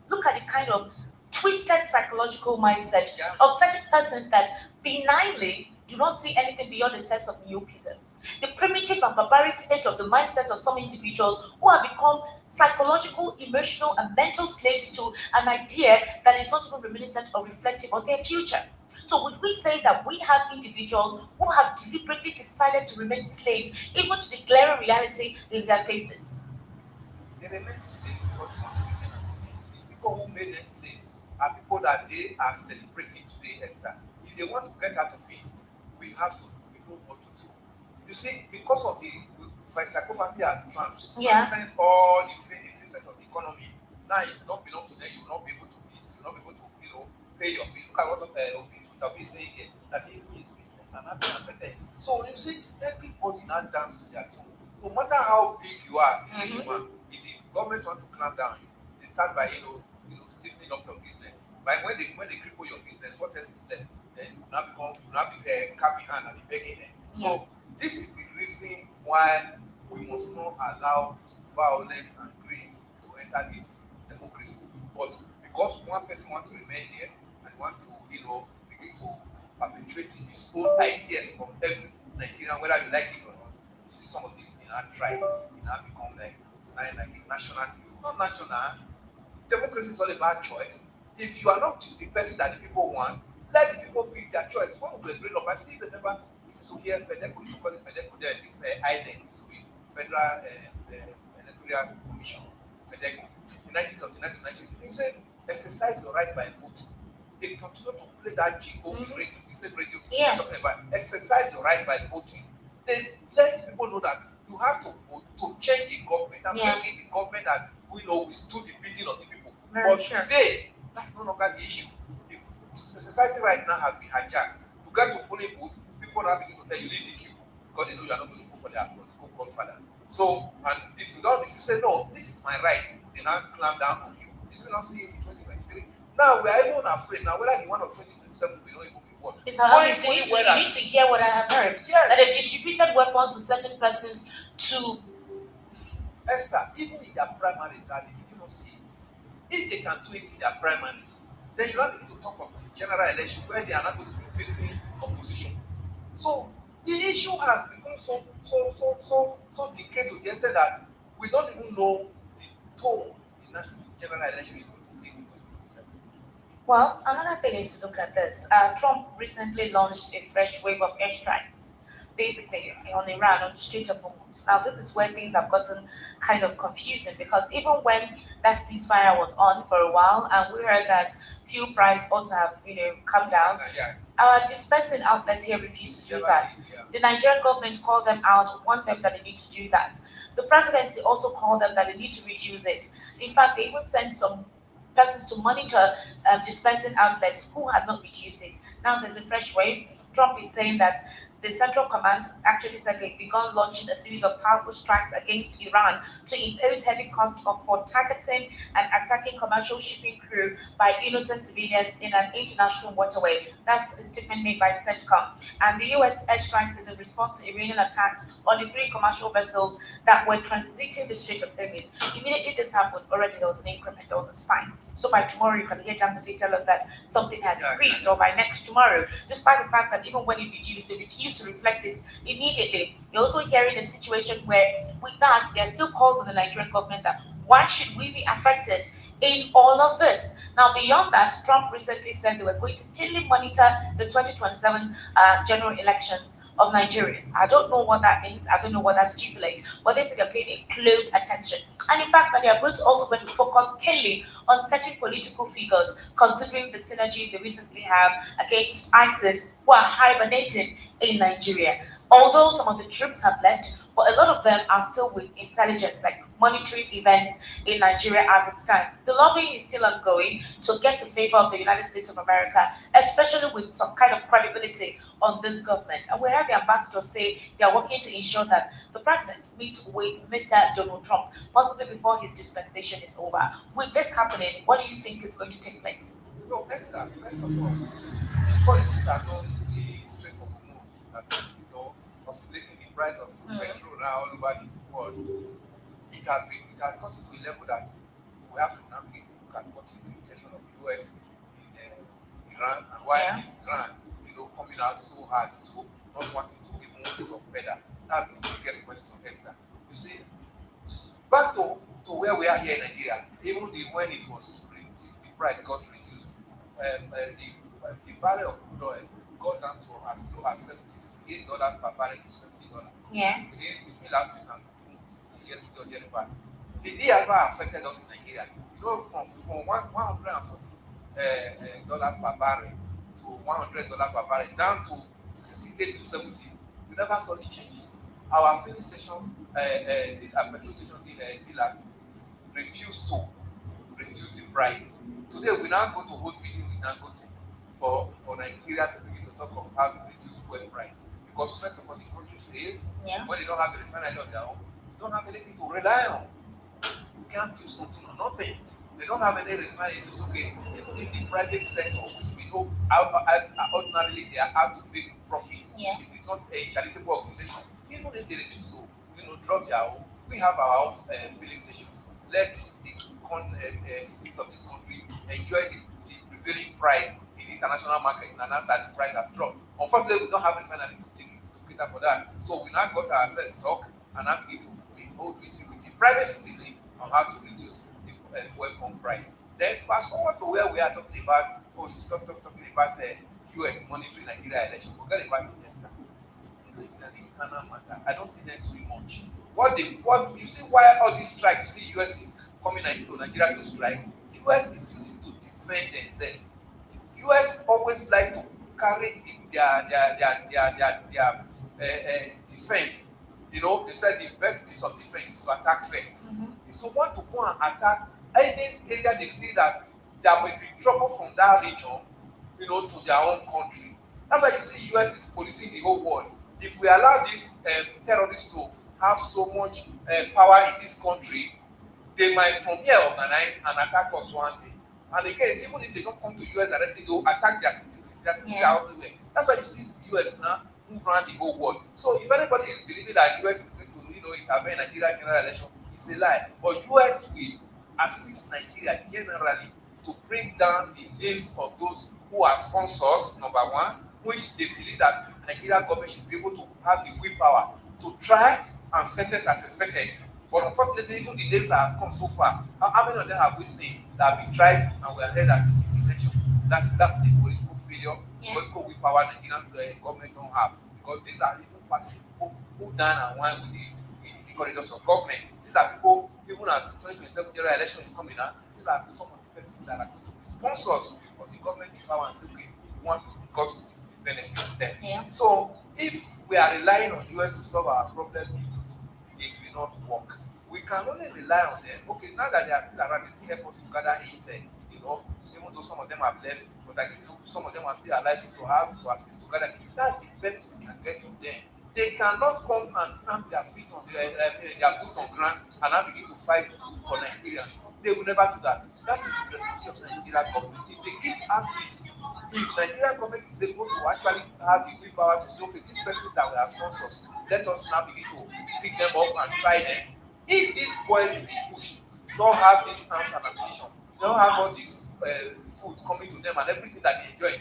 [SPEAKER 2] Look at the kind of twisted psychological mindset of certain persons that benignly do not see anything beyond a sense of myopism. The primitive and barbaric state of the mindset of some individuals who have become psychological, emotional, and mental slaves to an idea that is not even reminiscent or reflective of their future. So would we say that we have individuals who have deliberately decided to remain slaves, even to the glaring reality in their faces?
[SPEAKER 5] They remain slaves because once we remain slaves, the people who made them slaves are people that they are celebrating today, Esther. If they want to get out of it, we have to know what to do. You see, because of the psychopathy has transcend all the facets of the economy. Now, if you don't belong to them, you will not be able to eat, you will not be able to, pay your bill. Look at what Obi is saying here, that his business are not being affected. So you see, everybody now dance to their tune. No matter how big you are, if the government want to clamp down, they start by stiffening up your business. But when they cripple your business, what else is left? Then you now be cap in hand and be begging them. So this is the reason why we must not allow violence and greed to enter this democracy. But because one person wants to remain here and want to, begin to perpetrate his own ideas from every Nigerian, whether you like it or not, you see some of these things and try it now become like it's not like a national thing. It's not national. Democracy is all about choice. If you are not the person that the people want, let the people pick their choice. When we were growing up, I still remember to hear FEDECO, you call it FEDECO there, this INEC, Federal Electoral Commission, FEDECO, in 1979 to 1980. They say, exercise your right by voting. They continue to play that jingle, radio, the same radio, exercise your right by voting. They let people know that you have to vote to change the government and make it the government that will stood the bidding of the people. But today, that's no longer the issue. If the society right now has been hijacked, you get to polling booth, people now begin to tell you leave the queue because they know you are not going to vote for their godfather. So, and if you say no, this is my right, they now clamp down on you. Did you not see it in 2023? Now we are even afraid. Now whether the one of 2027 we don't even be what.
[SPEAKER 2] You need to hear what I have heard. That they distributed weapons to certain persons to.
[SPEAKER 5] Esther, even in their primaries, that they did not see it. If they can do it in their primaries, then you don't need to talk of the general election where they are not going to be facing opposition. So the issue has become so decayed to the extent that we don't even know the tone the national general election is going to take in 2027.
[SPEAKER 2] Well, another thing is to look at this. Trump recently launched a fresh wave of airstrikes, basically on Iran, on the Strait of Hormuz. Now, this is where things have gotten kind of confusing because even when that ceasefire was on for a while, and we heard that fuel price ought to have, come down, dispensing outlets here refuse to do that. The Nigerian government called them out, warned them that they need to do that. The presidency also called them that they need to reduce it. In fact, they even sent some persons to monitor dispensing outlets who had not reduced it. Now there's a fresh wave. Trump is saying that the Central Command actually said they've begun launching a series of powerful strikes against Iran to impose heavy costs for targeting and attacking commercial shipping crew by innocent civilians in an international waterway. That's a statement made by CENTCOM. And the U.S. airstrikes is in response to Iranian attacks on the 3 commercial vessels that were transiting the Strait of Hormuz. Immediately this happened, already there was an increment, there was a spike. So by tomorrow, you can hear Nnamdi tell us that something has increased, or by next tomorrow, despite the fact that even when it reduced, they refuse to reflect it immediately. You're also hearing a situation where, with that, there are still calls on the Nigerian government that why should we be affected in all of this? Now, beyond that, Trump recently said they were going to keenly monitor the 2027 general elections of Nigerians. I don't know what that means. I don't know what that stipulates, but they say they're paying a close attention. And in fact, that they are going to focus keenly on certain political figures, considering the synergy they recently have against ISIS, who are hibernating in Nigeria. Although some of the troops have left, but a lot of them are still with intelligence, like monitoring events in Nigeria as it stands. The lobbying is still ongoing to get the favor of the United States of America, especially with some kind of credibility on this government. And we have the ambassador say they are working to ensure that the president meets with Mr. Donald Trump, possibly before his dispensation is over. With this happening, what do you think is going to take place?
[SPEAKER 5] No, first of all, politics are not the Strait of Hormuz that is, oscillating the price of petrol now all over the world. It has gotten to a level that we have to now begin to look at what is the intention of the US in Iran and why is Iran, coming out so hard to not wanting to even want some better. That's the biggest question, Esther. You see, back to where we are here in Nigeria, even when it was the price got reduced, the
[SPEAKER 8] the barrel of crude oil got down to as low as $68 per barrel to $70.
[SPEAKER 2] Yeah.
[SPEAKER 8] Between last week and yesterday or thereabout. Did it ever affected us in Nigeria? You know, from $140 per barrel to $100 per barrel down to 68 to 70. We never saw the changes. Our filling station, petrol station dealer refused to reduce the price. Today, we now go to hold meeting with Nnamdi for Nigeria to begin to talk of how to reduce fuel price. Because first of all, the country failed.
[SPEAKER 2] Yeah.
[SPEAKER 8] When they don't have the refinery on their own, they don't have anything to rely on. You can't do something or nothing. They don't have any refineries. It's okay. Even in the private sector, which we know ordinarily they are out to make profit.
[SPEAKER 2] Yeah.
[SPEAKER 8] It is not a charitable organization. Even if they refuse to, drop their own, we have our own filling stations. Let the citizens of this country enjoy the prevailing price in the international market, and after the price has dropped. Unfortunately, we don't have refinery to cater for that. So we now got ourselves stuck, and now we hold meeting with the private citizen on how to reduce the fuel pump price. Then fast forward to where we are talking about, you start talking about US monitoring Nigeria election. Forget about it, Esther. This is an internal matter. I don't see them doing much. What you see why all this strike, you see US is coming into Nigeria to strike. US is using to defend themselves. US always like to carry their defense. You know, they said the best piece of defense is to attack first.
[SPEAKER 2] Mm-hmm.
[SPEAKER 8] Is to want to go and attack any area they feel that there will be trouble from that region, to their own country. That's why you see US is policing the whole world. If we allow these terrorists to have so much power in this country, they might from here organize and attack us one day. And again, even if they don't come to US directly, they'll attack their citizens. Their citizens are everywhere. That's why you see the US now move around the whole world. So if anybody is believing that US is going to, intervene in Nigeria general election, it's a lie. But US will assist Nigeria generally to bring down the names of those who are sponsors, number one, which they believe that Nigeria government should be able to have the willpower to try and sentence as expected. But unfortunately, even the names that have come so far, how many of them have we seen that have been tried and we are heard that it's in detention? That's the political failure, political willpower Nigerian government don't have. Because these are even part of people who dine and wine with the corridors of government. These are people, even as 2027 general election is coming out, these are some of the persons that are going to be sponsors of the government in power and say, okay, we want because it benefits them.
[SPEAKER 2] Yeah.
[SPEAKER 8] So if we are relying on US to solve our problem, it will not work. We can only rely on them. Okay, now that they are still around, they still help us to gather intel, even though some of them have left, but I think some of them are still alive to assist to gather. That's the best we can get from them. They cannot come and stamp their feet on their boot on ground and now begin to fight for Nigeria. They will never do that. That is the responsibility of the Nigerian government. If they give at least, if Nigerian government is able to actually have the willpower to say, okay, these persons that we have sponsors, let us now begin to pick them up and try them. If these boys in the bush don't have these arms and ammunition, they don't have all this food coming to them and everything that they enjoy,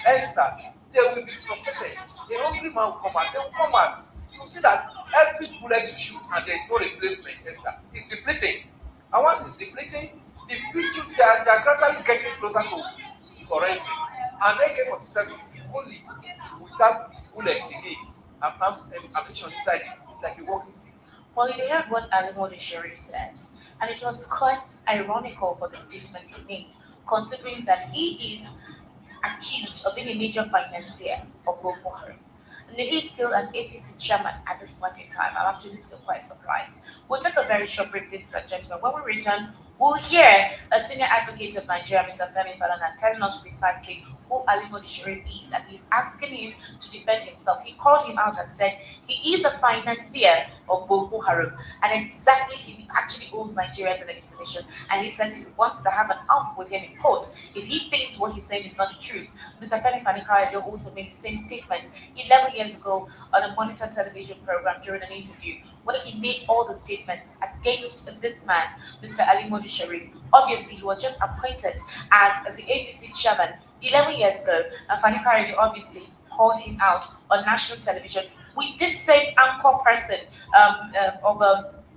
[SPEAKER 8] Esther, they will be frustrated. A hungry man will come out. They will come out. You see that every bullet you shoot and there is no replacement, Esther, is depleting. And once it's depleting, they are gradually getting closer to surrendering. And AK-47, if you hold it without bullets in it and ammunition inside it, it's like a walking stick.
[SPEAKER 2] Well, you heard what Alimodi Sharif said, and it was quite ironical for the statement he made, considering that he is accused of being a major financier of Boko Haram. And he's still an APC chairman at this point in time. I'm actually still quite surprised. We'll take a very short break, ladies and gentlemen. When we return, we'll hear a senior advocate of Nigeria, Mr. Femi Falana, telling us precisely who Alimodi Sharif is, and he's asking him to defend himself. He called him out and said he is a financier of Boko Haram, and exactly he actually owes Nigerians an explanation. And he says he wants to have an off with him in court if he thinks what he's saying is not the truth. Mr. Femi Falana also made the same statement 11 years ago on a Monitor television program during an interview, when he made all the statements against this man, Mr. Alimodi Sharif. Obviously, he was just appointed as the APC chairman 11 years ago, and Fani Karaji obviously called him out on national television with this same anchor person of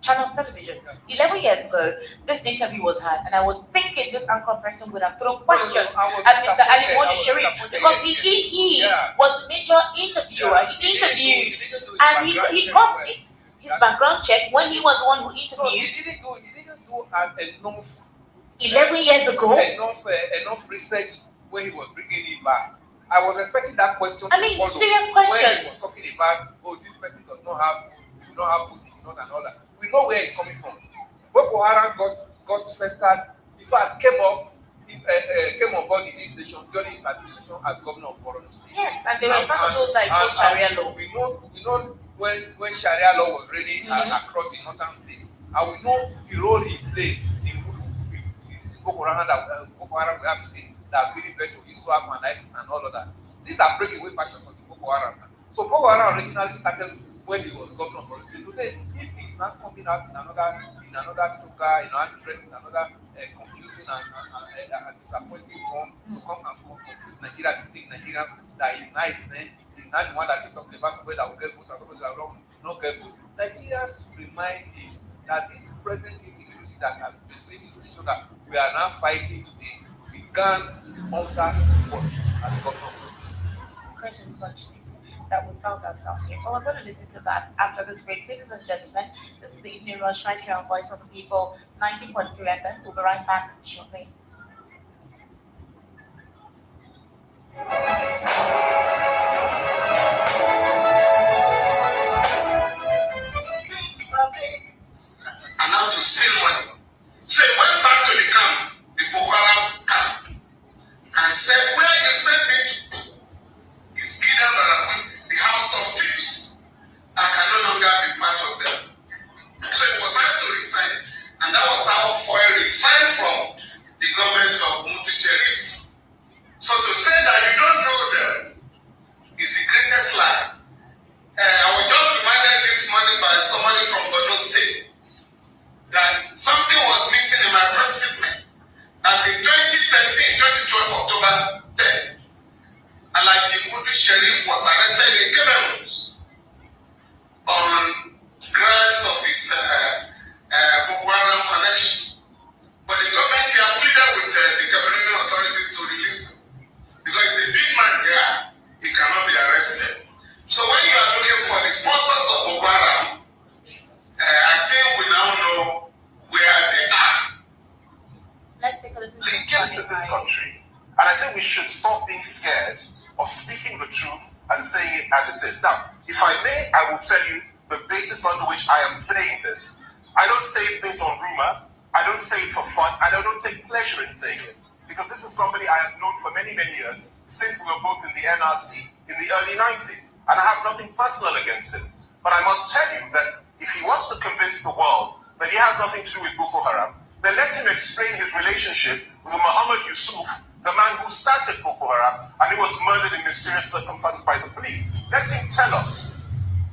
[SPEAKER 2] Channels Television. 11 years ago, this interview was had, and I was thinking this anchor person would have thrown questions at Mr. Ali Modi Sharif because he was a major interviewer. He interviewed, and he got his background check when he was the one who interviewed.
[SPEAKER 8] He didn't do enough
[SPEAKER 2] 11 years ago.
[SPEAKER 8] Enough research when he was bringing it back. I was expecting that question.
[SPEAKER 2] I mean, serious questions.
[SPEAKER 8] When he was talking about, oh, this person does not have food, you don't have food, you not and all that. We know where it's coming from. Boko Haram got festered. In fact, came on board in this station during his administration as governor of Borno State.
[SPEAKER 2] Yes, and they were part of those like Sharia law.
[SPEAKER 8] We know when Sharia law was reigning across the northern states, and we know the role he played in Boko Haram we have today that really led to ISWAP and ISIS and all of that. These are breakaway factions of the Boko Haram. So Boko Haram originally started when he was governor of Borno State. Today, if he's not coming out in another toga, interest in another confusing and disappointing form to come and confuse Nigeria, deceive Nigerians that he's not he's not the one that is talking about somebody that will get vote and somebody that will not get vote. Nigerians should remind him that this present insecurity that has been in this nation that we are now fighting today began under his watch as governor of Borno State.
[SPEAKER 2] It's quite unfortunate that we found ourselves here. But we're going to listen to that after this break. Ladies and gentlemen, this is the Evening Rush right here on Voice of the People, 90.3 FM. We'll be right back shortly.
[SPEAKER 1] And now to steal money. So he went back to the camp, the Boko Haram camp, and said, where you sent me to is Gideon Barakun, the house of thieves. I can no longer be part of them. So he was asked to resign. And that was how Foy resigned from the government of Nnamdi Sharif. So to say that you don't know them is the greatest lie. I was just reminded this morning by somebody from Borno State that something was missing in my press statement. That in 2013, 2012, October 10, Alhaji Nnamdi Sharif was arrested in Cameroon on grounds of his Boko Haram connection. But the government here pleaded with the Cameroonian authorities to release him. Because he's a big man here, he cannot be arrested. So when you are looking for the sponsors of Boko Haram, I think we now know where they are.
[SPEAKER 2] Let's take a listen to
[SPEAKER 22] in this country. And I think we should stop being scared of speaking the truth and saying it as it is. Now, if I may, I will tell you the basis under which I am saying this. I don't say it based on rumor. I don't say it for fun. And I don't take pleasure in saying it. Because this is somebody I have known for many, many years, since we were both in the NRC in the early 90s. And I have nothing personal against him. But I must tell you that if he wants to convince the world that he has nothing to do with Boko Haram, then let him explain his relationship with Muhammad Yusuf, the man who started Boko Haram and who was murdered in mysterious circumstances by the police. Let him tell us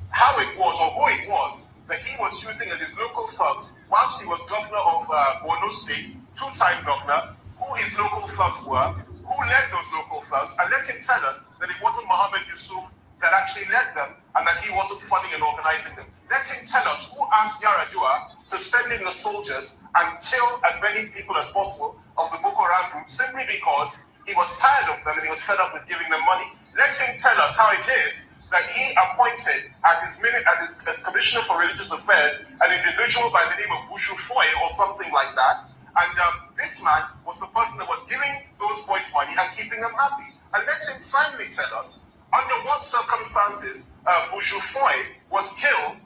[SPEAKER 22] how it was or who it was that he was using as his local thugs whilst he was governor of Borno State, two-time governor, who his local thugs were, who led those local thugs, and let him tell us that it wasn't Muhammad Yusuf that actually led them and that he wasn't funding and organizing them. Let him tell us who asked Yaradua to send in the soldiers and kill as many people as possible of the Boko Haram group simply because he was tired of them and he was fed up with giving them money. Let him tell us how it is that he appointed as Commissioner for Religious Affairs an individual by the name of Buju Foy or something like that. And this man was the person that was giving those boys money and keeping them happy. And let him finally tell us under what circumstances Buju Foy was killed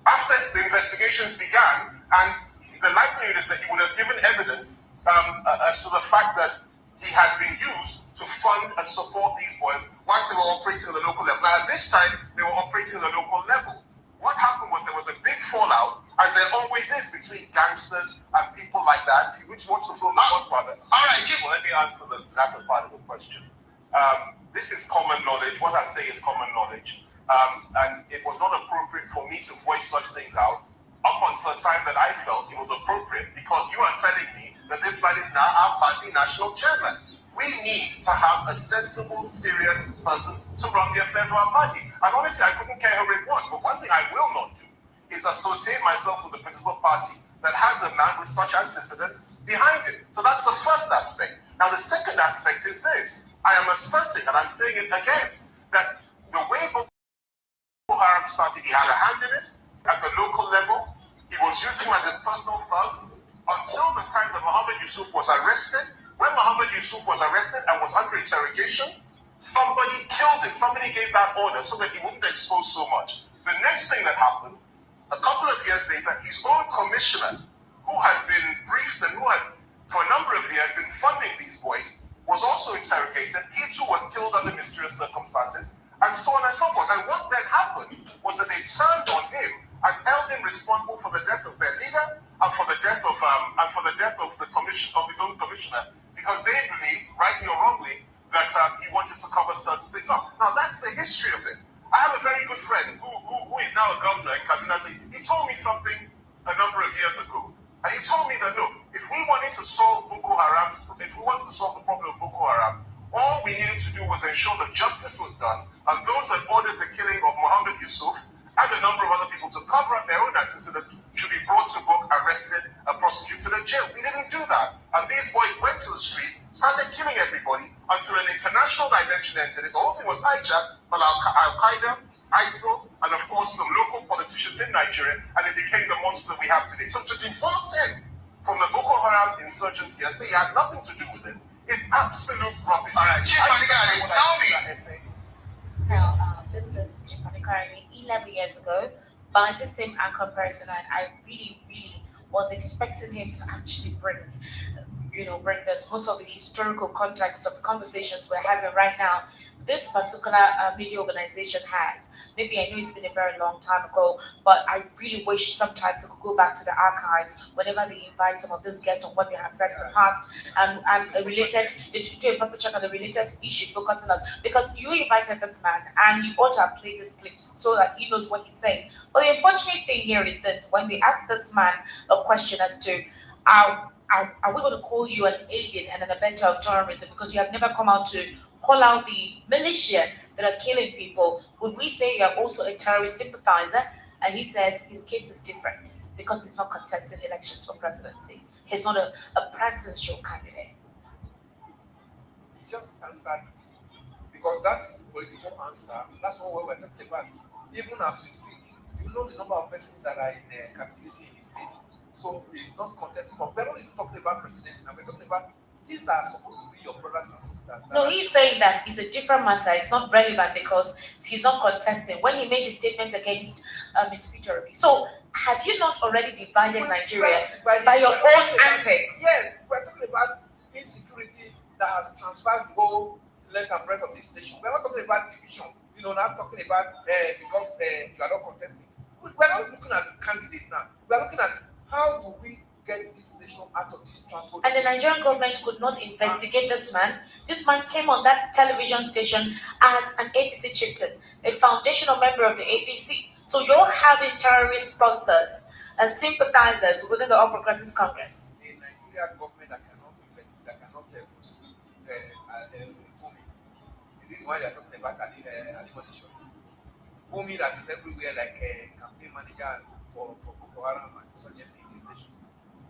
[SPEAKER 22] after the investigations began, and the likelihood is that he would have given evidence as to the fact that he had been used to fund and support these boys whilst they were operating at the local level. Now, at this time, they were operating at the local level. What happened was there was a big fallout, as there always is between gangsters and people like that. If you watch the film The Godfather. All right, well, let me answer the latter part of the question. This is common knowledge. What I'm saying is common knowledge. And it was not appropriate for me to voice such things out up until the time that I felt it was appropriate, because you are telling me that this man is now our party national chairman. We need to have a sensible, serious person to run the affairs of our party. And honestly, I couldn't care who it was. But one thing I will not do
[SPEAKER 9] is associate myself with the political party that has a man with such antecedents behind it. So that's the first aspect. Now, the second aspect is this. I am asserting, and I'm saying it again, that the way Boko Haram started, he had a hand in it at the local level. He was using them as his personal thugs until the time that Muhammad Yusuf was arrested. When Muhammad Yusuf was arrested and was under interrogation, somebody killed him. Somebody gave that order so that he wouldn't expose so much. The next thing that happened, a couple of years later, his own commissioner, who had been briefed and who had, for a number of years, been funding these boys, was also interrogated. He too was killed under mysterious circumstances, and so on and so forth. And what then happened was that they turned on him and held him responsible for the death of their leader and for the death of the commission of his own commissioner, because they believed, rightly or wrongly, that he wanted to cover certain things up. Now that's the history of it. I have a very good friend who is now a governor in Kanu. He told me something a number of years ago. And he told me that, look, if we wanted to solve Boko Haram, if we wanted to solve the problem of Boko Haram, all we needed to do was ensure that justice was done, and those that ordered the killing of Muhammad Yusuf and a number of other people to cover up their own antecedents should be brought to book, arrested, and prosecuted and jailed. We didn't do that. And these boys went to the streets, started killing everybody, until an international dimension entered it. The whole thing was hijacked by Al-Qaeda, ISIL, and of course some local politicians in Nigeria, and it became the monster we have today. So to divorce him from the Boko Haram insurgency and say he had nothing to do with it is absolute rubbish. All right, Chief Anikari, tell me.
[SPEAKER 2] Now, this is Chief Anikari 11 years ago by the same anchor person, and I really was expecting him to actually bring this most of the historical context of the conversations we're having right now. This particular media organization has. Maybe I know it's been a very long time ago, but I really wish sometimes I could go back to the archives whenever they invite some of these guests on what they have said in the past and related to a proper check on the related issue focusing on, because you invited this man and you ought to have played these clips so that he knows what he's saying. But the unfortunate thing here is this: when they ask this man a question as to are we going to call you an agent and an abettor of terrorism because you have never come out to call out the militia that are killing people? Would we say you are also a terrorist sympathizer? And he says his case is different because he's not contesting elections for presidency. He's not a presidential candidate.
[SPEAKER 8] He just answered it because that is political answer. That's what we're talking about. Even as we speak, do you know the number of persons that are in captivity in the state? So it's not contesting for. We're not even talking about presidency now. We're talking about these are supposed to be your brothers and sisters.
[SPEAKER 2] No, he's saying that it's a different matter. It's not relevant because he's not contesting when he made a statement against Mr. Peter Obi. So have you not already divided Nigeria by your own antics?
[SPEAKER 8] Yes, we're talking about insecurity that has transversed the whole length and breadth of this nation. We're not talking about division. Not talking about because you are not contesting. We're not looking at the candidate now. We're looking at how do we get this nation out of this trouble.
[SPEAKER 2] And the Nigerian government could not investigate this man. This man came on that television station as an APC chieftain, a foundational member of the APC. So you're having terrorist sponsors and sympathizers within the All Progressives Congress.
[SPEAKER 8] The Nigerian government that cannot investigate, that cannot prosecute Bumi. Is it the one you're talking about, Ali Modisho? Bumi that is everywhere like a campaign manager for Boko Haram and insurgency in this nation.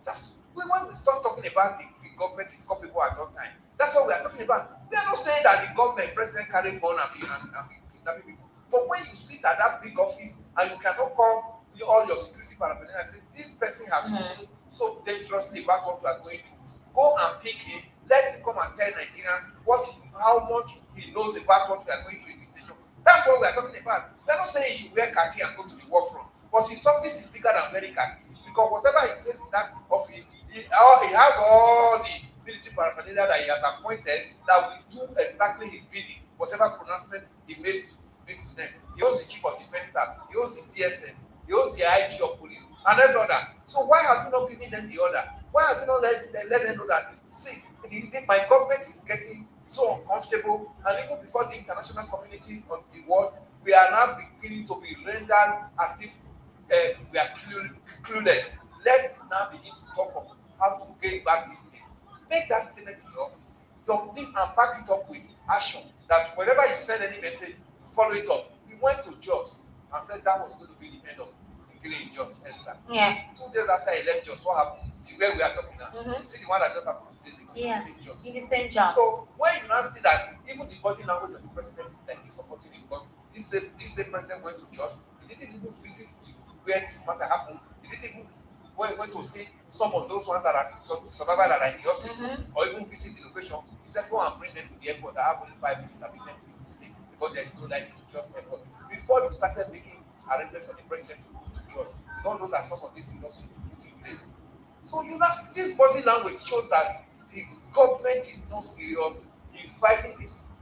[SPEAKER 8] That's when we start talking about the government is culpable at all time. That's what we are talking about. We are not saying that the government, president, carry gun and be kidnapping people. But when you sit at that big office and you cannot call all your security paraphernalia and say this person has spoken so dangerously about what we are going through, go and pick him. Let him come and tell Nigerians how much he knows about what we are going through in this nation. That's what we are talking about. We are not saying he should wear khaki and go to the war front, but his office is bigger than wearing khaki. Because whatever he says in that office, he has all the military paraphernalia that he has appointed that will do exactly his bidding, whatever pronouncement he makes to them. He owns the chief of defense staff, he owns the DSS, he owns the IG of police, and every other. So why have you not given them the order? Why have you not let them know that, see, my government is getting so uncomfortable, and even before the international community of the world, we are now beginning to be rendered as if we are clueless. Let's now begin to talk of how to gain back this thing. Make that statement in your office. And back it up with action. That whenever you send any message, follow it up. We went to Jos and said that was going to be the end of the killing Jos, Esther.
[SPEAKER 2] Yeah.
[SPEAKER 8] 2 days after he left Jos, what happened? To where we are talking now. You see the one that just happened 2 days ago
[SPEAKER 2] Yeah.
[SPEAKER 8] in the same Jos.
[SPEAKER 2] In the same Jos.
[SPEAKER 8] So when you now see that even the body language of the president is like he's supporting him, because this same president went to Jos, he didn't even visit where this matter happened. He didn't even went to see some of those ones that are survivors that are in the hospital, or even visit the location. He said, go and bring them to the airport. I have only 5 minutes, I'll be 10 minutes to stay, because there's no light in Jos airport. Before you started making arrangements for the president to go to Jos, you don't know that some of these things also put in place. So you know, this body language shows that the government is not serious. He's fighting this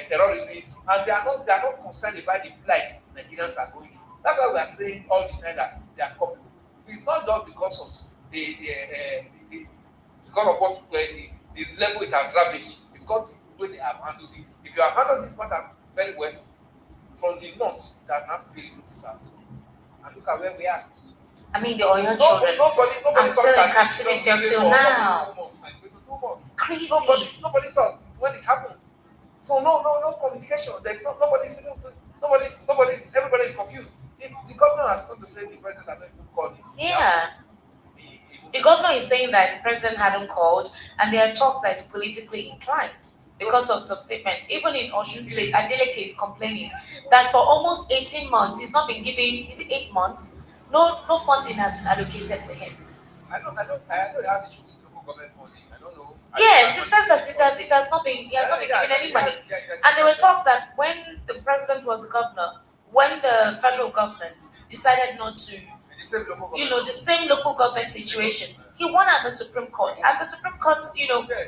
[SPEAKER 8] terrorism, and they are not concerned about the plight Nigerians are going through. That's why we are saying all the time that they are coupled. It's not just because of because of what the level it has ravaged, because the way they have handled it. If you have handled this matter very well, from the north, it has now spilled to the south. And look at where we are.
[SPEAKER 2] I mean, the Oyo children are still in captivity until now.
[SPEAKER 8] 2 months.
[SPEAKER 2] Crazy.
[SPEAKER 8] Nobody thought when it happened. So no communication. There's nobody's everybody's confused. The governor has come to say the president has not even called this.
[SPEAKER 2] Yeah. The governor is saying that the president hadn't called, and there are talks that it's politically inclined because of subsequent. Even in Osun State, Adeleke is complaining that for almost 18 months, he's not been given, is it 8 months? No funding has been allocated to him.
[SPEAKER 8] I know it has issue with local government funding. I don't know.
[SPEAKER 2] Yes, it says that it has not been given any money. And there were talks that when the president was the governor, when the federal government decided not to, the same local government situation, he won at the Supreme Court. And the Supreme Court,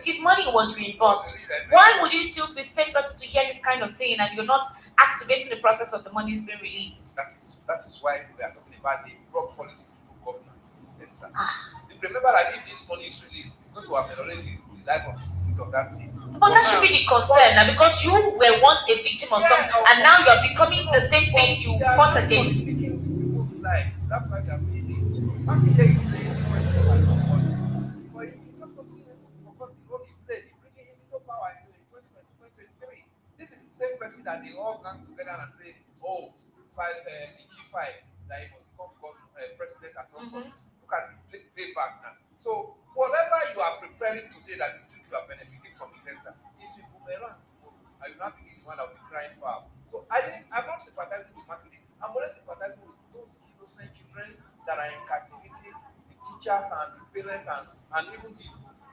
[SPEAKER 2] his money was reimbursed. Why would you still be the same person to hear this kind of thing and you're not activating the process of the money being released?
[SPEAKER 8] That is why we are talking about the broad politics into governance. Remember that if this money is released, it's going to ameliorate the life of the citizens of that state.
[SPEAKER 2] But that should be the concern now, because you were once a victim of something, and now you're becoming the same thing you fought against.
[SPEAKER 8] That's why we are saying it. Makinde is saying but he just forgot the role he played in bringing him into power in 2023. This is the same person that they all gang together and say, the G5, that he must become president at all costs. Look at the payback now. So whatever you are preparing today that you think you are benefiting from it, Esther, it will boomerang tomorrow, and you not be the one that will be crying foul. So I'm not sympathizing with Makinde. I'm only sympathizing with those innocent children that are in captivity, the teachers and the parents and even the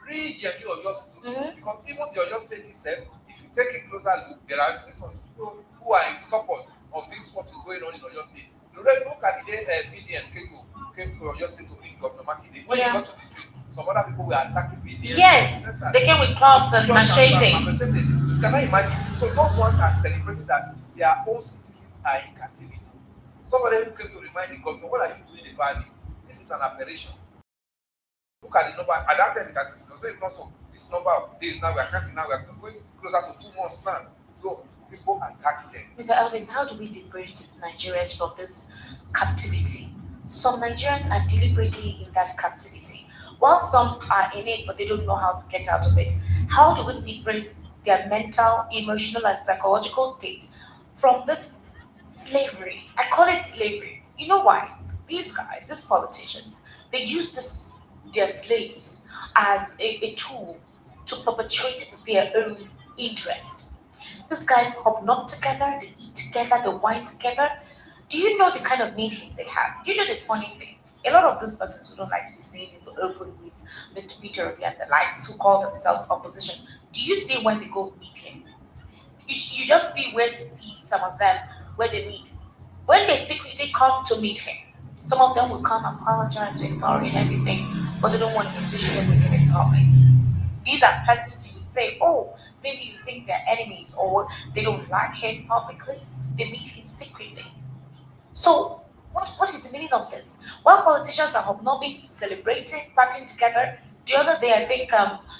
[SPEAKER 8] region of your citizens. Because even the Oyo State itself, if you take a closer look, there are some people who are in support of this, what is going on in Oyo State. Look at the day VDN came to Oyo State to meet Governor Makinde. When he got to the street, some other people were attacking VDN.
[SPEAKER 2] Yes, they came with clubs and machete.
[SPEAKER 8] You cannot imagine. So those ones are celebrating that their own citizens are in captivity. Somebody who came to remind the governor, what are you doing about this? This is an aberration. Look at the number. At that time, it was not of this number of days. Now we are counting. Now we are going closer to 2 months now. So people attack them.
[SPEAKER 2] Mr. Elvis, how do we liberate Nigerians from this captivity? Some Nigerians are deliberately in that captivity, while some are in it but they don't know how to get out of it. How do we liberate their mental, emotional, and psychological state from this slavery? I call it slavery. You know why? These guys, these politicians, they use their slaves as a tool to perpetuate their own interest. These guys hobnob together, they eat together, they wine together. Do you know the kind of meetings they have? Do you know the funny thing? A lot of those persons who don't like to be seen in the open with Mr. Peter Obi and the likes, who call themselves opposition, do you see when they go meet him? You just see where you see some of them, where they meet. When they secretly come to meet him, some of them will come and apologize, we're sorry and everything, but they don't want to be associated with him in public. These are persons you would say, maybe you think they're enemies or they don't like him publicly. They meet him secretly. So what is the meaning of this? While politicians are hobnobbing, celebrating, partying together, the other day I think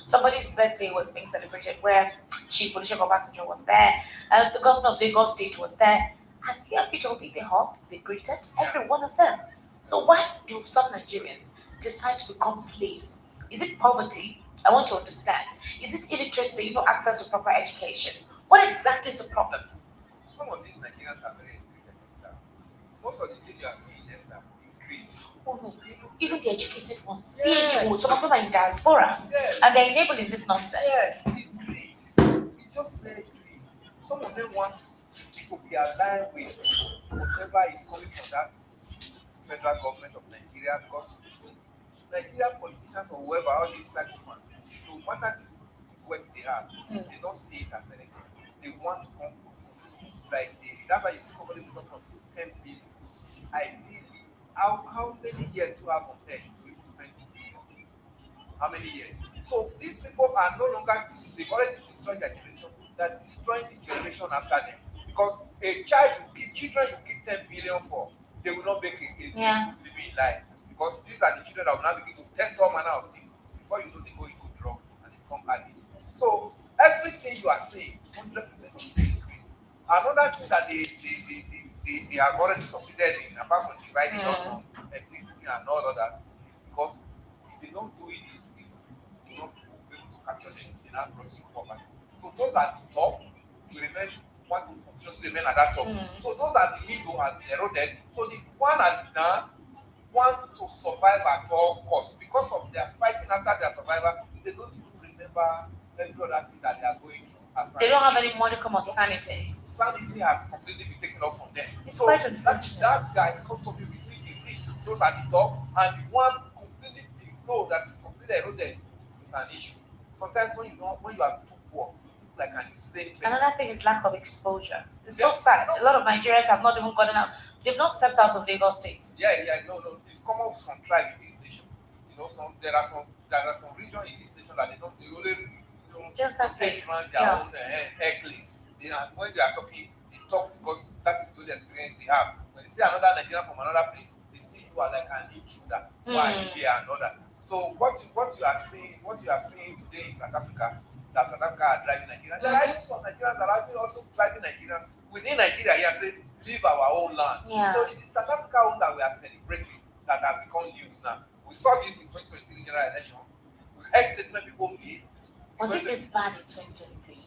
[SPEAKER 2] somebody's birthday was being celebrated where Chief Olusegun Obasanjo was there, and the governor of Lagos State was there, and here Peter Obi, they hugged, they greeted every one of them. So why do some Nigerians decide to become slaves? Is it poverty? I want to understand. Is it illiteracy, no access to proper education? What exactly is the problem?
[SPEAKER 8] Some of these Nigerians are very educated. most of the things you are seeing, Esther, is greed.
[SPEAKER 2] Oh no, even the educated ones.
[SPEAKER 8] Yes.
[SPEAKER 2] PhD, some of them are in diaspora,
[SPEAKER 8] Yes.
[SPEAKER 2] and they're enabling this nonsense.
[SPEAKER 8] Yes, it's greed. It's just mere greed. Some of them want to be aligned with whatever is coming from that federal government of Nigeria, because you see, Nigerian politicians or whoever, all these sacrifices, no matter this wealth they have, they don't see it as anything. They want to come, like that's why you see somebody who talk from 10 billion. Ideally, how many years do you have on earth to even spend 2 billion? How many years? So these people are no longer, they've already destroyed their generation, they're destroying the generation after them. Because a child children you give 10 billion for, they will not make a living life. Because these are the children that will now begin to test all manner of things. Before you know, they go into drug and they become addicts. So everything you are saying, 100% of it is greed. Another thing that they have already succeeded in, apart from dividing us on ethnicity and all of that, is because if they don't do it this way, they don't be able to capture them in that process of poverty. So those at the top will remain want to continuously remain at that top. So those at the middle have been eroded. So the one at the down want to survive at all costs. Because of their fighting after their survival, they don't even remember every other thing that they are going through.
[SPEAKER 2] They don't have any modicum of sanity.
[SPEAKER 8] Sanity has completely been taken off from them.
[SPEAKER 2] It's
[SPEAKER 8] so
[SPEAKER 2] quite unfortunate.
[SPEAKER 8] That guy comes to me between the rich, those at the top, and the one completely below that is completely eroded is an issue. Sometimes when you are too poor, you look like an insane person.
[SPEAKER 2] Another thing is lack of exposure. It's so sad. A lot of Nigerians have not even gotten out. They've not stepped out of Lagos State.
[SPEAKER 8] No. It's common with some tribe in this nation. You know, there are some region in this nation that they only
[SPEAKER 2] just have
[SPEAKER 8] take around their own enclaves. When they are talking, they talk because that is the only experience they have. When they see another Nigerian from another place, they see you are like an intruder. Why are you here and all that? So what you are seeing today in South Africa, that South Africa are driving Nigeria. There are even some Nigerians that are also driving Nigeria within Nigeria here, say leave our own land. So it is South Africa own that we are celebrating that has become news now. We saw this in 2023 general election. We heard statement people made.
[SPEAKER 2] Was it this bad in 2023?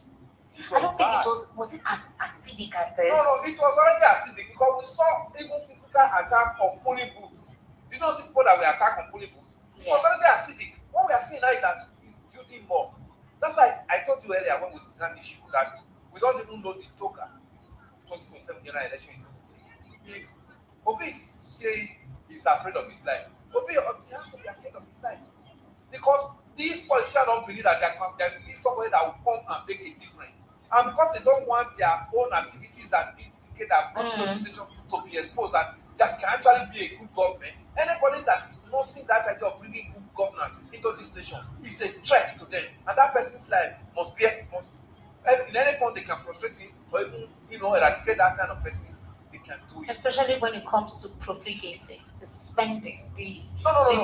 [SPEAKER 2] I don't think it was it as acidic as this?
[SPEAKER 8] No, it was already acidic because we saw even physical attack on polling booths. These are the people that were attacked on polling booths. It was already acidic. What we are seeing now is that it's building more. That's why I told you earlier when we began the issue that we don't even know the token 2027 general election is going to take. If Obi is saying he's afraid of his life, Obi has to be afraid of his life. Because these politicians don't believe that there is somebody that will come and make a difference. And because they don't want their own activities that this ticket that brought to the station to be exposed, that there can actually be a good government. Anybody that is not seeing that idea of bringing good governance into this nation is a threat to them. And that person's life must in any form they can frustrate him or even eradicate that kind of person. They can do it.
[SPEAKER 2] Especially when it comes to profligacy, the spending, the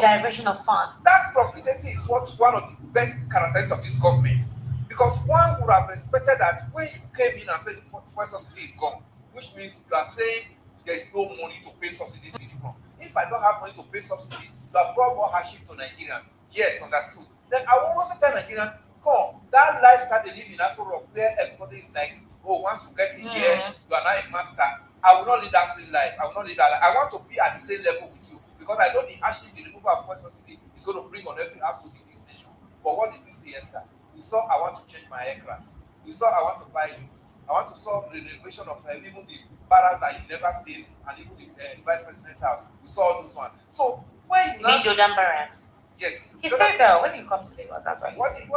[SPEAKER 2] diversion of funds.
[SPEAKER 8] That profligacy is one of the best characteristics of this government. Because one would have expected that when you came in and said the fuel subsidy is gone, which means you are saying there is no money to pay subsidy to the front. If I don't have money to pay subsidy, you have brought more hardship to Nigerians. Yes, understood. Then I will also tell Nigerians, come, that lifestyle they live in Aso Rock where everybody is like, oh, once you get in here, you are now a master. I will not live that same life. I will not live that life. I want to be at the same level with you because I know the hardship the removal of fuel subsidy is going to bring on every household in this nation. But what did we see, Esther? We saw I want to change my aircraft. We saw I want to buy new. I want to solve the renovation of even the barracks that he never stays and even the vice president's house. We saw all those ones. So when you
[SPEAKER 2] mean Jordan barracks?
[SPEAKER 8] Yes.
[SPEAKER 2] He stays there when he comes to Lagos. That's why he stays.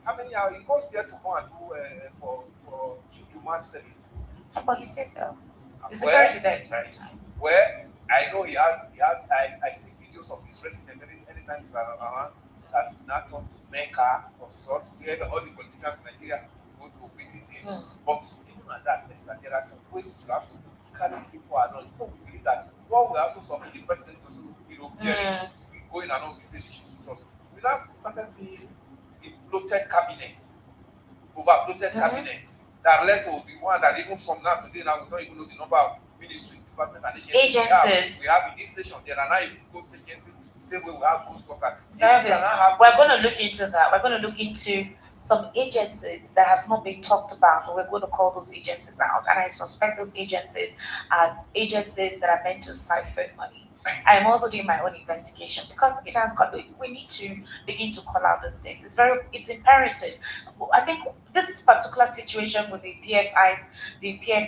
[SPEAKER 8] How many hours? He goes there to go and do for Juman service.
[SPEAKER 2] But he stays there. The security there is very tight.
[SPEAKER 8] Where I know he has. I see videos of his residence anytime he's around that not turn to Mecca or sort where all the politicians in Nigeria go to visit him. But even at that, there are some ways you have to carry people along. People will believe that what we also suffer, the president is also going along the same issues with us. We now started seeing a bloated cabinet, over-bloated cabinet that led to the one that even from now today now we don't even know the number of ministry, departments and agencies we have in this nation. There are now even ghost agencies. Same way we have ghost workers.
[SPEAKER 2] We're going to look into that. We're going to look into some agencies that have not been talked about, or we're going to call those agencies out. And I suspect those agencies are agencies that are meant to siphon money. I'm also doing my own investigation because it has got. We need to begin to call out these things. It's imperative. I think this particular situation with the PFI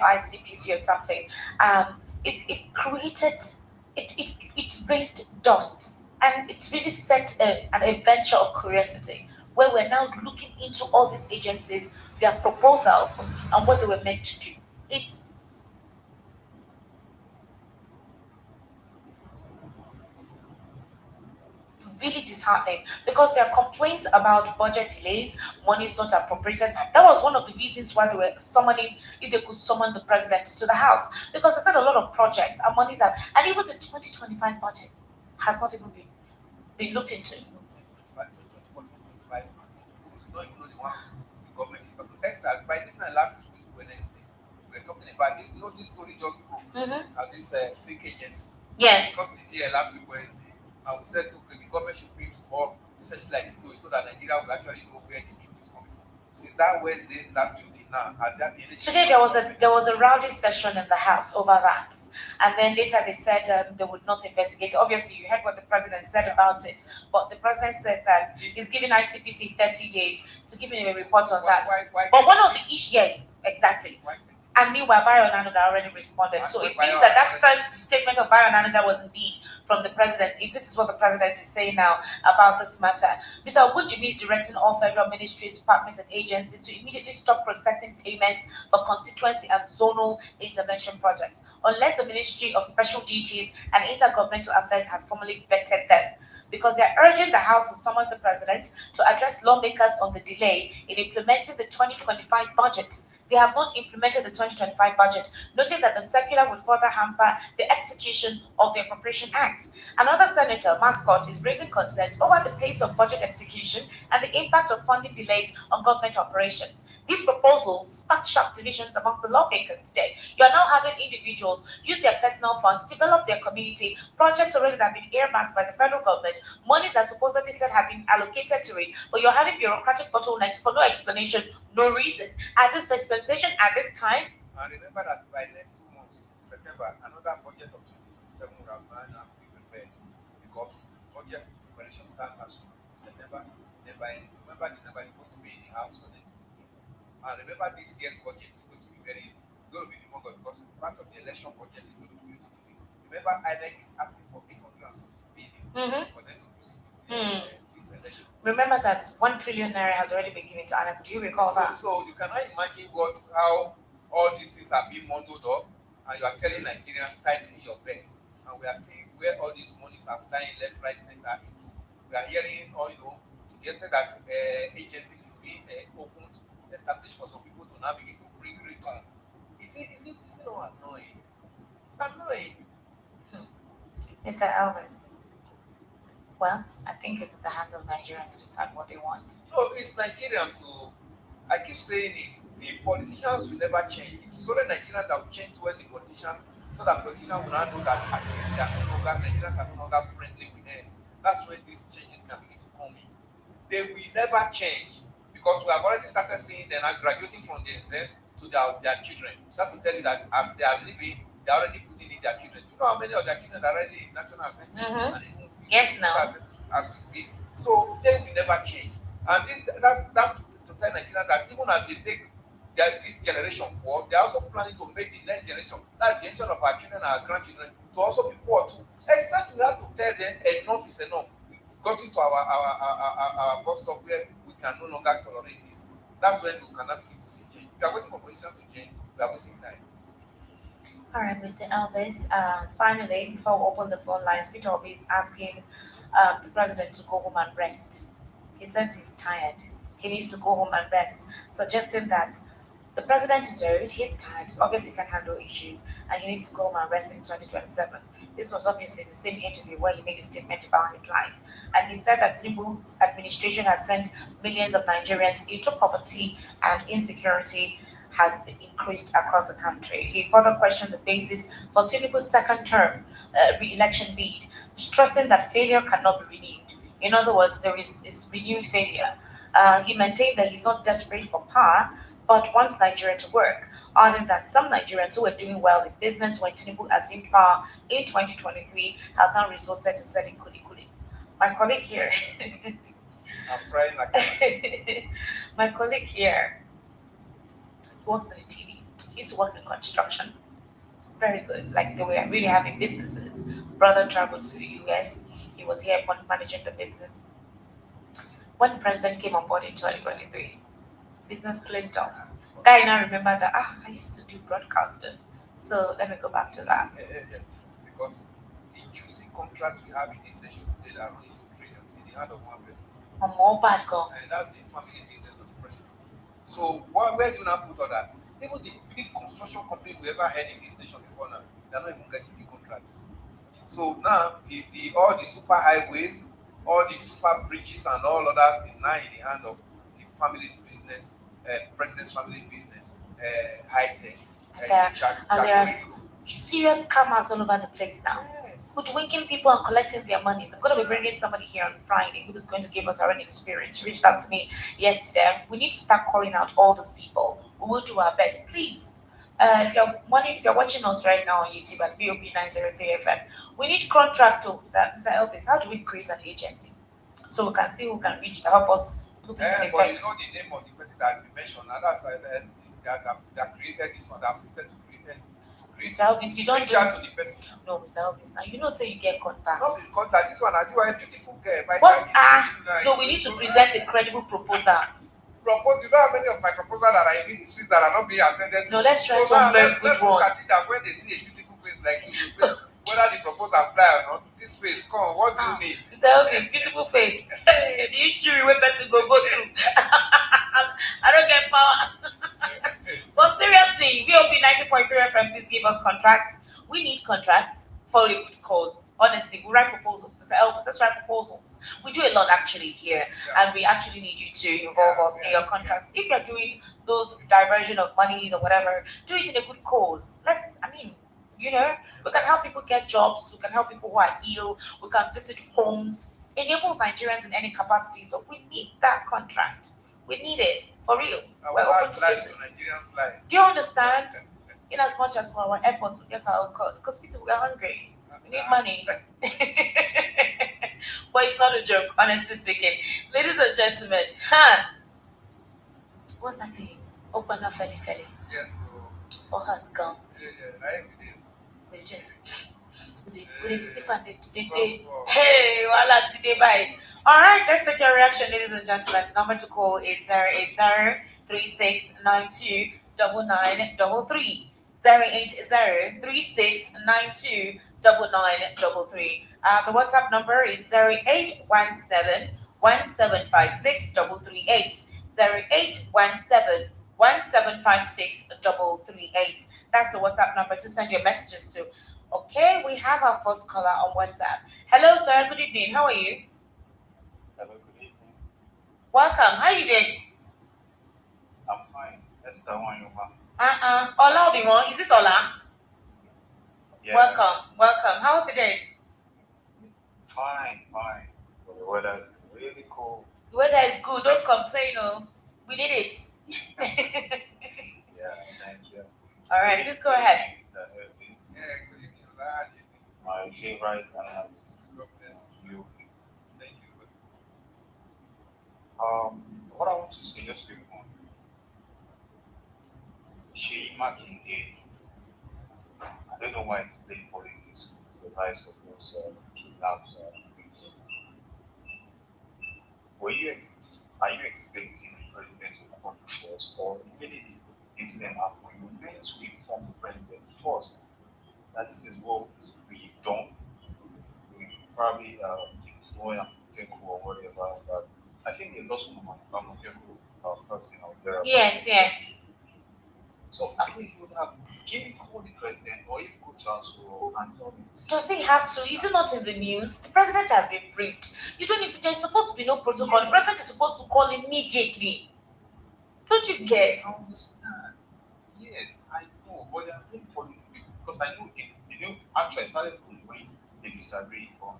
[SPEAKER 2] CPC or something, it created, it raised dust, and it really set an adventure of curiosity where we're now looking into all these agencies, their proposals, and what they were meant to do. It's really disheartening because there are complaints about budget delays, money is not appropriated. That was one of the reasons why they were summoning, if they could summon the president to the house, because they said a lot of projects and monies are, and even the 2025 budget has not even been looked into.
[SPEAKER 8] By this time last week, Wednesday, we were talking about this. This story just broke. This fake agency.
[SPEAKER 2] Yes.
[SPEAKER 8] Because it's here last week, Wednesday, and we said, okay, the government should bring more searchlight into it so that Nigeria will actually know where the truth is coming from. Since that Wednesday last week till now, has there been
[SPEAKER 2] today there was a rowdy session in the House over that, and then later they said they would not investigate. Obviously, you heard what the president said about it, but the president said that he's giving ICPC 30 days to give him a report on that. But one of the issues, yes, exactly. And meanwhile, Bayo Onanuga already responded. So it means that first statement of Bayo Onanuga was indeed from the president. If this is what the president is saying now about this matter, Mr. Wunjimi is directing all federal ministries, departments, and agencies to immediately stop processing payments for constituency and zonal intervention projects, unless the Ministry of Special Duties and Intergovernmental Affairs has formally vetted them, because they are urging the House to summon the president to address lawmakers on the delay in implementing the 2025 budget. They have not implemented the 2025 budget, noting that the circular would further hamper the execution of the Appropriation Act. Another senator, Mascot, is raising concerns over the pace of budget execution and the impact of funding delays on government operations. These proposals sparked sharp divisions amongst the lawmakers today. You are now having individuals use their personal funds to develop their community projects already that have been earmarked by the federal government, monies that supposedly said have been allocated to it, but you're having bureaucratic bottlenecks for no explanation, no reason. At this dispensation, at this time.
[SPEAKER 8] And remember that by next 2 months, September, another budget of 2027 will have been prepared, because budget preparation starts as September. Then by November, December is supposed to be in the House for them to complete. And remember, this year's budget is going to be humongous, because part of the election budget is going to be UTT. Remember, INEC is asking for 860 billion for them to proceed this election.
[SPEAKER 2] Remember that 1 trillion naira has already been given to INEC. Do you recall that?
[SPEAKER 8] So you cannot imagine how all these things are being muddled up, and you are telling Nigerians tighten your belt. And we are seeing where all these monies are flying left, right, center into. We are hearing, yesterday that agency is being opened, established for some people to navigate to bring return. Is it not annoying? It's annoying.
[SPEAKER 2] Mr. Elvis. Well, I think it's in the hands of Nigerians to decide what they want.
[SPEAKER 8] No, it's Nigerians who, I keep saying it, the politicians will never change. It's only Nigerians that will change towards the politician, so that politicians will not know that Nigerians are no longer friendly with them. That's when these changes can begin to come in. They will never change, because we have already started seeing them graduating from themselves to their children. That's to tell you that as they are living, they are already putting in their children. Do you know how many of their children are already in National Assembly?
[SPEAKER 2] Yes, now.
[SPEAKER 8] As we speak. So they will never change. And that to tell Nigerians that even as they make this generation poor, they are also planning to make the next generation, that generation of our children and our grandchildren, to also be poor too. Except we have to tell them enough is enough. We've got into our bus stop where we can no longer tolerate this. That's when we cannot begin to see change. If you are waiting for position to change, we are wasting time.
[SPEAKER 2] All right, Mr. Elvis. Finally, before we open the phone lines, Peter Obi is asking the president to go home and rest. He says he's tired. He needs to go home and rest, suggesting that the president is old, he's tired, obviously can handle issues, and he needs to go home and rest in 2027. This was obviously the same interview where he made a statement about his life. And he said that Tinubu's administration has sent millions of Nigerians into poverty, and insecurity has increased across the country. He further questioned the basis for Tinubu's second term re-election bid, stressing that failure cannot be renewed. In other words, there is renewed failure. He maintained that he's not desperate for power, but wants Nigeria to work. Adding that some Nigerians who were doing well in business when Tinubu assumed power in 2023 have now resorted to selling kuli kuli. My colleague here,
[SPEAKER 8] I'm frying like
[SPEAKER 2] my colleague here works in the TV. He used to work in construction. Very good. Like they were really having businesses. Brother traveled to the US. He was here managing the business. When the president came on board in 2023, business closed off. Guy now remember that I used to do broadcasting. So let me go back to that.
[SPEAKER 8] Because the juicy contract we have in this nation today that running to trillions in the hand of one person.
[SPEAKER 2] A more bad girl.
[SPEAKER 8] And that's the family business of the president. So where do you now put all that? Even the big construction company we ever had in this nation before now, they're not even getting the contracts. So now all the super highways, all the super bridges and all others is now in the hand of the family's business, president's family business, high tech.
[SPEAKER 2] And there are serious scammers all over the place now.
[SPEAKER 8] Yes.
[SPEAKER 2] Hoodwinking people and collecting their money. I'm going to be bringing somebody here on Friday who is going to give us our own experience. She reached out to me yesterday. We need to start calling out all these people. We will do our best. Please, if you're watching us right now on YouTube at VOP 903 FM, we need contract to Mr. Elvis. How do we create an agency so we can see who can reach to help us put it in effect?
[SPEAKER 8] But you know the name of the person that we mentioned, and that's that created this one, that assisted to create
[SPEAKER 2] Mr. Elvis, you don't
[SPEAKER 8] reach out to the person.
[SPEAKER 2] No, Mr. Elvis, now you know say you get contact.
[SPEAKER 8] Not the contact. This one, I do a beautiful girl.
[SPEAKER 2] No, we need to present a credible proposal.
[SPEAKER 8] You know how many of my proposals that are in the streets that are not being attended to?
[SPEAKER 2] No, let's try
[SPEAKER 8] so
[SPEAKER 2] one very good
[SPEAKER 8] let's
[SPEAKER 2] one.
[SPEAKER 8] Look at it that when they see a beautiful face like you, say, whether the proposal fly or not, this face, come, what do you need?
[SPEAKER 2] Mr. Elvis, beautiful face. The injury where person go through. I don't get power. But seriously, VOP 90.3 FM, please give us contracts. We need contracts for a good cause. Honestly, we write proposals. Mr. Elvis, let's write proposals. We do a lot actually here, and we actually need you to involve us in your contracts. If you're doing those diversion of monies or whatever, do it in a good cause. We can help people get jobs. We can help people who are ill. We can visit homes, enable Nigerians in any capacity. So we need that contract. We need it for real. We're open to business. Do you understand? In as much as for our efforts to get our own costs, because people are hungry. We need money. But it's not a joke, honestly speaking. Ladies and gentlemen, what's that thing? Open up, felly.
[SPEAKER 8] Yes.
[SPEAKER 2] Or hearts come.
[SPEAKER 8] It is.
[SPEAKER 2] Hey, voila, today, bye. All right, let's take your reaction, ladies and gentlemen. Number to call is 080-3692-9933. 080-3692-9933. The WhatsApp number is 0817-1756-338. 0817-1756-338. That's the WhatsApp number to send your messages to. Okay, we have our first caller on WhatsApp. Hello, sir. Good evening. How are you?
[SPEAKER 12] Hello, good evening.
[SPEAKER 2] Welcome. How are you doing?
[SPEAKER 12] I'm fine. That's the one you want.
[SPEAKER 2] Ola Obimo. Is this Ola?
[SPEAKER 12] Yeah.
[SPEAKER 2] Welcome. How was the day?
[SPEAKER 12] Fine. But the weather is really cool.
[SPEAKER 2] The weather is good. Don't complain, oh. We need it.
[SPEAKER 12] Yeah, thank you.
[SPEAKER 2] All right, please go ahead.
[SPEAKER 12] My favorite analyst. You.
[SPEAKER 8] Thank you, sir.
[SPEAKER 12] What I want to say just quick one. She Makinde. I don't know why it's playing politics with the lives of those kidnapped victims. Are you expecting the president to come first, or immediately the incident happened, you meant to inform the president first that this is what we've done? We probably employ a Teku or whatever, but I think there's also a Teku person out there.
[SPEAKER 2] Yes.
[SPEAKER 12] So I think you would have called the president or even go to us and tell me.
[SPEAKER 2] Does he have to? Is it not in the news? The president has been briefed. There's supposed to be no protocol. The president is supposed to call immediately. Don't you get?
[SPEAKER 12] I understand. Yes, I know. But they are playing politics because I know actually I started from when they disagree on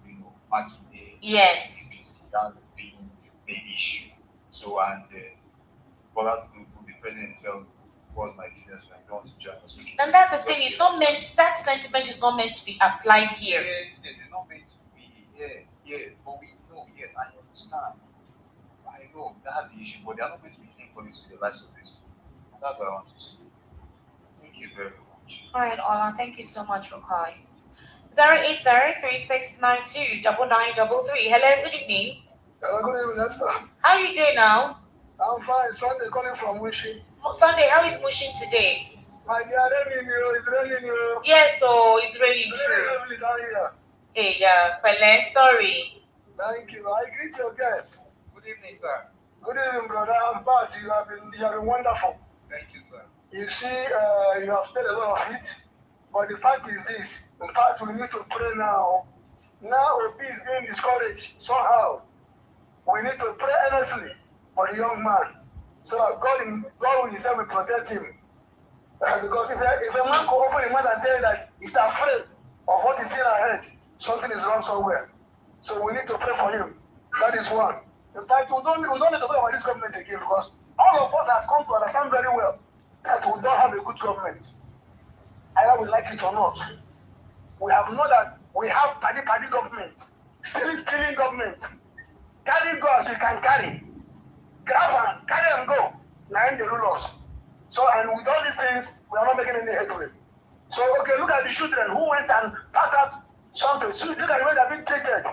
[SPEAKER 12] Makinde.
[SPEAKER 2] Yes.
[SPEAKER 12] That's been the issue. So So, and for that to the president himself was Nigerians when they want to join us.
[SPEAKER 2] And that's the thing, it's not meant, that sentiment is not meant to be applied here.
[SPEAKER 12] Yes, it's not meant to be, yes, but we know, yes, I understand. I know that's the issue, but they are not going to be playing politics with the lives of these people. And that's what I want to say. Thank you very much.
[SPEAKER 2] All right, Ola, thank you so much for calling. 08036929933. Hello, good evening.
[SPEAKER 13] Hello, good evening, Esther.
[SPEAKER 2] How are you doing now?
[SPEAKER 13] I'm fine. Sunday calling from Mushin.
[SPEAKER 2] Sunday, how is Mushin today?
[SPEAKER 13] My dear, it's raining.
[SPEAKER 2] Yes, so it's raining true.
[SPEAKER 13] Heavily down here.
[SPEAKER 2] Hey, yeah, Pele, sorry.
[SPEAKER 13] Thank you. I greet your guests.
[SPEAKER 8] Good evening, sir.
[SPEAKER 13] Good evening, brother. I'm back. You have been wonderful.
[SPEAKER 8] Thank you, sir.
[SPEAKER 13] You see, you have said a lot of it, but the fact is this. In fact, we need to pray now. Now, Obi is being discouraged somehow. We need to pray earnestly for the young man, so that God himself will protect him. Because if a man could open his mouth and tell you that he's afraid of what is still ahead, something is wrong somewhere. So we need to pray for him. That is one. In fact, we don't need to talk about this government again, because all of us have come to understand very well that we don't have a good government. Either we like it or not. We have known that we have party government, stealing government. Carry go as you can carry. Grab and carry and go. Now the rulers. So, and with all these things, we are not making any headway. So, okay, look at the children who went and passed out something. Look at the way they're being treated.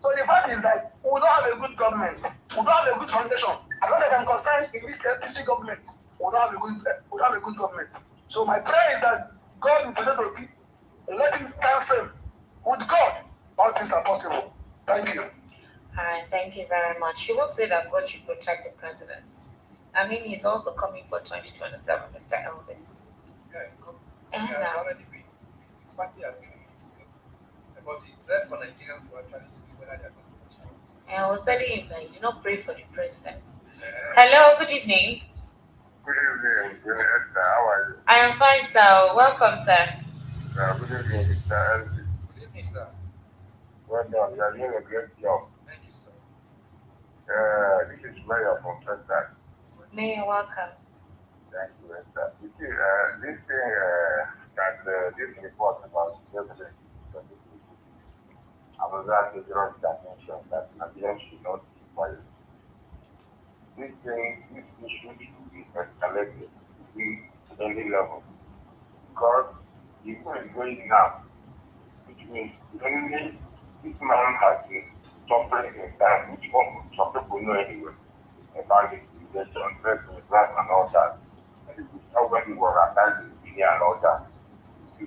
[SPEAKER 13] So the fact is that we don't have a good government. We don't have a good foundation. As long as I'm concerned in this APC government, we don't have a good government. So my prayer is that God will protect the people. Let him stand firm. With God, all things are possible. Thank you.
[SPEAKER 2] All right, thank you very much. You will say that God should protect the president. I mean, he's also coming for 2027, Mr. Elvis.
[SPEAKER 8] Yeah, it's coming.
[SPEAKER 2] And,
[SPEAKER 8] He has already been. His party has been released. But it's left for Nigerians to actually see whether they are going to vote.
[SPEAKER 2] And I was telling him that he did not pray for the president. Hello, good evening.
[SPEAKER 14] Good evening, Esther. How are you?
[SPEAKER 2] I am fine, sir. Welcome, sir.
[SPEAKER 14] Good evening, Mr. Elvis.
[SPEAKER 8] Good evening, sir.
[SPEAKER 14] Well done. You are doing a great job.
[SPEAKER 8] Thank you, sir.
[SPEAKER 14] This is Mayor from Texas.
[SPEAKER 2] Mayor, welcome.
[SPEAKER 14] Thank you, Esther. You see, this thing this report about yesterday, I was asked to draw that mention that Nigerians should not be quiet. This issue should be escalated to any level. Because the people is going now, which means only this man has been suffering in time, which some people know anyway, about the investigation, and all that. And it is not when we were attacking India and all that. We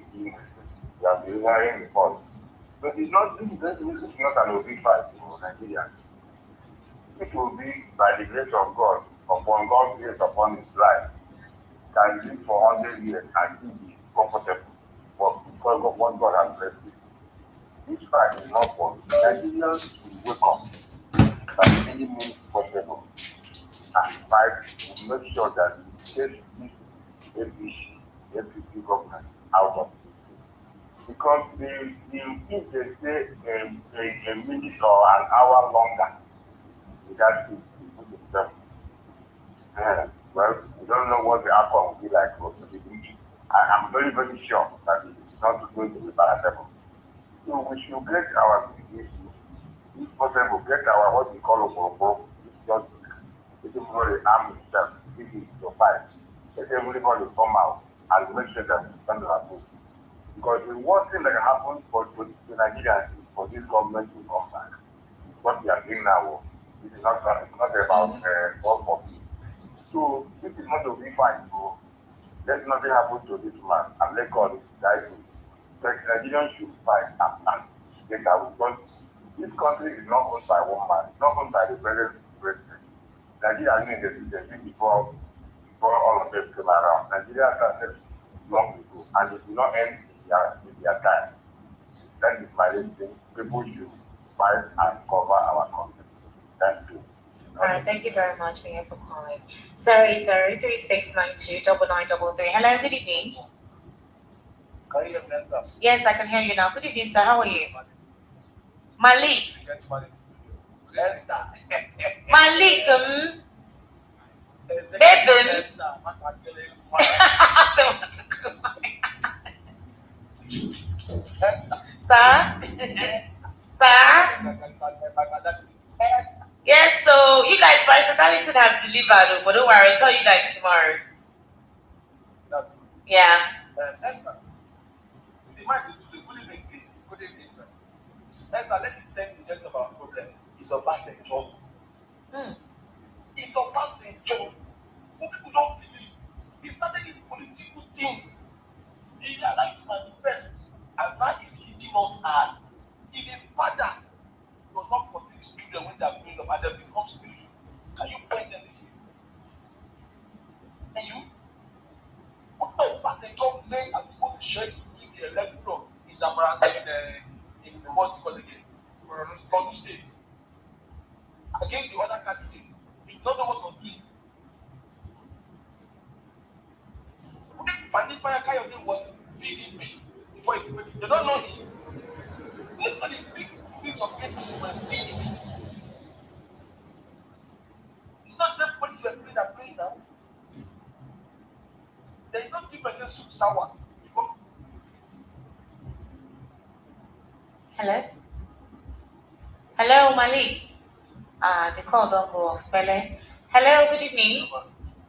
[SPEAKER 14] have been hearing reports. But it's not, this is not an OB fight for Nigerians. It will be by the grace of God, upon God's grace upon his life, can live for 100 years and still be comfortable because of what God has blessed him. This fight is not for Nigerians to wake up by any means possible and fight to make sure that we take this APC government out of it. Because if they stay a minute or an hour longer, that is put themselves. Well, we don't know what the outcome will be like. I'm very, very sure that it's not going to be palatable. So we should get our issues, if possible, get our what we call a just everybody arm himself, this is your fight. Let everybody come out and make sure that we stand our foot. Because the worst thing that can happen for the Nigerians is for this government to come back. What we are doing now, it is not about work for people. So this is not a big fight. So let nothing happen to this man and let God guide him. But Nigerians should fight and get out. Because this country is not owned by one man, it's not owned by the president. Nigeria is in the system before all of them came around. Nigeria started long ago and it will not end with their time. That is my thing. People should fight and cover our country. Thank you.
[SPEAKER 2] All right, thank you very much, Mayor, for calling. 08036929933. Hello, good evening. Yes, I can hear you now. Good evening, sir. How are you? Malik. Malik, Baby. Sir? Sir? Yes, so you guys, personality have delivered, but don't worry, I'll tell you guys tomorrow. Yeah.
[SPEAKER 10] Good evening, sir. Esther, let me tell you just about problem. It's a passing job. It's a passing job. What people don't believe. He started these political things. He like to manifest, and now he's hitting us hard. If a father does not protect his children when they are growing up and they become spiritual, can you point them in? And you? What the passing job name and what the share in the electoral is around in the what you call it again, state against the other candidates. You don't know what to do. Pandit Mayakayode was PDP before he quit. They don't know him. Look at the big things of APC were PDP. It's not the same politics we're doing that way now. There is no difference in soup sour.
[SPEAKER 2] Hello? Hello, Malik. The call don't go off, Pele. Hello, good evening.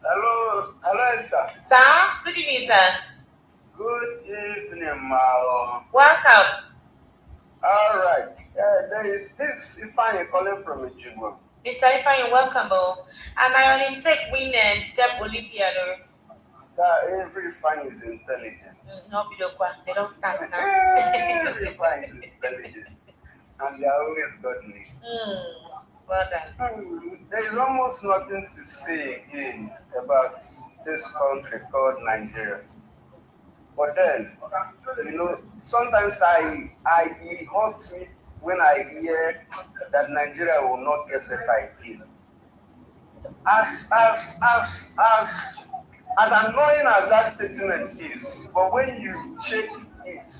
[SPEAKER 15] Hello, Esther.
[SPEAKER 2] Sir, good evening, sir.
[SPEAKER 15] Good evening, Mao.
[SPEAKER 2] Welcome.
[SPEAKER 15] All right. There is this Ifeanyi calling from Ejigbo.
[SPEAKER 2] Mr. Ifeanyi, welcome. And I on himself win and step Olympiad.
[SPEAKER 15] Every Ifeanyi is intelligent.
[SPEAKER 2] No, they don't start now.
[SPEAKER 15] Every Ifeanyi is intelligent. And they are always godly.
[SPEAKER 2] Well done.
[SPEAKER 15] There is almost nothing to say again about this country called Nigeria. But then, sometimes it hurts me when I hear that Nigeria will not get better again. As annoying as that statement is, but when you check it,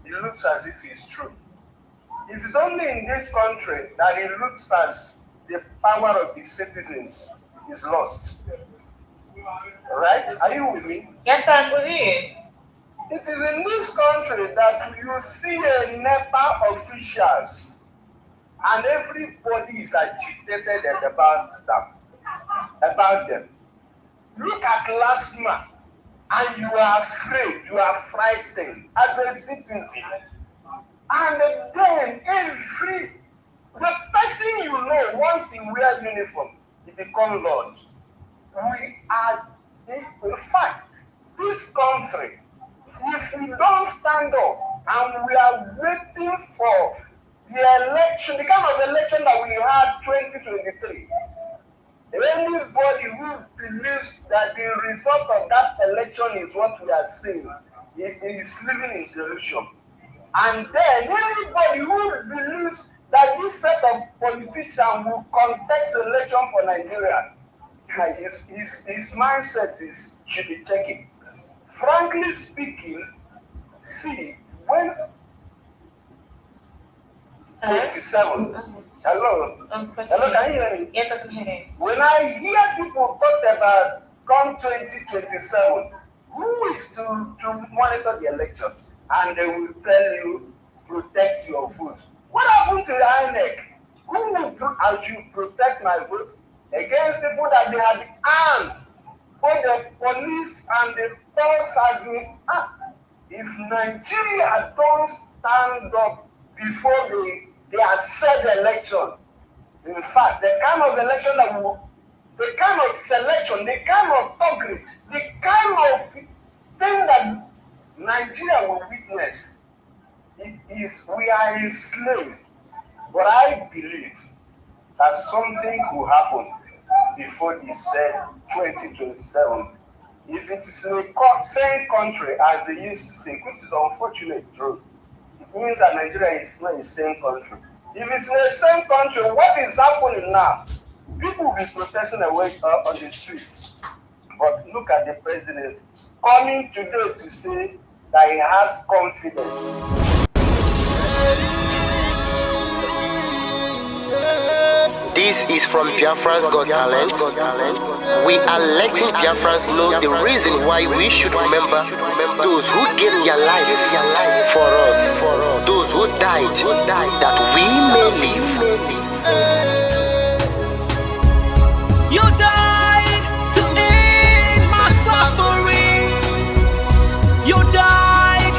[SPEAKER 15] it looks as if it's true. It is only in this country that it looks as the power of the citizens is lost. Right? Are you with me?
[SPEAKER 2] Yes, I'm with you.
[SPEAKER 15] It is in this country that you see a NEPA officials and everybody is agitated about them. Look at last month and you are afraid, you are frightened as a citizen. And then the person you know, once he wears uniform, he becomes Lord. We are, in fact, this country, if we don't stand up and we are waiting for the election, the kind of election that we had 2023, anybody who believes that the result of that election is what we are seeing, is living in delusion. And then anybody who believes that this set of politicians will contest election for Nigeria, his mindset should be checking. Frankly speaking, see, when 27, hello, can you hear me?
[SPEAKER 2] Yes, I can hear you.
[SPEAKER 15] When I hear people talk about come 2027, who is to monitor the election? And they will tell you, protect your vote. What happened to the INEC? Who will should protect my vote against people that they have armed? Both the police and the thugs has been armed. If Nigeria don't stand up before they said the election, in fact, the kind of election the kind of selection, the kind of thuggery, the kind of thing that Nigeria will witness, we are enslaved. But I believe that something will happen before they said 2027. If it is in the same country as they used to say, which is unfortunate true, it means that Nigeria is not the same country. If it's in the same country, what is happening now? People will be protesting away on the streets. But look at the president coming today to say that he has confidence.
[SPEAKER 16] This is from Biafra's Got Talent. We are letting Biafrans know the reason why we should remember those who gave their lives for us, those who died, that we may live.
[SPEAKER 20] You died to end my suffering. You died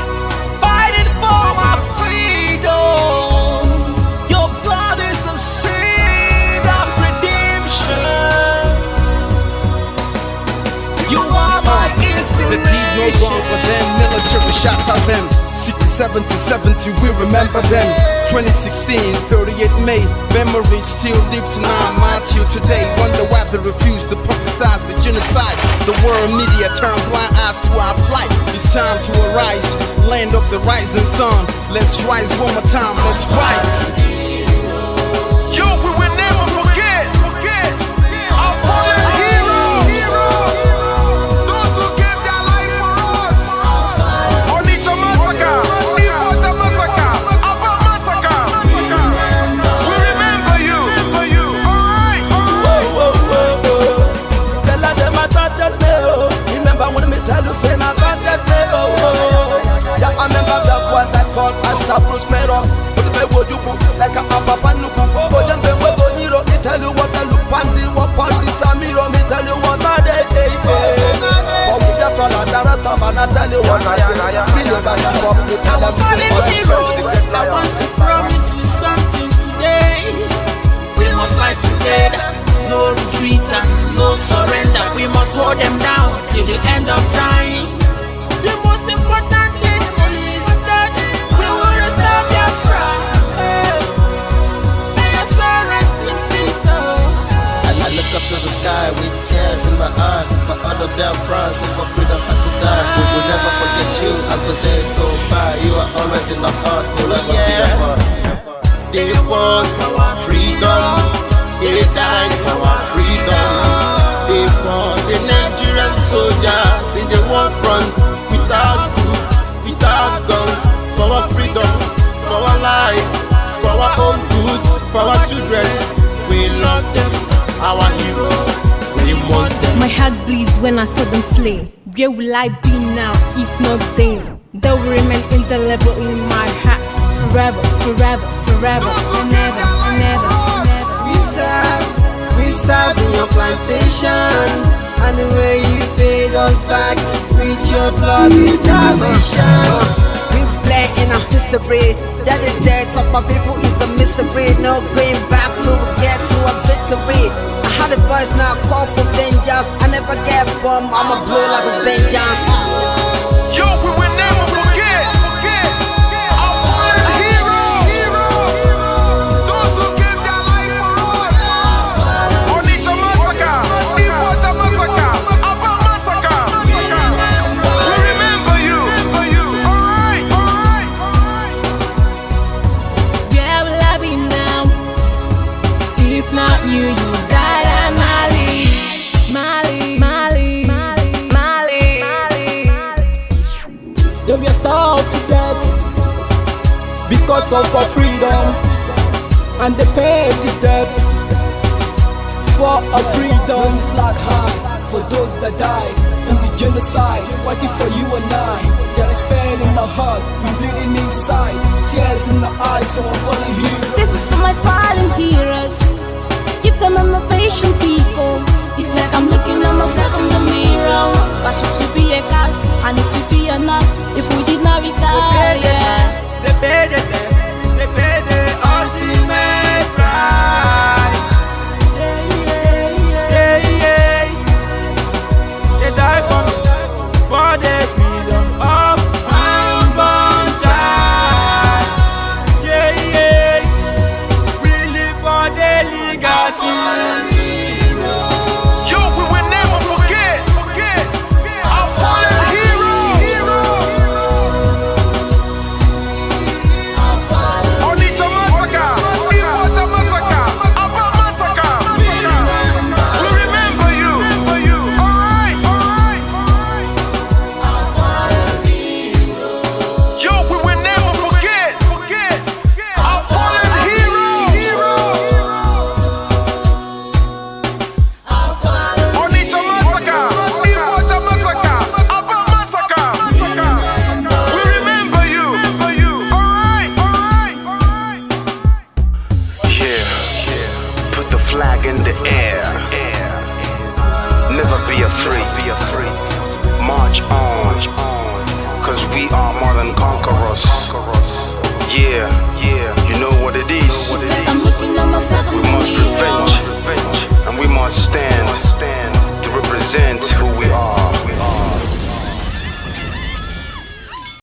[SPEAKER 20] fighting for my freedom. Your blood is the seed of redemption. You are my inspiration.
[SPEAKER 21] The deed no wrong for them, military shots at them. 67 to 70, we remember them. 2016, 38 May, memory still lives in our mind till today. Wonder why they refuse to publicize the genocide. The world media turn blind eyes to our plight. It's time to arise, land of the rising sun. Let's rise one more time, let's rise.
[SPEAKER 20] Yo, we will never forget our fallen heroes. Those who gave their life for us. Onitsha massacre, Ipocha massacre, Aba massacre. We remember you. Alright. Tell them I touched me, oh. Remember when me tell you say I touched me, oh. Yeah, I remember that what I called as a Bruce Mero. But the way you go like a Papa Nuku. But then the way Boniro, me tell you what I look pandi, what pandi Samiro, me tell you what I day. For me the fella, the rest of man, I tell you what I am. Me never give up, me tell them
[SPEAKER 24] heroes, I want to promise you something today. We must fight together, no retreat and no surrender. We must hold them down till the end of time. The most important thing is that we will restore Biafra. May your soul rest in peace.
[SPEAKER 21] I look up to the sky with tears in my eye. For other Biafrans and for freedom had to die. We will never forget you as the days go by. You are always in my heart, forever be a part.
[SPEAKER 24] They fought for our freedom. They died for our freedom. They fought the Nigerian soldiers in the war front without food, without guns, for our freedom, for our life, for our own good, for our children. We love them, our heroes. We want them.
[SPEAKER 25] My heart bleeds when I saw them slain. Where will I be now if not them? They will remain indelible in my heart forever, forever, forever, and ever, and ever, and ever.
[SPEAKER 24] We serve in your plantation, and the way you paid us back with your blood is starvation. We bled in our history, that the death of my people is a mystery. No going back to get to a victory. I had a voice now call for vengeance. I never get bombed, I'ma blow like a vengeance.
[SPEAKER 20] Yo, we will never forget our fallen heroes. Those who gave their life for us. Onitsha massacre, Ipocha massacre, Aba massacre. We remember you. Alright.
[SPEAKER 25] Where will I be now? If not you, you died at Mali.
[SPEAKER 20] They were starved to death because of our freedom, and they paid the debt for our freedom. Flag high for those that died in the genocide, fighting for you and I. There is pain in our heart, we bleeding inside, tears in the eyes of our fallen heroes.
[SPEAKER 25] This is for my fallen heroes. Give them a patient people. It's like I'm looking at myself in the mirror. Cause to be a cast, I need to be a nurse. If we did not retire,
[SPEAKER 20] They paid the ultimate price. They died for the freedom of my unborn child. We live for the legacy.
[SPEAKER 3] the air. Never be afraid. March on, cause we are more than conquerors. Yeah, you know what it is. We must revenge, and we must stand.